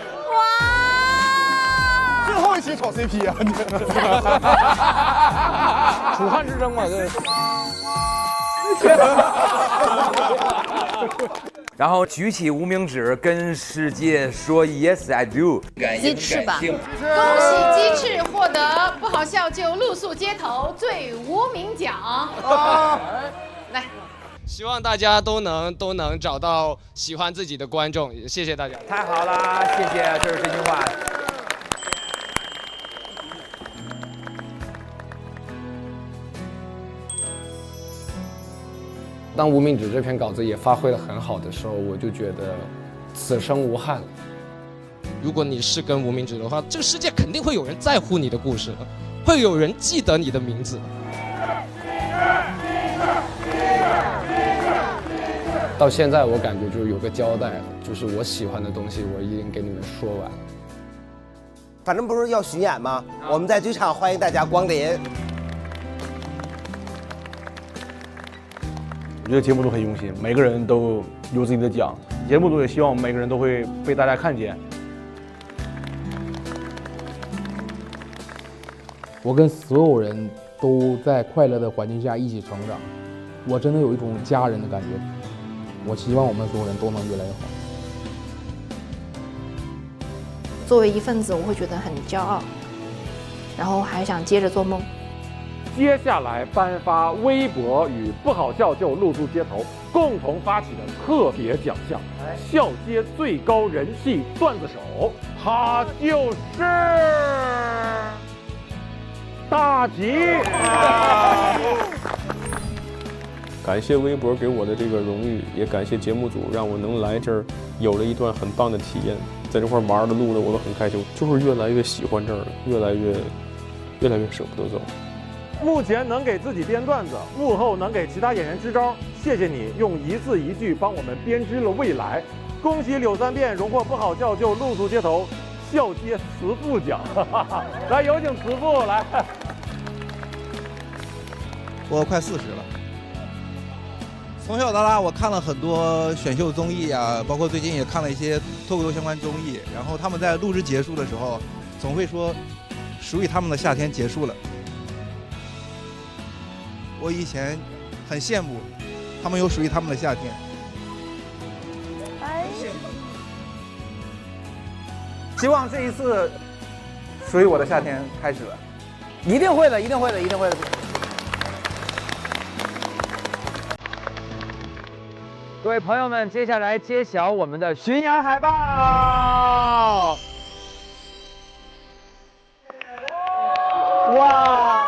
Speaker 18: 最后一期炒 CP 啊！
Speaker 5: 楚汉之争嘛，这。
Speaker 15: 然后举起无名指，跟世界说 Yes I do。
Speaker 10: 鸡翅吧。
Speaker 16: 恭喜鸡翅获得不好笑就露宿街头最无名奖。来。
Speaker 23: 希望大家都能找到喜欢自己的观众，谢谢大家。
Speaker 15: 太好了，谢谢，这是真心话。
Speaker 24: 当无名指这篇稿子也发挥得很好的时候，我就觉得此生无憾了。
Speaker 23: 如果你是跟无名指的话，这个世界肯定会有人在乎你的故事，会有人记得你的名字。
Speaker 24: 到现在我感觉就是有个交代，就是我喜欢的东西我已经给你们说完。
Speaker 25: 反正不是要巡演吗？我们在剧场欢迎大家光临。
Speaker 13: 我觉得节目组很用心，每个人都有自己的奖，节目组也希望每个人都会被大家看见。
Speaker 26: 我跟所有人都在快乐的环境下一起成长，我真的有一种家人的感觉。我希望我们所有人都能越来越好。
Speaker 27: 作为一份子，我会觉得很骄傲，然后还想接着做梦。
Speaker 9: 接下来颁发微博与不好笑就露宿街头共同发起的特别奖项——笑街最高人气段子手，他就是大吉。
Speaker 28: 感谢微博给我的这个荣誉，也感谢节目组让我能来这儿，有了一段很棒的体验。在这块玩的录的我都很开心，就是越来越喜欢这儿了，越来越舍不得走。
Speaker 9: 目前能给自己编段子，幕后能给其他演员支招。谢谢你用一字一句帮我们编织了未来。恭喜柳三变荣获不好笑就露宿街头笑街慈父奖。来，有请慈父来。
Speaker 29: 我快40了。从小到大，我看了很多选秀综艺啊，包括最近也看了一些脱口秀相关综艺。然后他们在录制结束的时候，总会说：“属于他们的夏天结束了。”我以前很羡慕，他们有属于他们的夏天。
Speaker 5: 希望这一次属于我的夏天开始了，一定会的，一定会的，一定会的。
Speaker 15: 各位朋友们，接下来揭晓我们的巡演海报。哇！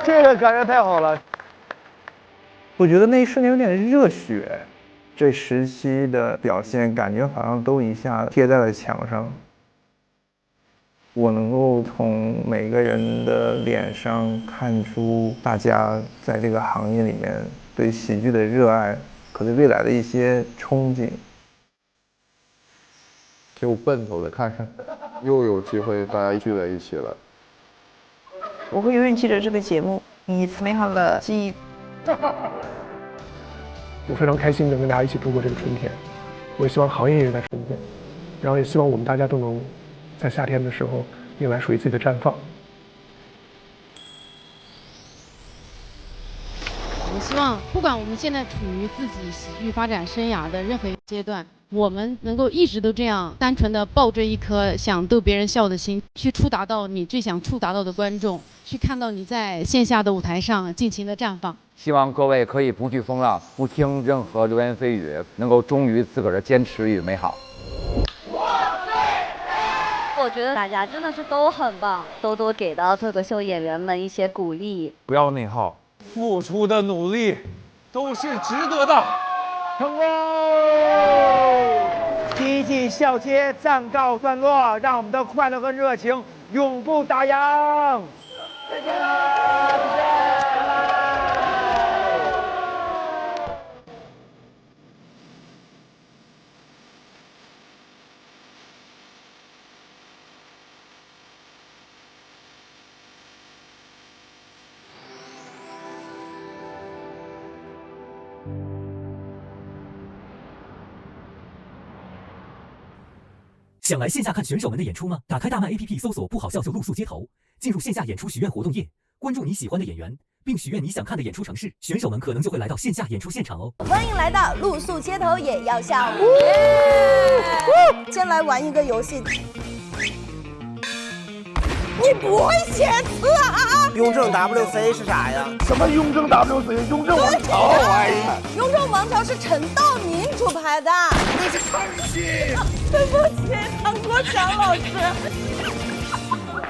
Speaker 5: 这个感觉太好了。
Speaker 19: 我觉得那一瞬间有点热血，这时期的表现感觉好像都一下贴在了墙上。我能够从每个人的脸上看出大家在这个行业里面对喜剧的热爱和对未来的一些憧憬。
Speaker 18: 挺有奔头的，看看又有机会大家聚在一起了。
Speaker 1: 我会永远记着这个节目，你美好的记忆。
Speaker 2: 我非常开心能跟大家一起度过这个春天，我也希望行业也在春天，然后也希望我们大家都能在夏天的时候迎来属于自己的绽放。
Speaker 16: 我希望，不管我们现在处于自己喜剧发展生涯的任何一个阶段，我们能够一直都这样单纯的抱着一颗想逗别人笑的心，去触达到你最想触达到的观众，去看到你在线下的舞台上尽情的绽放。
Speaker 15: 希望各位可以不惧风浪，不听任何流言蜚语，能够忠于自个儿的坚持与美好。
Speaker 10: 我觉得大家真的是都很棒，多多给到脱口秀演员们一些鼓励。
Speaker 5: 不要内耗，付出的努力都是值得的。成功！第一季笑街暂告段落，让我们的快乐和热情永不打烊。再见啦！再见。
Speaker 3: 想来线下看选手们的演出吗？打开大麦 APP 搜索“不好笑就露宿街头”，进入线下演出许愿活动页，关注你喜欢的演员，并许愿你想看的演出城市，选手们可能就会来到线下演出现场哦。
Speaker 6: 欢迎来到露宿街头也要笑。先来玩一个游戏。你不会写词啊？
Speaker 25: 雍正 WC 是啥呀？
Speaker 13: 什么雍正 WC？ 雍正王朝？哎呀，
Speaker 6: 雍正王朝是陈道明主排的。
Speaker 13: 那是唱戏。
Speaker 6: 对不起，唐国强老师。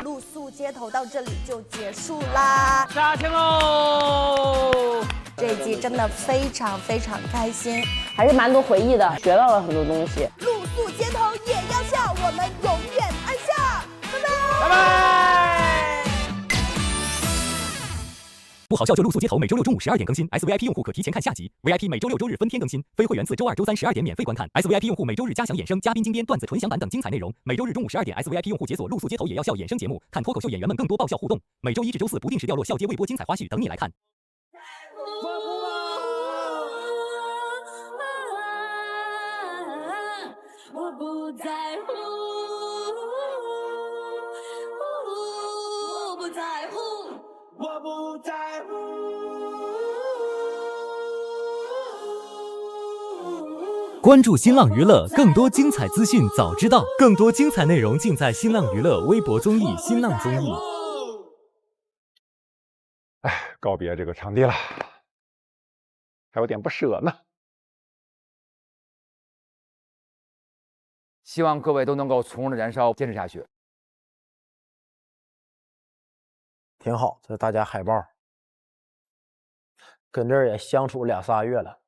Speaker 6: 露宿街头到这里就结束啦，
Speaker 15: 杀青喽！
Speaker 6: 这一季真的非常非常开心，
Speaker 10: 还是蛮多回忆的，学到了很多东西。
Speaker 6: 露宿街头也要笑，我们永远爱笑。拜拜。
Speaker 15: 拜拜。
Speaker 3: 不好笑就露宿街头，每周六中午12点更新。SVIP 用户可提前看下集 ，VIP 每周六周日分天更新，非会员自周二、周三12点免费观看。SVIP 用户每周日加强衍生、嘉宾精编、段子纯享版等精彩内容。每周日中午12点 ，SVIP 用户解锁露宿街头也要笑衍生节目，看脱口秀演员们更多爆笑互动。每周一至周四不定时掉落笑街微播精彩花絮等你来看。
Speaker 6: 我不在乎，我不在乎，
Speaker 5: 我不在乎。
Speaker 3: 关注新浪娱乐，更多精彩资讯早知道，更多精彩内容尽在新浪娱乐微博综艺、新浪综艺。
Speaker 9: 哎，告别这个场地了，还有点不舍呢。
Speaker 15: 希望各位都能够从容的燃烧，坚持下去。
Speaker 7: 挺好，这是大家海报，跟这儿也相处2、3月了。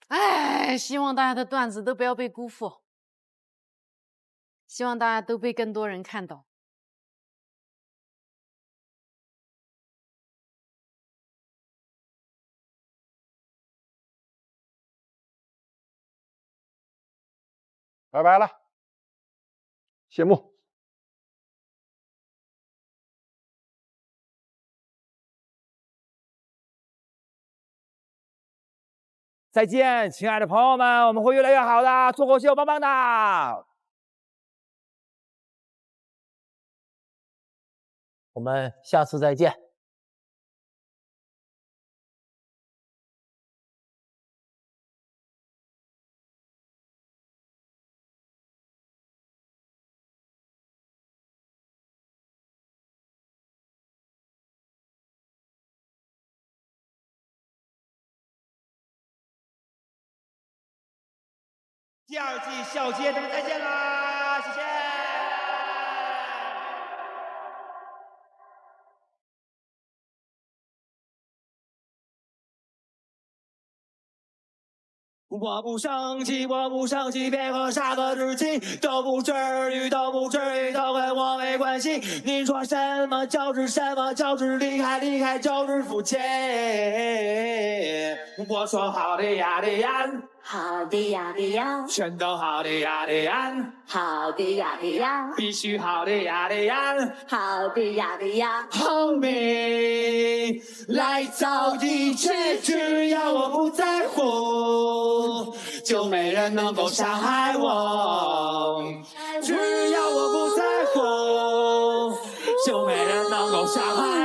Speaker 16: 哎，希望大家的段子都不要被辜负，希望大家都被更多人看到。
Speaker 9: 拜拜了，谢幕。
Speaker 15: 再见，亲爱的朋友们，我们会越来越好的，脱口秀棒棒的。
Speaker 7: 我们下次再见。
Speaker 5: 第2季笑街，咱们再见啦！谢谢。
Speaker 4: 我不生气，我不生气，别和傻子置气，都不至于，都不至于，都跟我没关系。你说什么就是什么，就是离开，离开就是肤浅。我说好的呀的呀，
Speaker 10: 好的呀的呀，
Speaker 4: 全都好的呀的呀，
Speaker 10: 好的呀的呀，
Speaker 4: 必须好的呀的呀，
Speaker 10: 好的呀的呀。
Speaker 4: Homie， 来找一切，只要我不在乎，就没人能够伤害我。只要我不在乎，就没人能够伤害